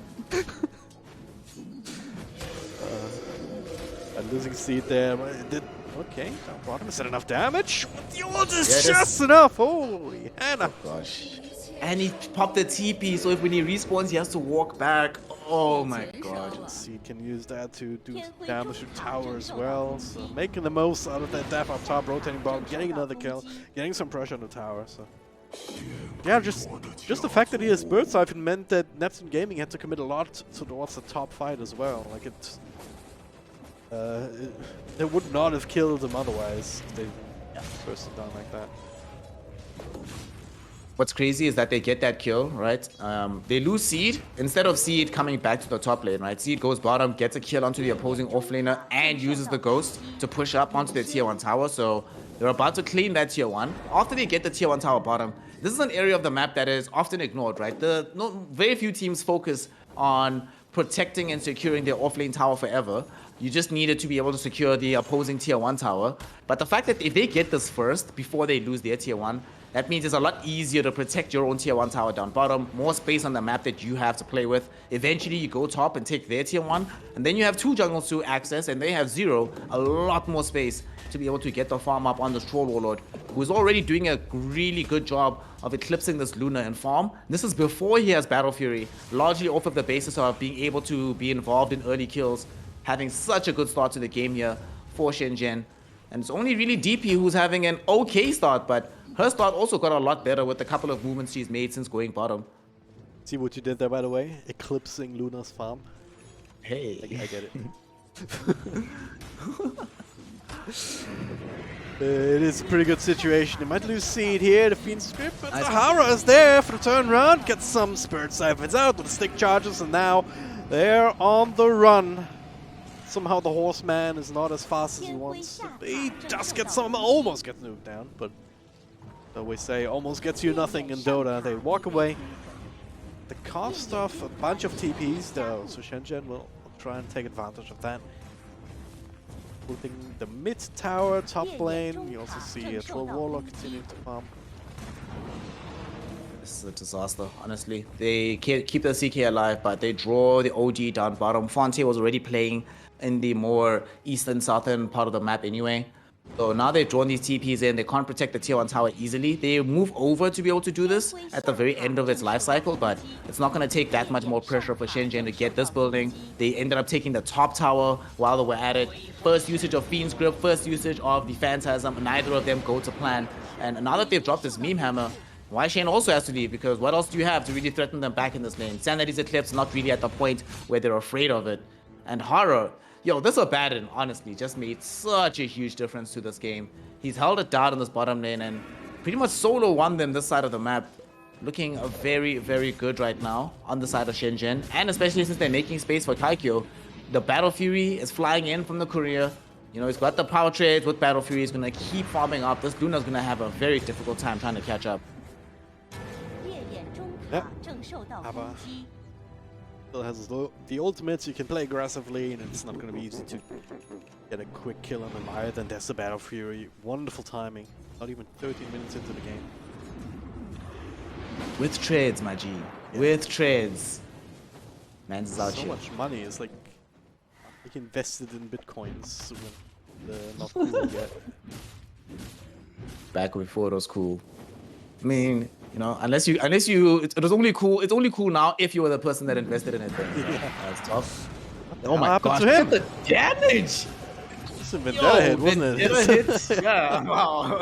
And losing Seed there. Okay, down bottom. Is that enough damage? The ult is just enough. Holy Hannah. Oh, gosh. And he popped the TP, so if when he respawns, he has to walk back. Oh my god. Seed can use that to do damage to tower as well. So making the most out of that death up top, rotating bottom, getting another kill, getting some pressure on the tower. So yeah, just the fact that he has Bird Siphon meant that Neptune Gaming had to commit a lot towards the top fight as well. Like they would not have killed him otherwise if they burst him down like that. What's crazy is that they get that kill, right? They lose Seed. Instead of Seed coming back to the top lane, right? Seed goes bottom, gets a kill onto the opposing offlaner, and uses the Ghost to push up onto their tier 1 tower. So they're about to clean that tier 1. After they get the tier 1 tower bottom, this is an area of the map that is often ignored, right? Very few teams focus on protecting and securing their offlane tower forever. You just needed to be able to secure the opposing tier 1 tower. But the fact that if they get this first before they lose their tier 1, that means it's a lot easier to protect your own tier 1 tower down bottom, more space on the map that you have to play with. Eventually you go top and take their tier 1, and then you have 2 jungles to access, and they have 0, a lot more space to be able to get the farm up on the Troll Warlord, who is already doing a really good job of eclipsing this Luna in farm. This is before he has Battle Fury, largely off of the basis of being able to be involved in early kills, having such a good start to the game here for SHENZHEN. And it's only really DP who's having an okay start, but her start also got a lot better with the couple of movements she's made since going bottom. See what you did there, by the way? Eclipsing Luna's farm. Hey. I get it. It is a pretty good situation. They might lose Seed here, the Fiend script, but Sahara is there for the turnaround. Gets some Spirit Siphons out with the stick charges, and now they're on the run. Somehow the Horseman is not as fast as he wants. He does get some, almost gets nuked down, but I always say almost gets you nothing in Dota. They walk away. The cost of a bunch of TPs though, so SHENZHEN will try and take advantage of that. Putting the mid tower, top lane, you also see a Troll Warlock continuing to farm. is a disaster, honestly. They keep the CK alive, but they draw the OG down bottom. Fonte was already playing in the more eastern, southern part of the map anyway. So now they've drawn these TPs in, they can't protect the tier 1 tower easily. They move over to be able to do this at the very end of its life cycle, but it's not going to take that much more pressure for SHENZHEN to get this building. They ended up taking the top tower while they were at it. First usage of Fiend's Grip, first usage of the Phantasm, neither of them go to plan. And now that they've dropped this meme hammer, Shen also has to leave, because what else do you have to really threaten them back in this lane? Sanity's Eclipse not really at the point where they're afraid of it. And Horror, yo, this Abaddon, honestly, just made such a huge difference to this game. He's held it down in this bottom lane and pretty much solo won them this side of the map. Looking very, very good right now on the side of SHENZHEN. And especially since they're making space for Kaikyo. The Battle Fury is flying in from the courier. You know, he's got the power trades with Battle Fury. He's going to keep farming up. This Luna's going to have a very difficult time trying to catch up. Yep. Abba still has the ultimates. You can play aggressively, and it's not going to be easy to get a quick kill on them either. And there's the Battle Fury. Wonderful timing. Not even 13 minutes into the game. With trades, my G. Yeah. With trades. Man's is out so here. Much money. It's like invested in bitcoins when they're not cool yet. Back before it was cool. I mean, you know, unless you, it was only cool. It's only cool now if you were the person that invested in it. Then, yeah. That's tough. Oh my gosh! To him? The damage. It's a Vendetta hit, wasn't it? Vendetta hit. Yeah. Wow.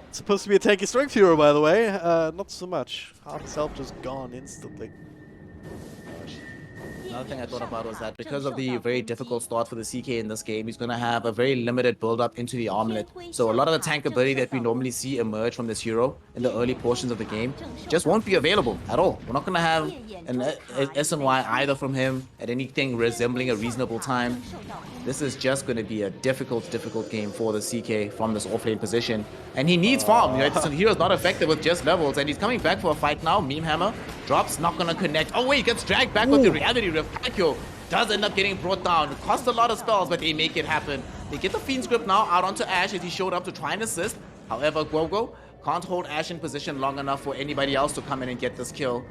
It's supposed to be a tanky strength hero, by the way. Not so much. Half his health just gone instantly. Another thing I thought about was that because of the very difficult start for the CK in this game, he's going to have a very limited build-up into the armlet. So a lot of the tank ability that we normally see emerge from this hero in the early portions of the game just won't be available at all. We're not going to have an SNY either from him at anything resembling a reasonable time. This is just going to be a difficult game for the CK from this offlane position. And he needs farm. You know, the hero's not effective with just levels, and he's coming back for a fight now. Meme Hammer drops, not going to connect. Oh wait, he gets dragged back with the Reality Rift. Kakyo does end up getting brought down. It costs a lot of spells, but they make it happen. They get the Fiend's Grip now out onto Ash as he showed up to try and assist. However, Gogo can't hold Ash in position long enough for anybody else to come in and get this kill.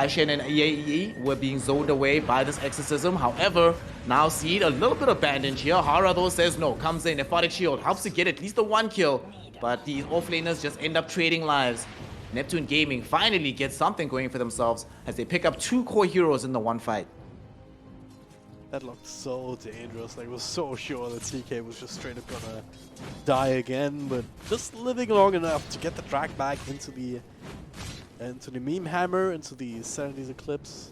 Shen and EAE were being zoned away by this exorcism. However, now Seed a little bit abandoned here. Hara though says no, comes in, Nephotic Shield, helps to get at least the one kill. But these offlaners just end up trading lives. Neptune Gaming finally gets something going for themselves as they pick up 2 core heroes in the one fight. That looked so dangerous. Like, I was so sure that CK was just straight up gonna die again, but just living long enough to get the drag back into the meme hammer, into the Sanity's Eclipse.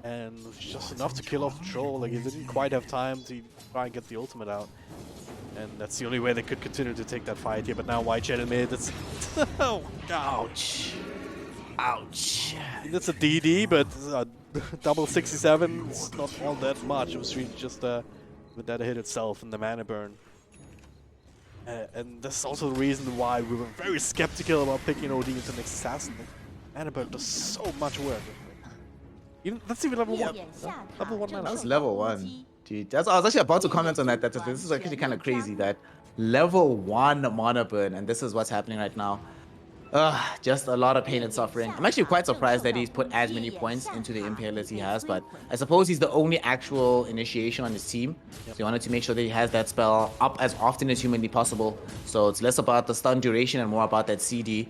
And just enough to kill off the troll. Like, he didn't quite have time to try and get the ultimate out. And that's the only way they could continue to take that fight here. But now White Channel mid, it's oh god. Ouch. Ouch. That's a DD, but double 67 is not all that much. It was really just a Vendetta hit itself and the mana burn. And that's also the reason why we were very skeptical about picking OD into next assassin. Mana burn does so much work. That's even level 1. Level 1 mana. That's level 1. Dude, I was actually about to comment on that. This is actually kind of crazy that level 1 mana burn, and this is what's happening right now. Just a lot of pain and suffering. I'm actually quite surprised that he's put as many points into the Impale as he has, but I suppose he's the only actual initiation on his team. So he wanted to make sure that he has that spell up as often as humanly possible. So it's less about the stun duration and more about that CD.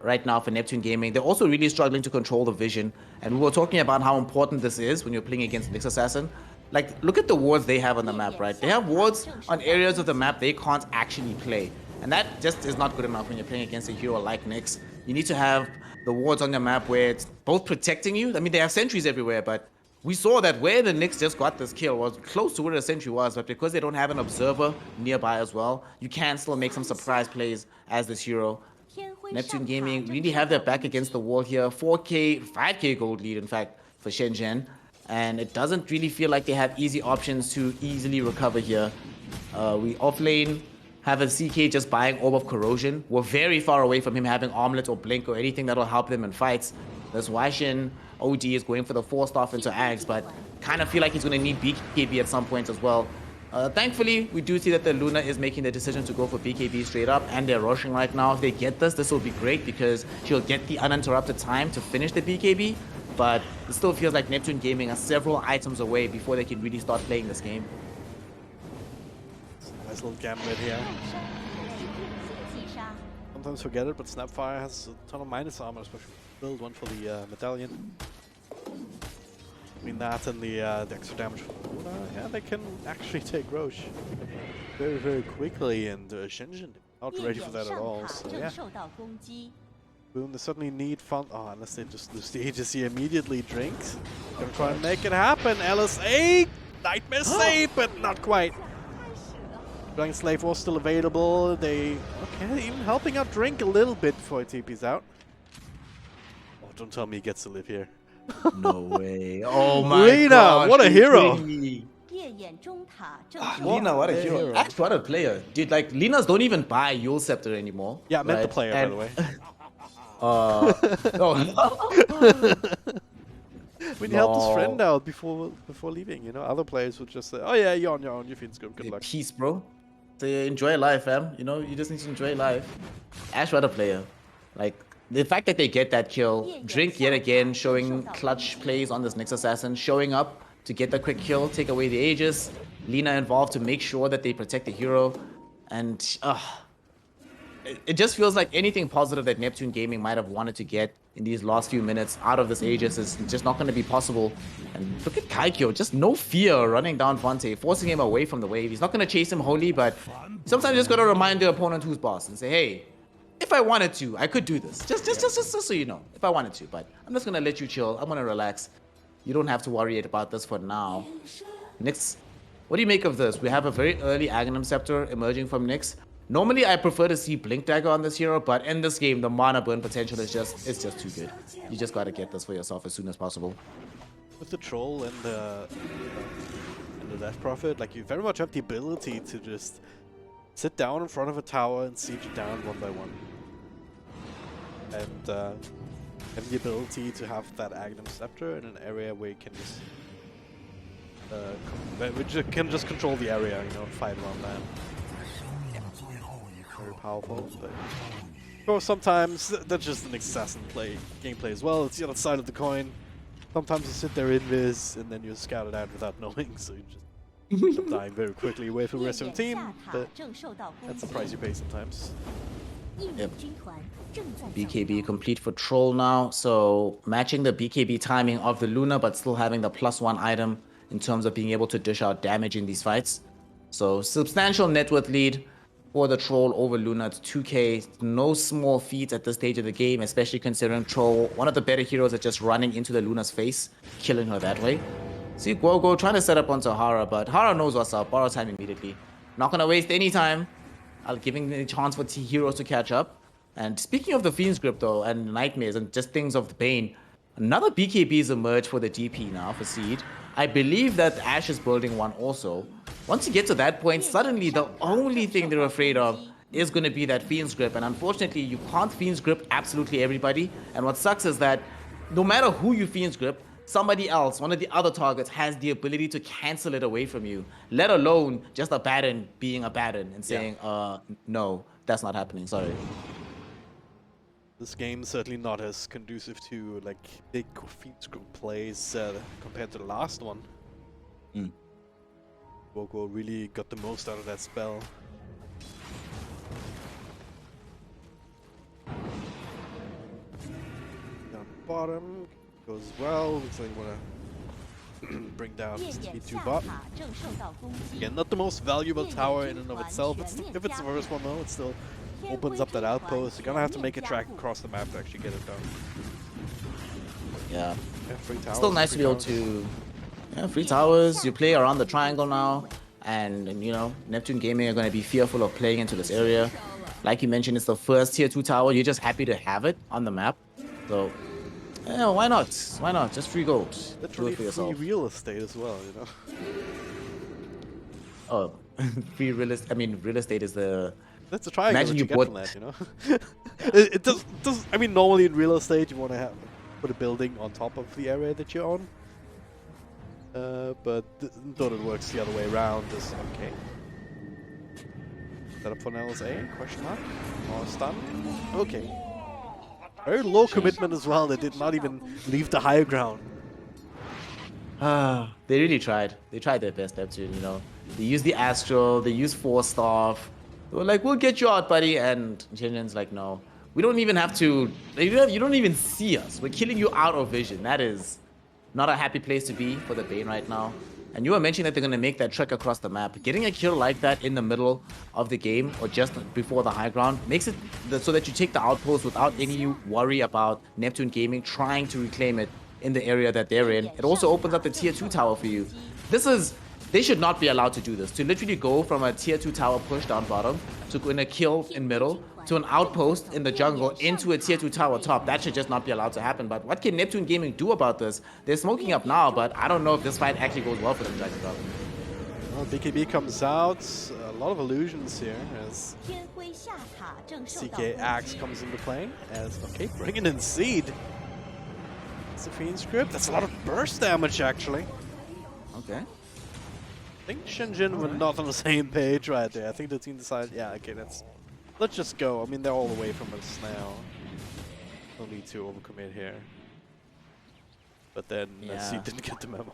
Right now for Neptune Gaming, they're also really struggling to control the vision. And we were talking about how important this is when you're playing against Nyx Assassin. Like, look at the wards they have on the map, right? They have wards on areas of the map they can't actually play. And that just is not good enough when you're playing against a hero like Nyx. You need to have the wards on your map where it's both protecting you. I mean, they have sentries everywhere, but we saw that where the Nyx just got this kill was close to where the sentry was, but because they don't have an observer nearby as well, you can still make some surprise plays as this hero. Neptune Gaming really have their back against the wall here. 4K, 5K gold lead, in fact, for SHENZHEN. And it doesn't really feel like they have easy options to easily recover here. We offlane have a CK just buying Orb of Corrosion. We're very far away from him having Armlet or Blink or anything that'll help them in fights. This Shen OD is going for the 4-staff into Ags, but kind of feel like he's going to need BKB at some point as well. Thankfully, we do see that the Luna is making the decision to go for BKB straight up, and they're rushing right now. If they get this will be great because she'll get the uninterrupted time to finish the BKB, but it still feels like Neptune Gaming are several items away before they can really start playing this game. Nice little gambit here. Sometimes forget it, but Snapfire has a ton of minus armor, especially build one for the medallion. Between that and the extra damage from Luna, yeah, they can actually take Roche very, very quickly, and SHENZHEN not ready for that at all. So yeah, boom, they certainly need fun. Oh, unless they just lose the Aegis, he immediately drinks. Gonna try and make it happen. LSA, nightmare save, but not quite. Dragon Slave was still available. They okay, even helping out Drink a little bit before he TP's out. Oh, don't tell me he gets to live here. No way. Oh my Lina, god. what a hero. Lina, what a hero. Actually, what a player. Dude, like, Linas don't even buy Yule Scepter anymore. Yeah, I meant the player, by the way. When he helped his friend out before leaving, you know, other players would just say, oh yeah, you're on your own, you feel good, good luck. Peace, bro. So enjoy life, fam. You know, you just need to enjoy life. Ash, what a player. Like, the fact that they get that kill, Drink yet again showing clutch plays on this Nyx Assassin, showing up to get the quick kill, take away the Aegis, Lina involved to make sure that they protect the hero, and it just feels like anything positive that Neptune Gaming might have wanted to get in these last few minutes out of this Aegis is just not going to be possible. And look at Kaikyo, just no fear running down Vante, forcing him away from the wave. He's not going to chase him wholly, but sometimes you just got to remind the opponent who's boss and say, hey, if I wanted to, I could do this. Just so you know, if I wanted to. But I'm just going to let you chill. I'm going to relax. You don't have to worry about this for now. Nyx, what do you make of this? We have a very early Aghanim Scepter emerging from Nyx. Normally, I prefer to see Blink Dagger on this hero, but in this game, the mana burn potential is it's just too good. You just got to get this for yourself as soon as possible. With the Troll and the Death Prophet, like, you very much have the ability to just sit down in front of a tower and siege it down one by one. And have the ability to have that Aghanim Scepter in an area where you can just control the area, you know, fight around that. Very powerful, but of course sometimes that's just an assassin gameplay as well. It's the other side of the coin. Sometimes you sit there invis and then you scout it out without knowing, so you just end up dying very quickly away from the rest of the team. But that's the price you pay sometimes. Yep. BKB complete for Troll now, so matching the BKB timing of the Luna, but still having the +1 item in terms of being able to dish out damage in these fights. So substantial net worth lead for the Troll over Luna. It's 2k. No small feat at this stage of the game, especially considering Troll, one of the better heroes at just running into the Luna's face, killing her that way. See Guogo trying to set up onto Hara, but Hara knows what's up. Borrow time immediately. Not going to waste any time. Giving the chance for heroes to catch up. And speaking of the Fiend's Grip, though, and Nightmares, and just things of the pain, another BKB has emerged for the DP now, for Seed. I believe that Ash is building one also. Once you get to that point, suddenly the only thing they're afraid of is going to be that Fiend's Grip. And unfortunately, you can't Fiend's Grip absolutely everybody. And what sucks is that no matter who you Fiend's Grip, somebody else, one of the other targets, has the ability to cancel it away from you. Let alone just a Baron being a Baron and saying, no, that's not happening, sorry. This game's certainly not as conducive to like big Fiend's Grip plays compared to the last one. Guogo really got the most out of that spell. Down bottom goes well. Looks like you want to bring down T2 bot. Again, not the most valuable tower in and of itself. If it's the first one though, it still opens up that outpost. You're gonna have to make a track across the map to actually get it done. Yeah. Free towers, still nice to be able to... Yeah, free towers. You play around the triangle now. And you know, Neptune Gaming are going to be fearful of playing into this area. Like you mentioned, it's the first tier 2 tower. You're just happy to have it on the map. So, yeah, why not? Why not? Just free gold. That's really free real estate as well, you know? Oh, free real estate. I mean, real estate is the... That's a triangle. Imagine you get from that, you know? it does. I mean, normally in real estate, you want to put a building on top of the area that you own. But thought it works the other way around. Is okay. Set up for an LSA? Question mark? Or stun? Okay. Very low commitment as well. They did not even leave the higher ground. They really tried. They tried their best, Neptune, you know. They used the Astral, they used Force Staff. They were like, we'll get you out, buddy. And SHENZHEN's like, no. We don't even have to... You don't even see us. We're killing you out of vision. That is not a happy place to be for the Bane right now. And you were mentioning that they're going to make that trek across the map. Getting a kill like that in the middle of the game or just before the high ground makes it so that you take the outpost without any worry about Neptune Gaming trying to reclaim it in the area that they're in. It also opens up the tier 2 tower for you. They should not be allowed to do this. To literally go from a tier 2 tower push down bottom to win a kill in middle to an outpost in the jungle into a tier 2 tower top. That should just not be allowed to happen. But what can Neptune Gaming do about this? They're smoking up now, but I don't know if this fight actually goes well for them, Dragon. Well, BKB comes out. A lot of illusions here as CK Axe comes into play. As, okay, bringing in Seed. It's a Fiend script. That's a lot of burst damage, actually. Okay. I think SHENZHEN were not on the same page right there. I think the team decided, yeah, okay, let's just go. I mean, they're all away from us now. No need to overcommit here. But then Seed didn't get the memo.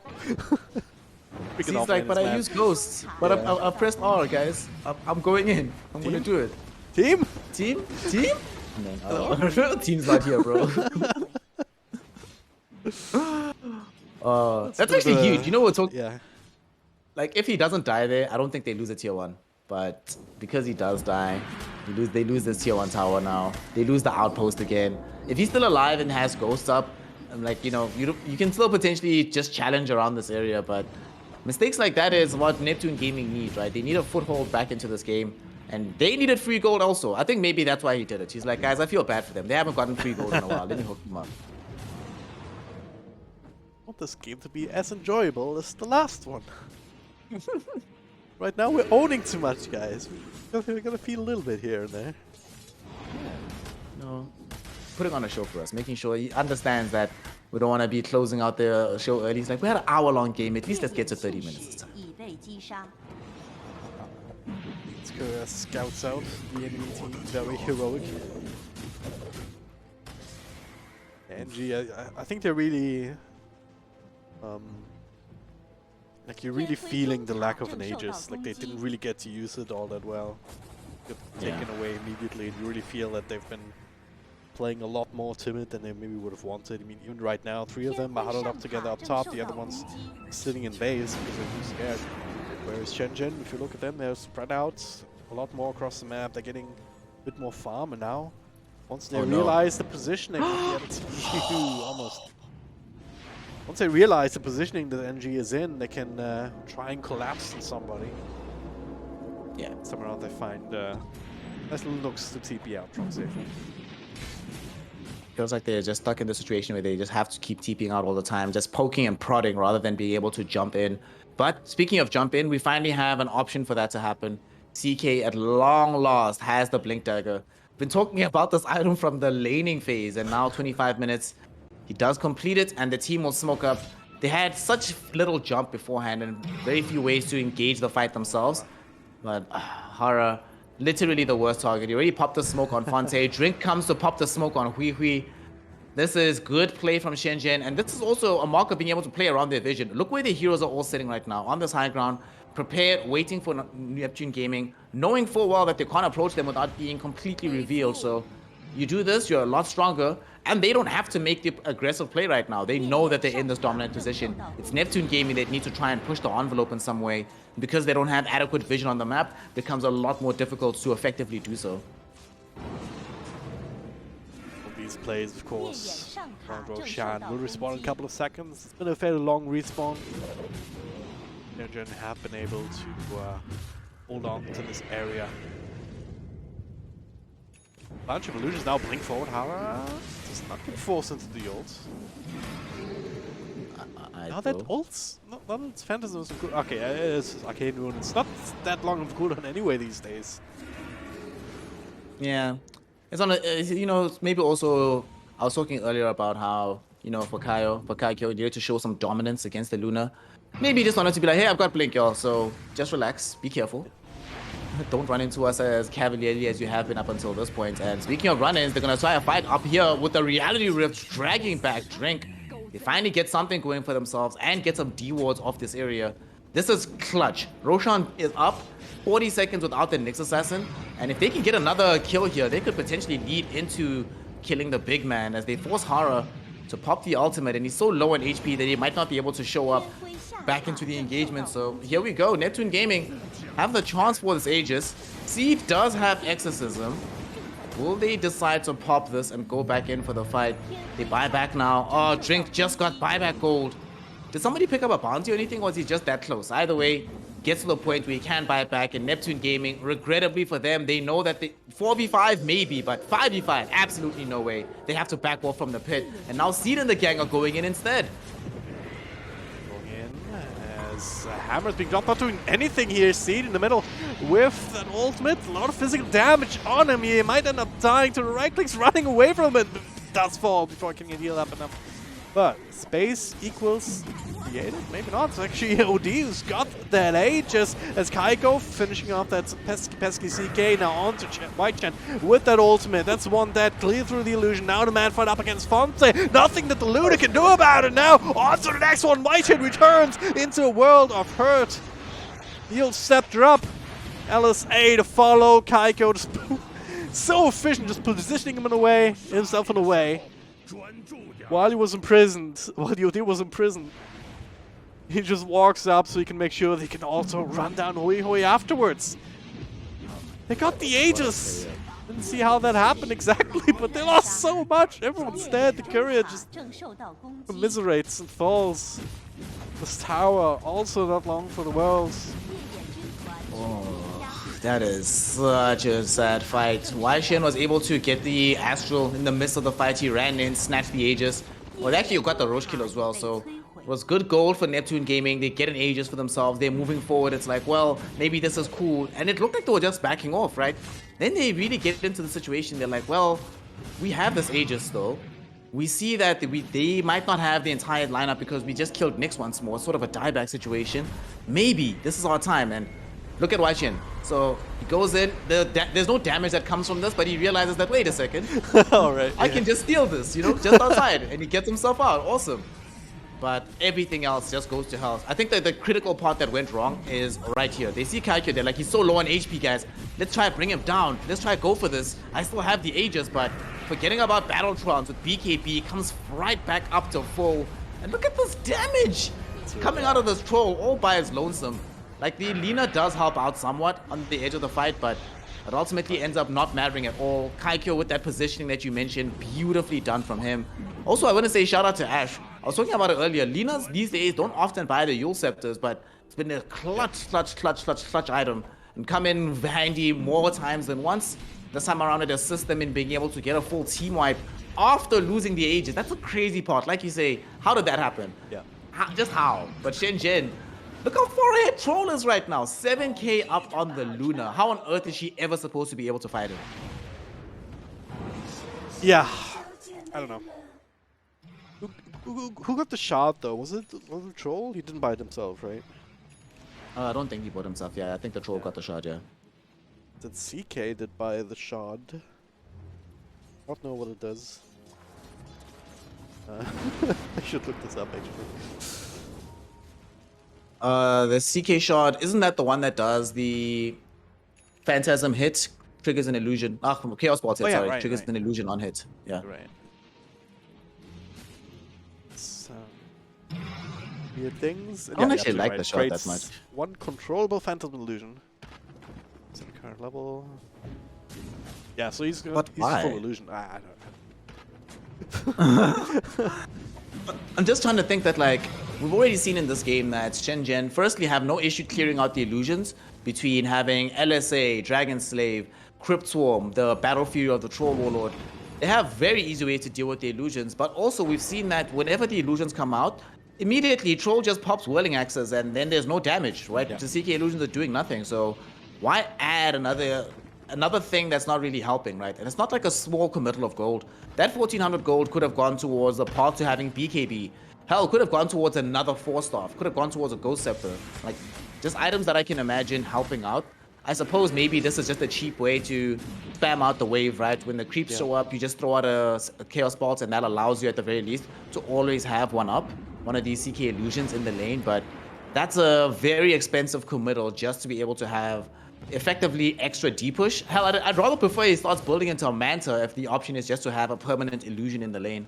Seed's like, but I use Ghosts. But I pressed R, guys. I'm going in. I'm going to do it. Team? Team? Team? No, team's not here, bro. That's actually huge. You know what's like, if he doesn't die there, I don't think they lose a tier 1. But because he does die, they lose this tier 1 tower now. They lose the outpost again. If he's still alive and has ghosts up, like, you know, you can still potentially just challenge around this area. But mistakes like that is what Neptune Gaming need, right? They need a foothold back into this game. And they needed free gold also. I think maybe that's why he did it. He's like, guys, I feel bad for them. They haven't gotten free gold in a while. Let me hook them up. I want this game to be as enjoyable as the last one. Right now we're owning too much, guys. We gotta feel a little bit here and there. Yeah. No. Putting on a show for us, making sure he understands that we don't want to be closing out the show early. He's like, we had an hour-long game. At least let's get to 30 minutes this time. Let's go scouts out the enemy team. Very heroic. NG, I think they're really... like, you're really feeling the lack of an Aegis. Like, they didn't really get to use it all that well. Got taken away immediately, and you really feel that they've been playing a lot more timid than they maybe would have wanted. I mean, even right now, 3 of them are huddled up together up top, the other one's sitting in base because they're too scared. Whereas SHENZHEN, if you look at them, they're spread out a lot more across the map. They're getting a bit more farm, and now, once they realize the positioning, almost. Once they realize the positioning that NG is in, they can try and collapse on somebody. Yeah. Somewhere out they find nice little nooks to TP out from safe. Feels like they're just stuck in the situation where they just have to keep TPing out all the time, just poking and prodding rather than being able to jump in. But speaking of jump in, we finally have an option for that to happen. CK at long last has the Blink Dagger. Been talking about this item from the laning phase, and now 25 minutes. He does complete it, and the team will smoke up. They had such little jump beforehand and very few ways to engage the fight themselves. But Hara, literally the worst target. He already popped the smoke on Fonte. Drink comes to pop the smoke on Hui Hui. This is good play from SHENZHEN, and this is also a mark of being able to play around their vision. Look where the heroes are all sitting right now, on this high ground, prepared, waiting for Neptune Gaming, knowing full well that they can't approach them without being completely revealed. So you do this, you're a lot stronger, and they don't have to make the aggressive play right now. They know that they're in this dominant position. It's Neptune Gaming that need to try and push the envelope in some way. Because they don't have adequate vision on the map, it becomes a lot more difficult to effectively do so. These plays, of course, Roshan will respawn in a couple of seconds. It's been a fairly long respawn. SHENZHEN have been able to hold on to this area. Bunch of illusions now. Blink forward. Hara does not get forced into the ult. Now that ults, not its Phantasm is cool. Okay, it's Arcane Rune. It's not that long of a cooldown anyway these days. Yeah, it's on a, you know, maybe also I was talking earlier about how you know, for Kaio here to show some dominance against the Luna. Maybe just wanted to be like, hey, I've got Blink, y'all, so just relax, be careful. Don't run into us as cavalierly as you have been up until this point. And speaking of run-ins, they're going to try a fight up here with the Reality Rift dragging back Drink. They finally get something going for themselves and get some D-wards off this area. This is clutch. Roshan is up 40 seconds without the Nyx Assassin. And if they can get another kill here, they could potentially lead into killing the big man as they force Hara to pop the ultimate. And he's so low on HP that he might not be able to show up back into the engagement. So here we go. Neptune Gaming have the chance for this Aegis. Seed does have Exorcism. Will they decide to pop this and go back in for the fight? They buy back now. Oh, Drink just got buyback gold. Did somebody pick up a bounty or anything, or was he just that close? Either way, gets to the point where he can buy it back. And Neptune Gaming, regrettably for them, they know that they 4v5 maybe, but 5v5, absolutely no way. They have to back off from the pit. And now Seed and the gang are going in instead. Hammer's being dropped, not doing anything here. Seed in the middle with an ultimate. A lot of physical damage on him. He might end up dying to the right clicks, running away from it. Does fall before he can get healed up enough. But space equals created? Maybe not. It's actually OD who's got that Aegis as Kaiko finishing off that pesky CK. Now on to White Chen with that ultimate. That's one dead. Clear through the illusion. Now the man fight up against Fonte. Nothing that the Luna can do about it now. On to the next one. White Chen returns into a world of hurt. He'll scepter up. LSA to follow. Kaiko just so efficient, just positioning himself in a way. While he was imprisoned, while Yodi was imprisoned, he just walks up so he can make sure they can also run down Hoi Hoi afterwards. They got the Aegis. Didn't see how that happened exactly, but they lost so much. Everyone's dead. The courier just commiserates and falls. This tower also not long for the worlds. That is such a sad fight. Shen was able to get the Astral in the midst of the fight. He ran in, snatched the Aegis. Well, actually, you got the Roche kill as well, so it was good gold for Neptune Gaming. They get an Aegis for themselves. They're moving forward. It's like, well, maybe this is cool. And it looked like they were just backing off, right? Then they really get into the situation. They're like, well, we have this Aegis, though. We see that they might not have the entire lineup because we just killed Nyx once more. Sort of a dieback situation. Maybe this is our time, and look at White Chen. So he goes in, there's no damage that comes from this, but he realizes that, wait a second, Alright, I can just steal this, you know, just outside, and he gets himself out. Awesome. But everything else just goes to hell. I think that the critical part that went wrong is right here. They see Kaikyo, they're like, he's so low on HP, guys. Let's try to bring him down. Let's try to go for this. I still have the Aegis, but forgetting about Battletrons with BKB comes right back up to full. And look at this damage coming out of this troll all by its lonesome. Like, the Lina does help out somewhat on the edge of the fight, but it ultimately ends up not mattering at all. Kaikyo with that positioning that you mentioned, beautifully done from him. Also, I want to say shout out to Ash. I was talking about it earlier. Linas these days don't often buy the Yule Scepters, but it's been a clutch item and come in handy more times than once. This time around, it assists them in being able to get a full team wipe after losing the Aegis. That's the crazy part. Like you say, how did that happen? Yeah. Just how? But SHENZHEN, look how far ahead Troll is right now. 7k up on the Luna. How on earth is she ever supposed to be able to fight him? Yeah, I don't know. Who got the shot though? Was it Troll? He didn't buy it himself, right? I don't think he bought himself. Yeah, I think the Troll got the shot. Yeah. That CK did buy the shot. I don't know what it does. I should look this up actually. The CK shot, isn't that the one that does the Phantasm hit? Triggers an illusion. Chaos Ball hit, sorry. Right, triggers an illusion on hit. Yeah. Right. Weird things. I don't actually like the shot that much. One controllable Phantasm illusion. It's in the current level. Yeah, so he's full illusion. I don't know. I'm just trying to think that, like, we've already seen in this game that SHENZHEN firstly have no issue clearing out the illusions between having LSA, Dragon Slave, Crypt Swarm, the Battle Fury of the Troll Warlord. They have very easy ways to deal with the illusions, but also we've seen that whenever the illusions come out, immediately Troll just pops Whirling Axes and then there's no damage, right? Yeah. The CK illusions are doing nothing, so why add another another thing that's not really helping, right? And it's not like a small committal of gold. That 1400 gold could have gone towards the path to having BKB. Hell, could have gone towards another 4-staff. Could have gone towards a Ghost Scepter. Like, just items that I can imagine helping out. I suppose maybe this is just a cheap way to spam out the wave, right? When the creeps show up, you just throw out a Chaos Bolt, and that allows you at the very least to always have one up. One of these CK illusions in the lane, but that's a very expensive committal just to be able to have effectively extra D-push. Hell, I'd rather prefer he starts building into a Manta if the option is just to have a permanent illusion in the lane.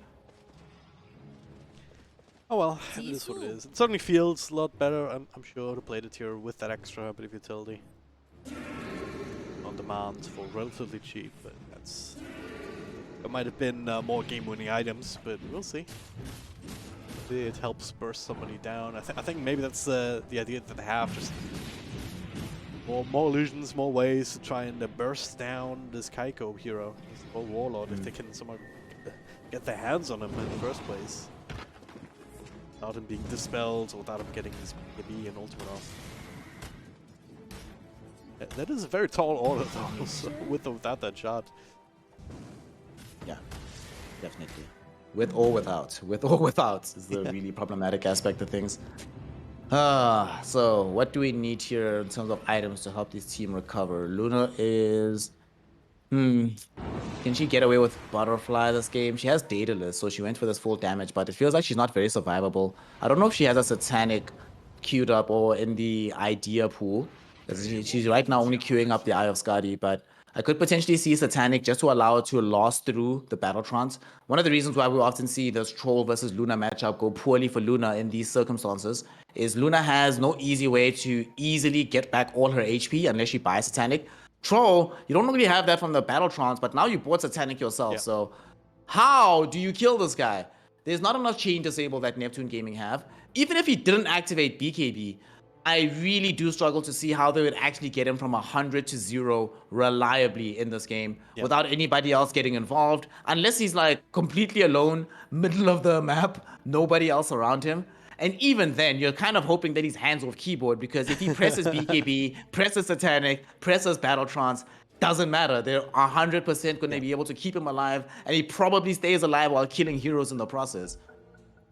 Oh well, it is what it is. It certainly feels a lot better, I'm sure, to play the tier with that extra bit of utility. On demand for relatively cheap, but that might have been more game-winning items, but we'll see. Maybe it helps burst somebody down. I think maybe that's the idea that they have, just more illusions, more ways to try and burst down this Kaiko hero, this old warlord, if they can somehow get their hands on him in the first place. Without him being dispelled, or without him getting his BKB and ultimate off. That is a very tall order though, so with or without that shot. Yeah, definitely. With or without. With or without is the really problematic aspect of things. So what do we need here in terms of items to help this team recover? Luna is... Can she get away with Butterfly this game? She has Daedalus, so she went for this full damage, but it feels like she's not very survivable. I don't know if she has a Satanic queued up or in the idea pool. She's right now only queuing up the Eye of Skadi, but I could potentially see Satanic just to allow her to last through the battle trance. One of the reasons why we often see this Troll versus Luna matchup go poorly for Luna in these circumstances is Luna has no easy way to easily get back all her HP unless she buys Satanic. Troll, you don't really have that from the battle trance, but now you bought Satanic yourself, so how do you kill this guy? There's not enough chain disable that Neptune Gaming have. Even if he didn't activate BKB, I really do struggle to see how they would actually get him from 100 to 0 reliably in this game without anybody else getting involved. Unless he's like completely alone, middle of the map, nobody else around him. And even then, you're kind of hoping that he's hands off keyboard, because if he presses BKB, presses Satanic, presses Battle Trance, doesn't matter. They're 100% going to be able to keep him alive, and he probably stays alive while killing heroes in the process.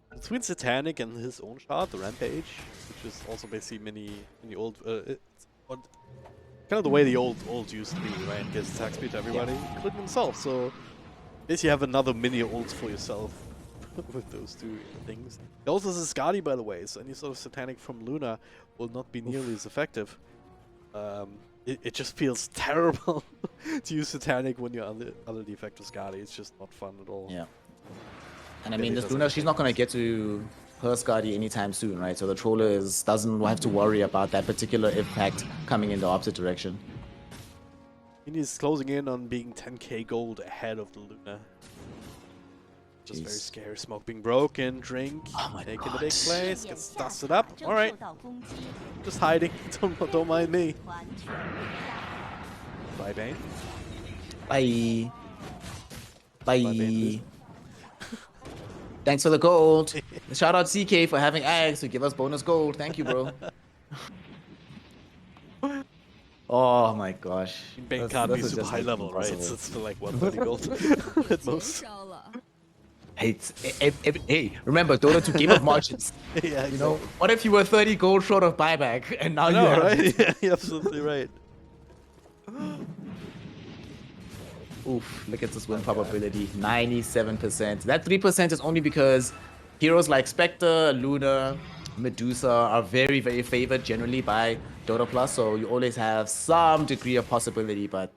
Between Satanic and his own shot, the Rampage, which is also basically many old, kind of the way the old used to be, right? Gives attack speed to everybody, including himself. So basically, you have another mini ult for yourself with those two things. He also has a Skadi, by the way, so any sort of Satanic from Luna will not be nearly as effective. It just feels terrible to use Satanic when you're under the effect of Skadi. It's just not fun at all. Yeah. And I mean, this Luna, she's not going to get to her Skadi anytime soon, right? So the Troller doesn't have to worry about that particular impact coming in the opposite direction. He's closing in on being 10k gold ahead of the Luna. Just very scary. Smoke being broken, drink, taking the big place, gets dusted up. Alright. Just hiding. Don't mind me. Bye, Bane. Bye. Bye. Thanks for the gold. Shout out CK for having Ags to give us bonus gold. Thank you, bro. Oh my gosh. Bane can't be super high level, right? It's still like 130 gold at most. Hey, remember, Dota 2 game of margins. Yeah, exactly. You know, what if you were 30 gold short of buyback and now you have... right? Yeah, you're absolutely right. Oof, look at this win probability, 97%. That 3% is only because heroes like Spectre, Luna, Medusa are very, very favored generally by Dota Plus, so you always have some degree of possibility, but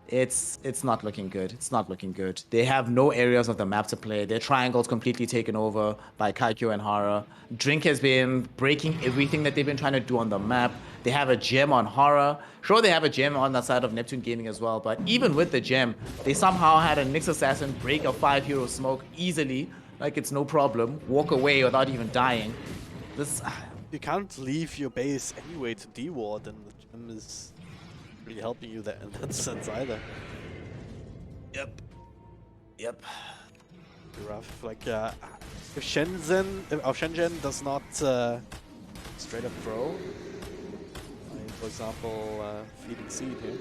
it's not looking good. It's not looking good. They have no areas of the map to play. Their triangle's completely taken over by Kaikyo and Hara. Drink has been breaking everything that they've been trying to do on the map. They have a gem on Hara. Sure, they have a gem on that side of Neptune Gaming as well, but even with the gem, they somehow had a Nyx Assassin break a 5-hero smoke easily, like it's no problem, walk away without even dying. This... You can't leave your base anyway to D-ward, and the gem is really helping you there in that sense either. Yep. Rough. Like, if Shenzhen does not straight up throw, for example, feeding seed here,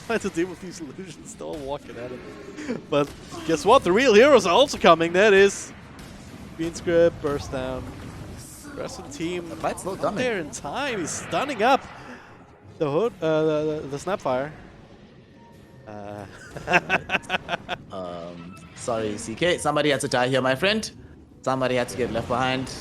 trying to deal with these illusions. They're all walking at him. But guess what? The real heroes are also coming. That is Bean Script, Burst Down. The rest of the team not there in time. He's stunning up the hood, the Snapfire. Sorry, CK. Somebody had to die here, my friend. Somebody had to get left behind.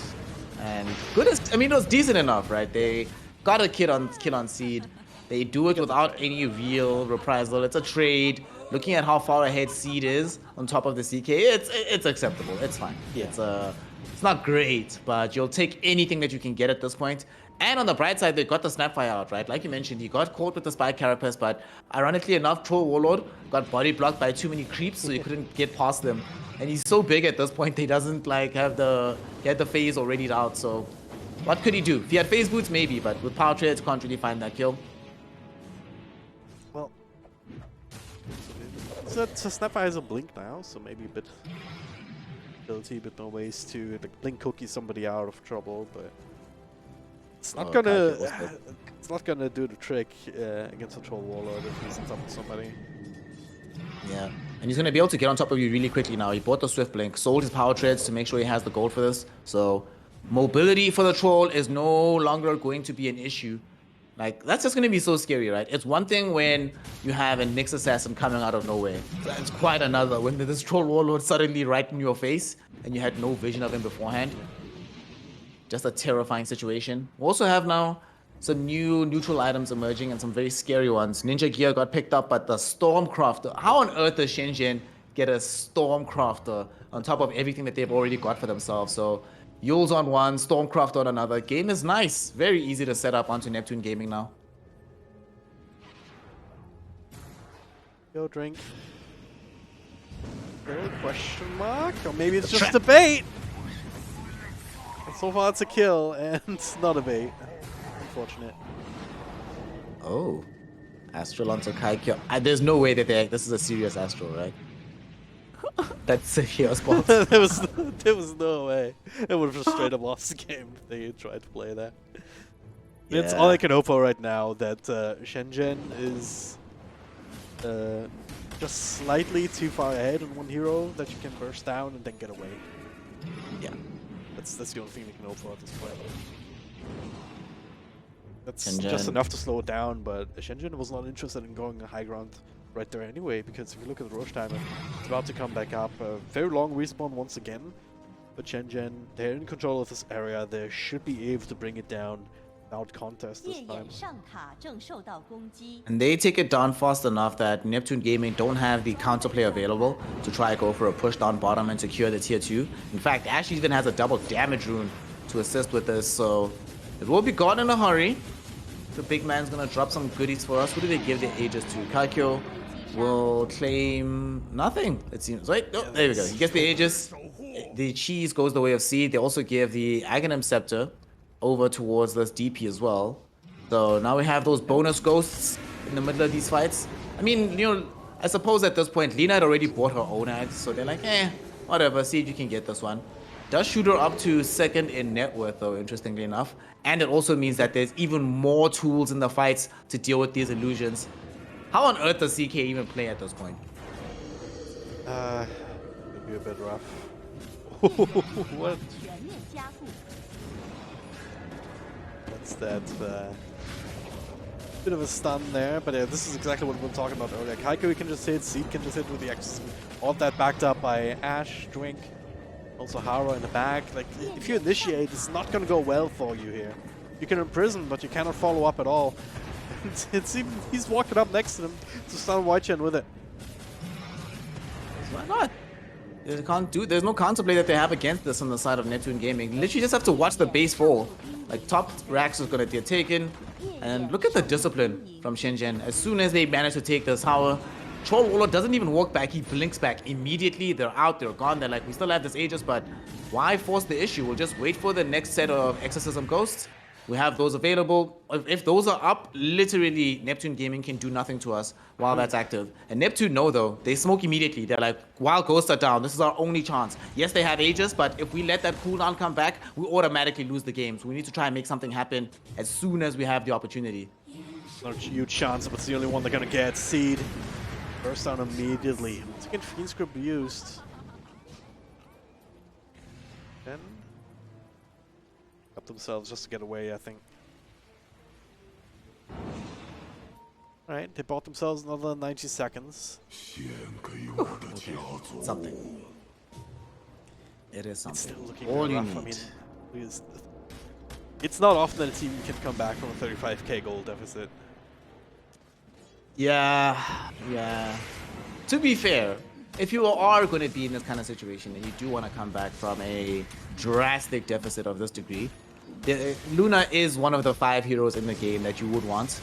And goodness, I mean, it was decent enough, right? They got a kill on Seed. They do it without any real reprisal. It's a trade. Looking at how far ahead Seed is on top of the CK, it's acceptable. It's fine. Yeah. It's not great, but you'll take anything that you can get at this point. And on the bright side, they got the Snapfire out, right? Like you mentioned, he got caught with the Spy Carapace, but ironically enough, Troll Warlord got body blocked by too many creeps, so he couldn't get past them. And he's so big at this point, he doesn't like have he had the phase already out, so what could he do? If he had phase boots, maybe, but with power trades, can't really find that kill. Well, so Snapfire has a blink now, so maybe a bit ability, but no ways to like blink cookie somebody out of trouble, but it's not gonna do the trick against a Troll Warlord if he's on top of somebody. Yeah, and he's going to be able to get on top of you really quickly now. He bought the Swift Blink, sold his power trades to make sure he has the gold for this. So mobility for the Troll is no longer going to be an issue. Like, that's just going to be so scary, right? It's one thing when you have a Nyx Assassin coming out of nowhere. It's quite another when this Troll Warlord suddenly right in your face and you had no vision of him beforehand. Just a terrifying situation. We also have now some new neutral items emerging and some very scary ones. Ninja Gear got picked up, but the Stormcrafter. How on earth does SHENZHEN get a Stormcrafter on top of everything that they've already got for themselves? So Yule's on one, Stormcrafter on another. Game is nice. Very easy to set up onto Neptune Gaming now. Yo, drink. There, question mark? Or maybe it's just a bait. And so far it's a kill and not a bait. Unfortunate. Oh, Astral onto Kaikyo. There's no way that this is a serious Astral, right? That's a hero spot. there was no way. It would have just straight up lost the game if they tried to play that. Yeah. It's all I can hope for right now that SHENZHEN is just slightly too far ahead on one hero that you can burst down and then get away. Yeah. That's the only thing we can hope for at this point. That's SHENZHEN. Just enough to slow it down, but SHENZHEN was not interested in going high ground right there anyway, because if you look at the rush timer, it's about to come back up. Very long respawn once again, but SHENZHEN, they're in control of this area. They should be able to bring it down without contest this time. And they take it down fast enough that Neptune Gaming don't have the counterplay available to try and go for a push down bottom and secure the tier 2. In fact, Ash even has a double damage rune to assist with this, so it will be gone in a hurry. The big man's gonna drop some goodies for us. Who do they give the Aegis to? Kaikyo will claim nothing, it seems. Right? Oh, there we go. He gets the Aegis. The cheese goes the way of Seed. They also give the Aghanim Scepter over towards this DP as well. So now we have those bonus ghosts in the middle of these fights. I mean, you know, I suppose at this point, Lina had already bought her own axe, so they're like, whatever, see if you can get this one. Does shoot her up to second in net worth, though, interestingly enough. And it also means that there's even more tools in the fights to deal with these illusions. How on earth does CK even play at this point? It'd be a bit rough. What? What's that? Bit of a stun there, but yeah, this is exactly what we were talking about earlier. Kaikyo can just hit, Seed can just hit with the X. All of that backed up by Ash, Drink, also Haro in the back. Like, if you initiate, it's not going to go well for you here. You can imprison, but you cannot follow up at all. It's even, he's walking up next to them to stun Whitechen with it. Why not? There's no counterplay that they have against this on the side of Neptune Gaming. You literally just have to watch the base fall. Like, top racks is going to get taken. And look at the discipline from SHENZHEN. As soon as they manage to take this tower, Troll Warlord doesn't even walk back. He blinks back immediately. They're out. They're gone. They're like, we still have this Aegis, but why force the issue? We'll just wait for the next set of Exorcism Ghosts. We have those available. If those are up, literally Neptune Gaming can do nothing to us while that's active. And Neptune know though, they smoke immediately. They're like, while ghosts are down, this is our only chance. Yes, they have Aegis, but if we let that cooldown come back, we automatically lose the game. So we need to try and make something happen as soon as we have the opportunity. not a huge chance, but it's the only one they're gonna get. Seed. Burst down immediately. Second Fiend Script used. Then up themselves just to get away, I think. Alright, they bought themselves another 90 seconds. Something. It is something. It's still looking all you rough. need. I mean, it's not often that a team can come back from a 35k goal deficit. Yeah. To be fair, if you are going to be in this kind of situation and you do want to come back from a drastic deficit of this degree, Luna is one of the 5 heroes in the game that you would want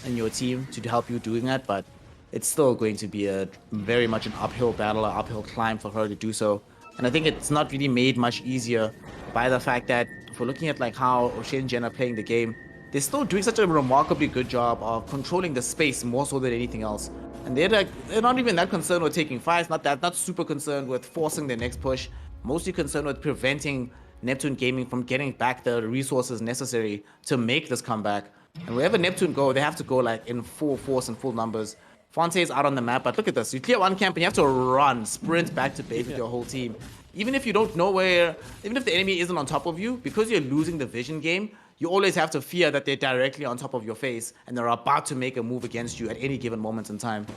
in your team to help you doing that, but it's still going to be a very much an uphill battle, an uphill climb for her to do so. And I think it's not really made much easier by the fact that if we're looking at like how SHENZHEN are playing the game, they're still doing such a remarkably good job of controlling the space more so than anything else. And they're not even that concerned with taking fights, not super concerned with forcing their next push, mostly concerned with preventing Neptune Gaming from getting back the resources necessary to make this comeback. And wherever Neptune go, they have to go like in full force and full numbers. Fonte is out on the map, but look at this. You clear one camp and you have to run, sprint back to base with your whole team. Even if you don't know where, even if the enemy isn't on top of you, because you're losing the vision game, you always have to fear that they're directly on top of your face and they're about to make a move against you at any given moment in time.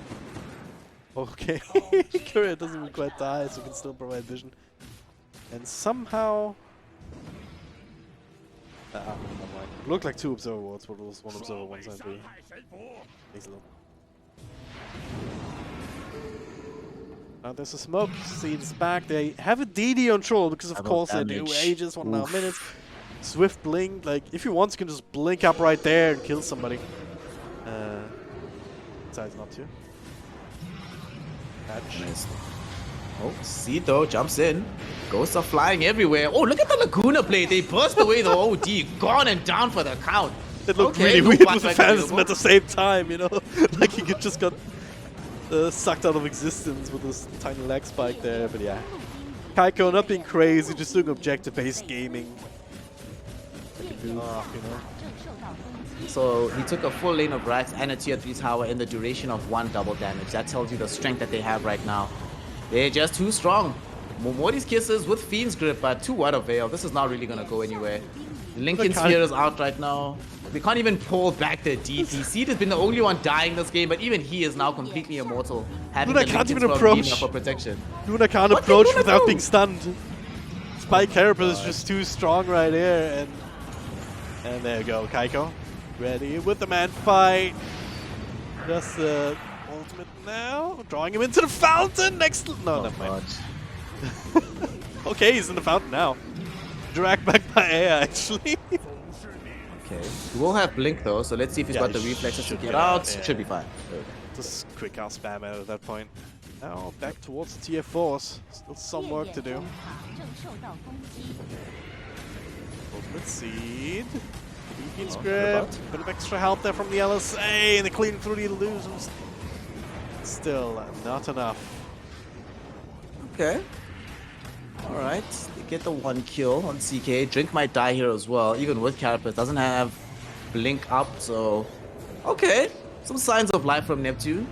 Okay, Courier doesn't even quite die, so can still provide vision. And somehow... It looked like 2 observer wards, but it was 1 observer, 1 sentry. Takes a look. Now there's a smoke, Seed is back. They have a DD on troll because of course they do. Ages, 1.5 minutes. Swift blink, like if you want you can just blink up right there and kill somebody. Decides not to. Nice. Oh, Seed though jumps in. Ghosts are flying everywhere. Oh, look at the Laguna play. They burst away the OD. Gone and down for the count. It looked really weird with the Phantasm at the same time, you know? Like he just got sucked out of existence with this tiny leg spike there, but yeah. Kaiko not being crazy, just doing objective-based gaming. You know? So he took a full lane of Rax and a tier 3 tower in the duration of 1 double damage. That tells you the strength that they have right now. They're just too strong. Momori's kisses with Fiend's grip, but to what avail? This is not really going to go anywhere. Lincoln's Sphere is out right now. We can't even pull back the DPC. Seed has been the only one dying this game, but even he is now completely immortal. Luna can't even approach. For protection. Luna can't approach without being stunned. Spike Carapace is just too strong right here, and there you go, Kaiko. Ready with the man fight. Just the ultimate now. Drawing him into the fountain next. No, never mind. Okay, he's in the fountain now. Dragged back by air, actually. Okay. He will have blink though, so let's see if he's got the reflexes to get out. Should be fine. Just quick out spam out at that point. Now back towards the tier 4s. Still some work to do. Ultimate Seed. Fiend's grip. Bit of extra help there from the LSA, and they clean through the illusions. Still not enough. Okay. Alright, they get the 1 kill on CK. Drink might die here as well, even with Carapace. Doesn't have blink up, so... Okay, some signs of life from Neptune.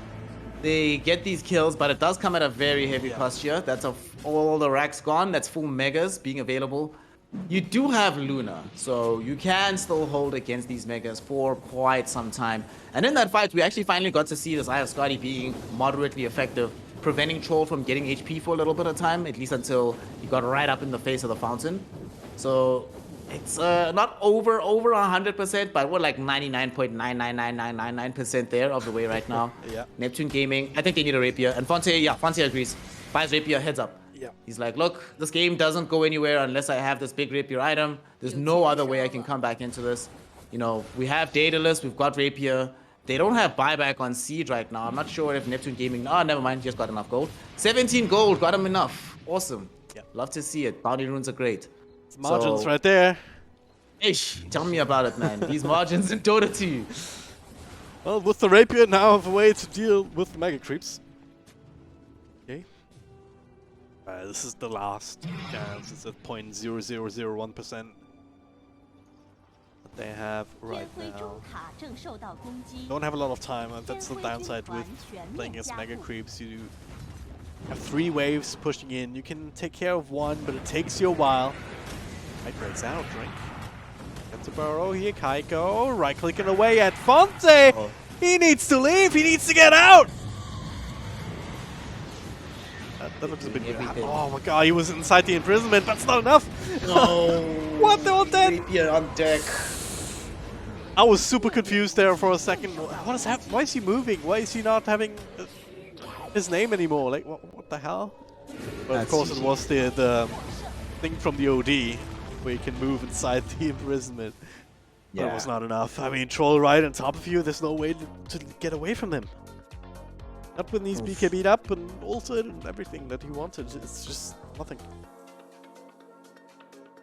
They get these kills, but it does come at a very heavy cost here. That's all the racks gone. That's full megas being available. You do have Luna, so you can still hold against these megas for quite some time. And in that fight, we actually finally got to see this Eye of Scotty being moderately effective, preventing Troll from getting HP for a little bit of time, at least until he got right up in the face of the fountain. So it's not over 100%, but we're like 99.999999% there of the way right now. Yeah. Neptune Gaming, I think they need a rapier, and Fonte agrees. Buys rapier, heads up. Yeah. He's like, look, this game doesn't go anywhere unless I have this big rapier item. There's no other way I can come back into this. You know, we have Daedalus, we've got rapier. They don't have buyback on Siege right now. I'm not sure if Neptune Gaming... Oh, never mind. Just got enough gold. 17 gold. Got him enough. Awesome. Yeah. Love to see it. Bounty runes are great. It's margins right there. Ish. Tell me about it, man. These margins in Dota 2. Well, with the rapier now have a way to deal with mega creeps. Okay. This is the last chance. It's at 0.0001%. what they have right now. Don't have a lot of time, and that's the downside with playing as Mega Creeps. You have 3 waves pushing in. You can take care of one, but it takes you a while. Right breaks out, Drink. Get to burrow here, Kaiko. Right-clicking away at Fonte. Oh. He needs to leave. He needs to get out. That looks a bit weird. Oh my god, he was inside the imprisonment, but it's not enough. No. What the dead? Rapier on deck. I was super confused there for a second. What is happening? Why is he moving? Why is he not having his name anymore? Like, what the hell? But of course, it was the thing from the OD where you can move inside the imprisonment. But it was not enough. I mean, Troll right on top of you. There's no way to get away from him. Not when he's BKB'd up and ulted and everything that he wanted. It's just nothing.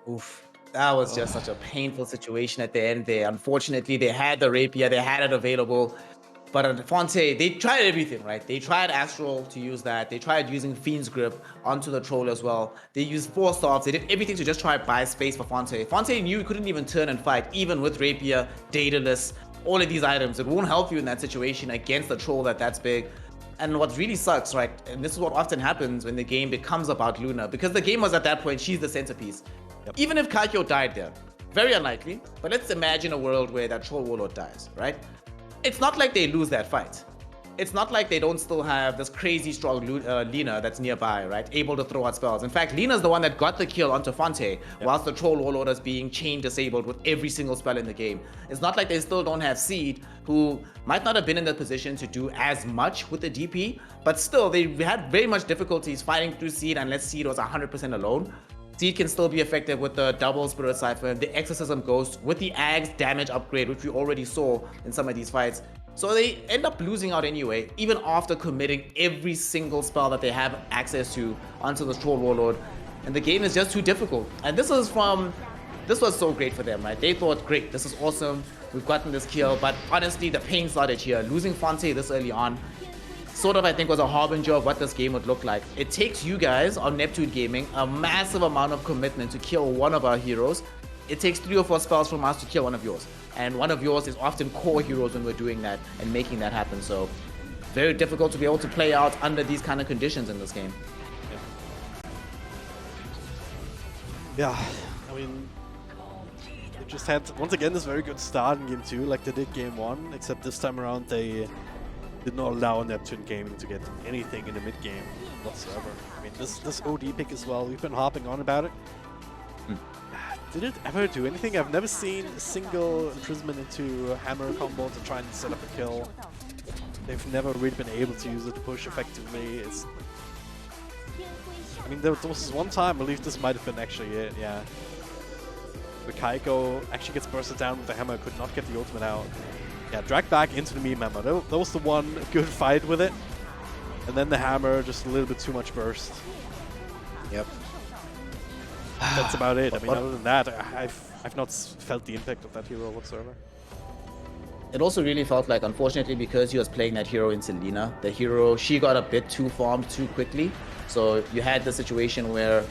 Oof. That was just such a painful situation at the end there. Unfortunately, they had the Rapier, they had it available. But on Fonte, they tried everything, right? They tried Astral to use that. They tried using Fiend's Grip onto the Troll as well. They used 4 stops. They did everything to just try to buy space for Fonte. Fonte knew he couldn't even turn and fight, even with Rapier, Daedalus, all of these items. It won't help you in that situation against a Troll that's big. And what really sucks, right? And this is what often happens when the game becomes about Luna. Because the game was at that point, she's the centerpiece. Yep. Even if Kaikyo died there, very unlikely. But let's imagine a world where that Troll Warlord dies, right? It's not like they lose that fight. It's not like they don't still have this crazy strong Lina that's nearby, right? Able to throw out spells. In fact, Lina's the one that got the kill onto Fonte, whilst the Troll Warlord is being chain disabled with every single spell in the game. It's not like they still don't have Seed, who might not have been in the position to do as much with the DP, but still, they had very much difficulties fighting through Seed unless Seed was 100% alone. Seed can still be effective with the double Spirit Cypher, the Exorcism Ghost, with the Ag's damage upgrade, which we already saw in some of these fights. So they end up losing out anyway, even after committing every single spell that they have access to onto the Troll Warlord. And the game is just too difficult. And this was so great for them, right? They thought, great, this is awesome, we've gotten this kill, but honestly, the pain started here. Losing Fonte this early on, sort of, I think, was a harbinger of what this game would look like. It takes you guys on Neptune Gaming a massive amount of commitment to kill one of our heroes. It takes 3 or 4 spells from us to kill one of yours. And one of yours is often core heroes when we're doing that and making that happen. So, very difficult to be able to play out under these kind of conditions in this game. Yeah, I mean, they just had, once again, this very good start in Game 2, like they did Game 1, except this time around they did not allow Neptune Gaming to get anything in the mid-game whatsoever. I mean, this OD pick as well, we've been harping on about it. Did it ever do anything? I've never seen a single imprisonment into a hammer combo to try and set up a kill. They've never really been able to use it to push effectively. I mean, there was one time, I believe this might have been actually it, yeah. Where Kaiko actually gets bursted down with the hammer, could not get the ultimate out. Yeah, dragged back into the meme hammer. That was the one good fight with it. And then the hammer, just a little bit too much burst. Yep. That's about it. I mean, other than that, I've not felt the impact of that hero whatsoever. It also really felt like, unfortunately, because he was playing that hero in Selena, the hero, she got a bit too farmed too quickly. So you had the situation where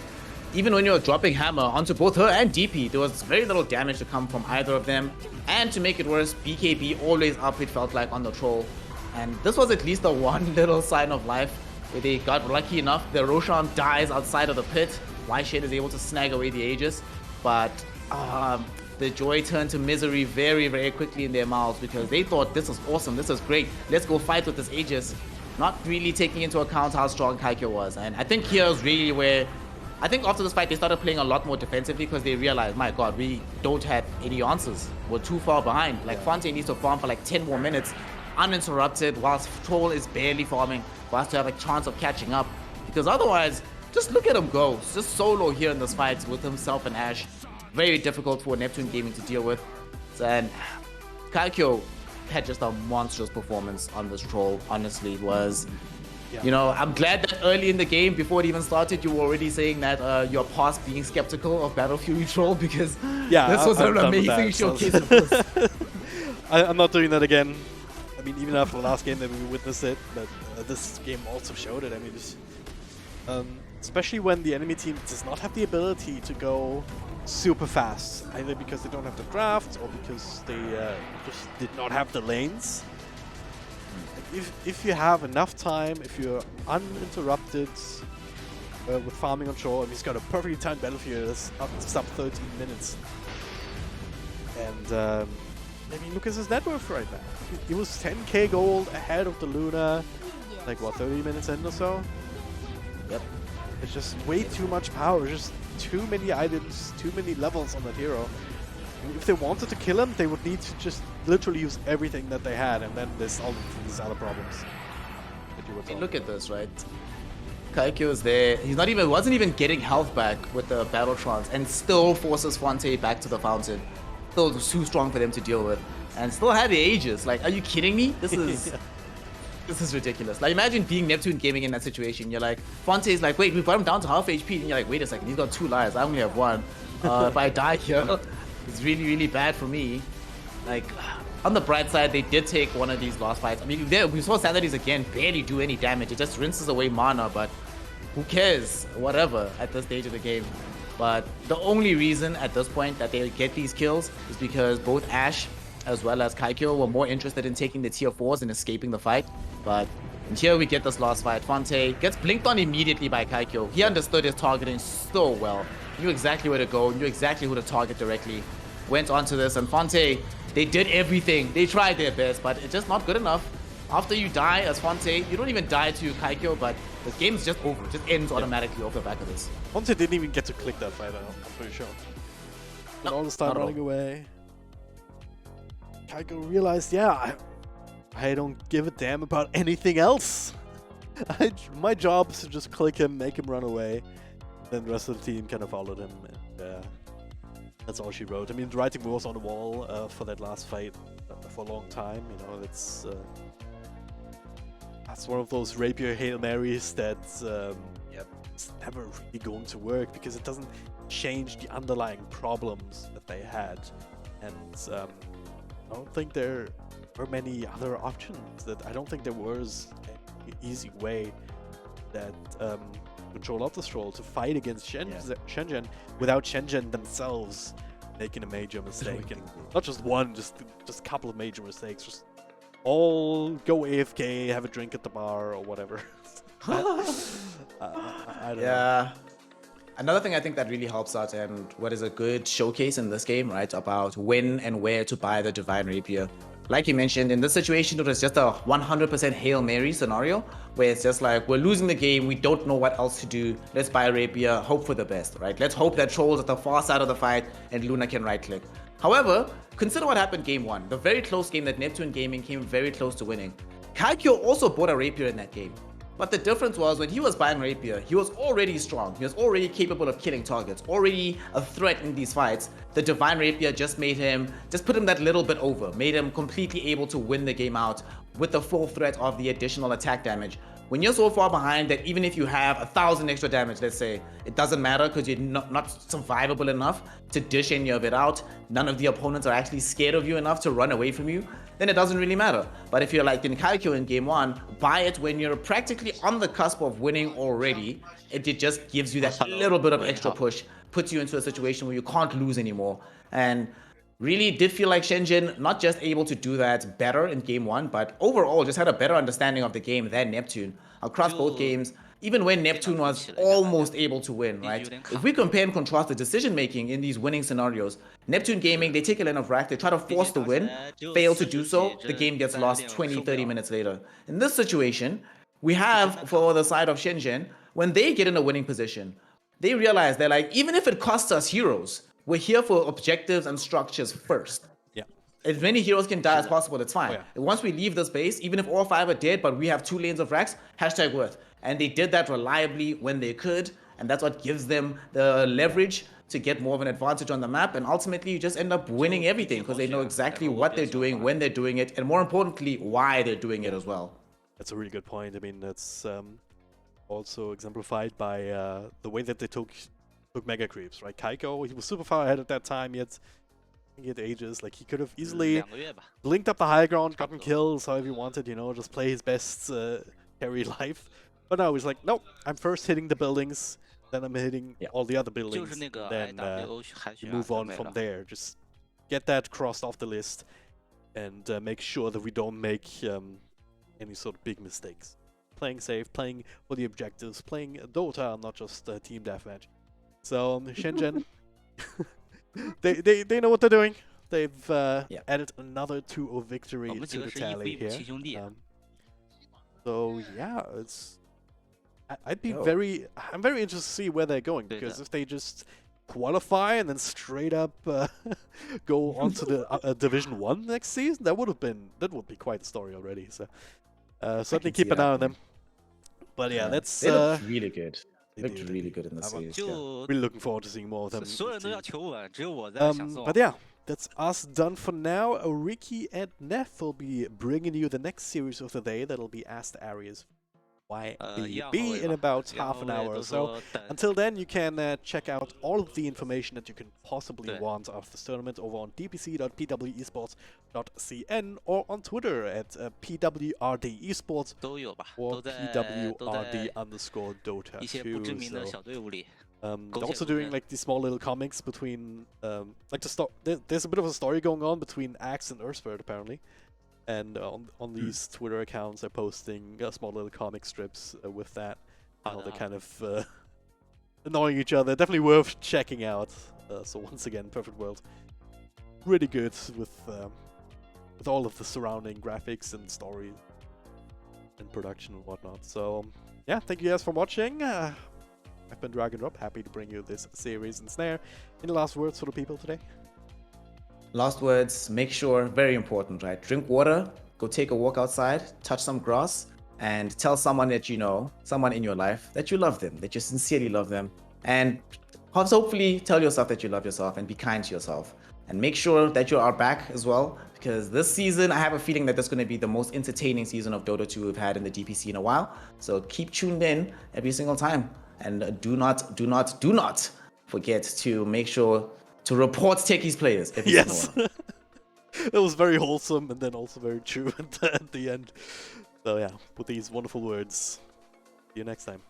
even when you were dropping hammer onto both her and DP, there was very little damage to come from either of them. And to make it worse, BKB always up, it felt like, on the Troll. And this was at least the one little sign of life where they got lucky enough. The Roshan dies outside of the pit. Shen is able to snag away the Aegis. But the joy turned to misery very, very quickly in their mouths because they thought, this is awesome, this is great, let's go fight with this Aegis. Not really taking into account how strong Kaikyo was. And I think here's really where, I think after this fight, they started playing a lot more defensively because they realized, my god, we don't have any answers. We're too far behind. Like, Fonte needs to farm for like 10 more minutes, uninterrupted, whilst Troll is barely farming for us to have a chance of catching up. Because otherwise, just look at him go. Just solo here in this fight with himself and Ash. Very difficult for Neptune Gaming to deal with. And Kaikyo had just a monstrous performance on this Troll, honestly. It was, you know, I'm glad that early in the game, before it even started, you were already saying that you're past being skeptical of Battle Fury Troll because this was an amazing showcase of this. I'm not doing that again. I mean, even after the last game that we witnessed it, but this game also showed it. I mean, Especially when the enemy team does not have the ability to go super fast, either because they don't have the draft or because they just did not have the lanes. If you have enough time, if you're uninterrupted with farming on shore, and he's got a perfectly timed battlefield that's up to sub 13 minutes. And I mean, look at his net worth right now. He was 10k gold ahead of the Luna, like what, 30 minutes in or so? Yep. It's just way too much power, just too many items, too many levels on that hero. If they wanted to kill him, they would need to just literally use everything that they had, and then there's all these other problems that you were talking Look at this, right? Kaikyo is there. He's wasn't even getting health back with the Battletrons, and still forces Fonte back to the fountain. Still too strong for them to deal with, and still had the ages. Like, are you kidding me? This is this is ridiculous. Like, imagine being Neptune Gaming in that situation. You're like, Fonte is like, wait, we brought him down to half HP, and you're like, wait a second, he's got 2 lives. I only have 1. If I die here, it's really, really bad for me. Like, on the bright side, they did take one of these last fights. I mean, we saw Sanities again barely do any damage. It just rinses away mana, but who cares? Whatever at this stage of the game. But the only reason at this point that they get these kills is because both Ash as well as Kaikyo were more interested in taking the tier 4s and escaping the fight. But here we get this last fight. Fonte gets blinked on immediately by Kaikyo. He understood his targeting so well. Knew exactly where to go, knew exactly who to target directly. Went onto this, and Fonte, they did everything. They tried their best, but it's just not good enough. After you die as Fonte, you don't even die to Kaikyo, but the game's just over. It just ends automatically off the back of this. Fonte didn't even get to click that fight, I'm pretty sure. And all this time running away. Kaikyo realized, yeah, I don't give a damn about anything else. My job is to just click him, make him run away. Then the rest of the team kind of followed him, and that's all she wrote. I mean, the writing was on the wall for that last fight for a long time. You know, that's one of those rapier Hail Marys that it's never really going to work because it doesn't change the underlying problems that they had. And I don't think there were many other options. I don't think there was an easy way that control of the stroll to fight against SHENZHEN without SHENZHEN themselves making a major mistake, and not just one, just a couple of major mistakes. Just all go AFK, have a drink at the bar or whatever. I don't know. Another thing I think that really helps out, and what is a good showcase in this game, right, about when and where to buy the Divine Rapier. Like you mentioned, in this situation, it was just a 100% Hail Mary scenario, where it's just like, we're losing the game, we don't know what else to do, let's buy a Rapier, hope for the best, right? Let's hope that Troll's at the far side of the fight and Luna can right-click. However, consider what happened game 1, the very close game that Neptune Gaming came very close to winning. Kaikyo also bought a Rapier in that game. But the difference was, when he was buying Rapier, he was already strong. He was already capable of killing targets, already a threat in these fights. The Divine Rapier just put him that little bit over, made him completely able to win the game out with the full threat of the additional attack damage. When you're so far behind that even if you have 1,000 extra damage, let's say, it doesn't matter because you're not survivable enough to dish any of it out. None of the opponents are actually scared of you enough to run away from you. Then it doesn't really matter. But if you're like in Kaikyo in game 1, buy it when you're practically on the cusp of winning already. It just gives you that little bit of extra push, puts you into a situation where you can't lose anymore. And really did feel like SHENZHEN not just able to do that better in game 1, but overall just had a better understanding of the game than Neptune. Across both games, even when Neptune was almost able to win, right? If we compare and contrast the decision making in these winning scenarios, Neptune Gaming, they take a lane of rack, they try to force the win, fail to do so, the game gets lost 20-30 minutes later. In this situation, we have, for the side of SHENZHEN, when they get in a winning position, they realize they're like, even if it costs us heroes, we're here for objectives and structures first. Yeah. As many heroes can die as possible, it's fine. Once we leave this base, even if all 5 are dead, but we have 2 lanes of racks, hashtag worth. And they did that reliably when they could, and that's what gives them the leverage to get more of an advantage on the map, and ultimately you just end up winning everything because they know exactly what they're doing, when they're doing it, and more importantly, why they're doing it as well. That's a really good point. I mean, that's also exemplified by the way that they took mega creeps, right? Kaikyo, he was super far ahead at that time, yet he had ages. Like, he could have easily blinked up the high ground, gotten kills however he wanted, you know, just play his best carry life. But no, he's like, nope, I'm first hitting the buildings, then I'm hitting all the other buildings, then you move on from there. Just get that crossed off the list and make sure that we don't make any sort of big mistakes. Playing safe, playing for the objectives, playing Dota, not just Team Deathmatch. So SHENZHEN, they know what they're doing. They've added another 2-0 victory to the tally here. So yeah, it's. I'm very interested to see where they're going, because if they just qualify and then straight up go on to the Division 1 next season, that would be quite a story already. So certainly keep an eye on them. But yeah, that's they looked really good. They looked really good in the series. Really looking forward to seeing more of them. But yeah, that's us done for now. Ricky and Neff will be bringing you the next series of the day. That'll be Aster.Aries YBB in about half an hour or so. Until then, you can check out all of the information that you can possibly want of this tournament over on dpc.pwesports.cn or on Twitter at pwrdesports or pwrd_Dota 2. Also doing like these small little comics between like there's a bit of a story going on between Axe and Earthbird apparently. And on these Twitter accounts, they're posting small little comic strips with that. How they're kind of annoying each other. Definitely worth checking out. So once again, Perfect World, really good with all of the surrounding graphics and story and production and whatnot. So yeah, thank you guys for watching. I've been DragonDrop, happy to bring you this series and snare. Any last words for the people today? Last words, make sure, very important, right? Drink water, go take a walk outside, touch some grass, and tell someone that you know, someone in your life, that you love them, that you sincerely love them. And hopefully tell yourself that you love yourself and be kind to yourself. And make sure that you are back as well, because this season, I have a feeling that this is going to be the most entertaining season of Dota 2 we've had in the DPC in a while. So keep tuned in every single time. And do not forget to make sure to report Techies players. Yes. It was very wholesome and then also very true at the end. So yeah, with these wonderful words, see you next time.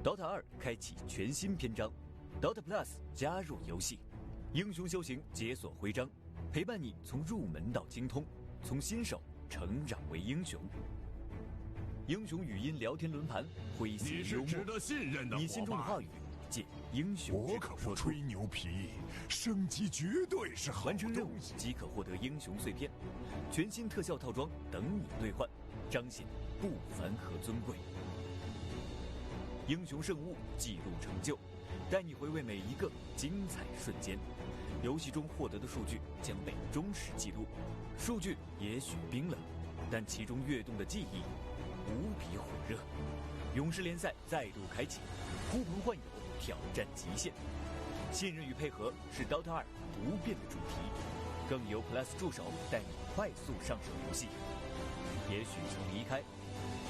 DOTA 2开启全新篇章 ，DOTA Plus 加入游戏，英雄修行解锁徽章，陪伴你从入门到精通，从新手成长为英雄。英雄语音聊天轮盘，诙谐幽默，你是值得信任的伙伴。你心中的话语，借英雄我可不吹牛皮，升级绝对是好完成任务东西即可获得英雄碎片，全新特效套装等你兑换，彰显不凡和尊贵。英雄圣物记录成就，带你回味每一个精彩瞬间。游戏中获得的数据将被忠实记录，数据也许冰冷，但其中跃动的记忆无比火热。勇士联赛再度开启，呼朋唤友，挑战极限。信任与配合是 DOTA 2不变的主题，更由 Plus 助手带你快速上手游戏。也许曾离开，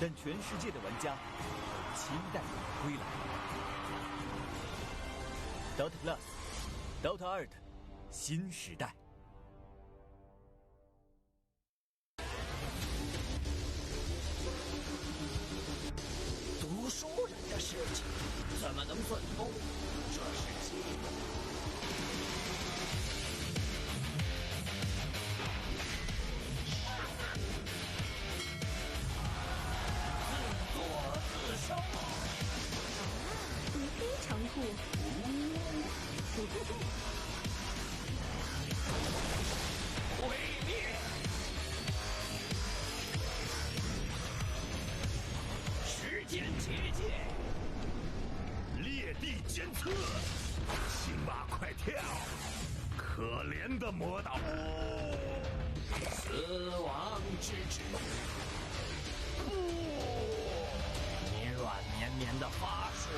但全世界的玩家都期待你归来。DOTA Plus，DOTA 2的新时代。读书人的事情怎么能算通？这是记录。自作自受。你非常酷。毁灭。时间结界。裂地监测，青蛙快跳！可怜的魔导，死亡之指。你软绵绵的法术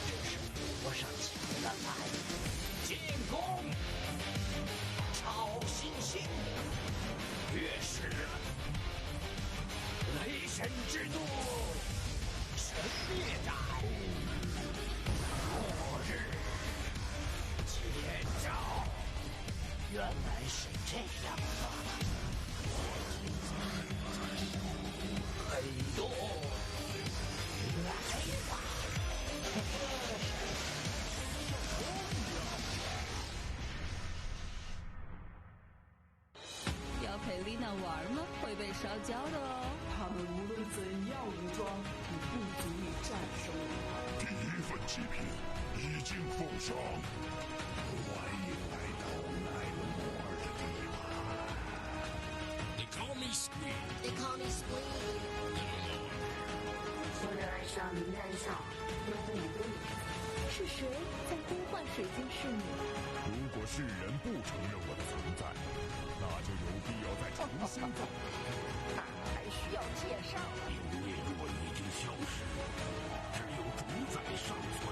真是扶上起来。进攻！超新星！月食！雷神之怒！神灭战！末日！接招！原来是这样的。黑洞！来吧！要陪丽娜玩吗？会被烧焦的哦。他们无论怎样武装，也不足以战胜我。第一份祭品已经奉上，欢迎来到奈摩尔的地盘。They call me Squid. They call me Squid. 我的爱上名单上有你的名字。是谁在呼唤水晶侍女？如果世人不承认我的存在，那就有必要再重新造。还需要介绍？因灭弱已经消失，只有主宰尚存。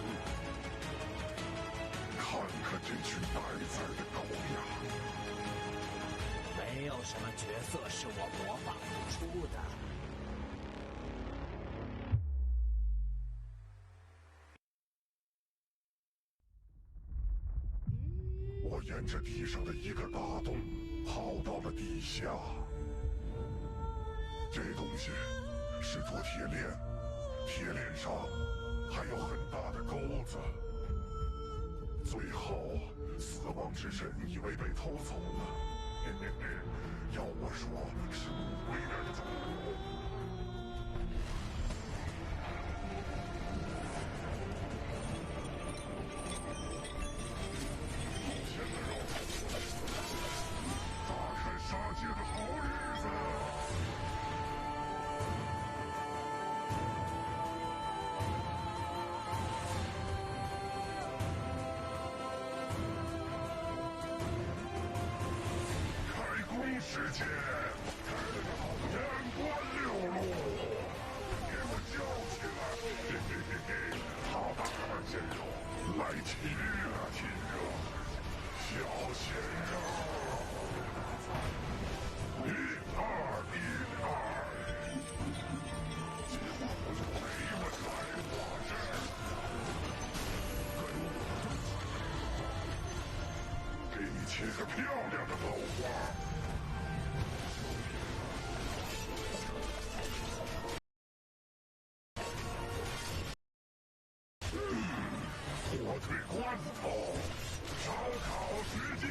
看看这群待宰的羔羊。没有什么角色是我模仿不出的。我沿着地上的一个大洞跑到了地下。这东西是座铁链，铁链上还有很大的钩子。最后，死亡之神以为被偷走了。嘿嘿嘿，要我说是无谓人种。杀戒的好日子！开工时间，眼观六路，给我叫起来！嘿嘿嘿嘿，好大二鲜肉，来亲热亲热，小鲜肉。1、2、1、2，今晚我就陪我来我这儿，跟我给你切个漂亮的豆花。火腿罐头，烧烤时间。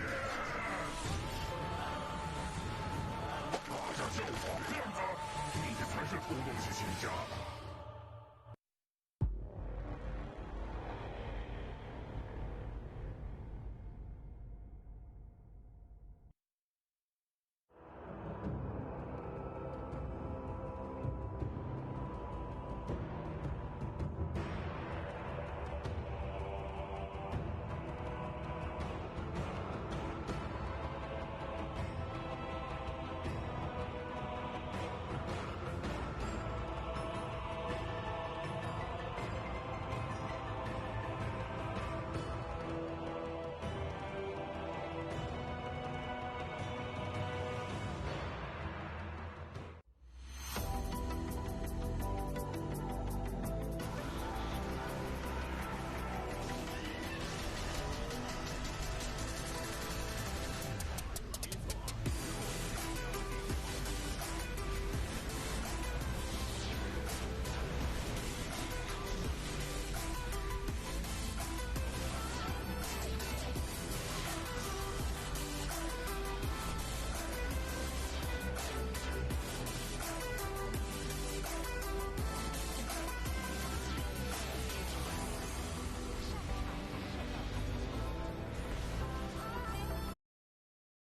大家叫我胖子，你才是土东西起家的。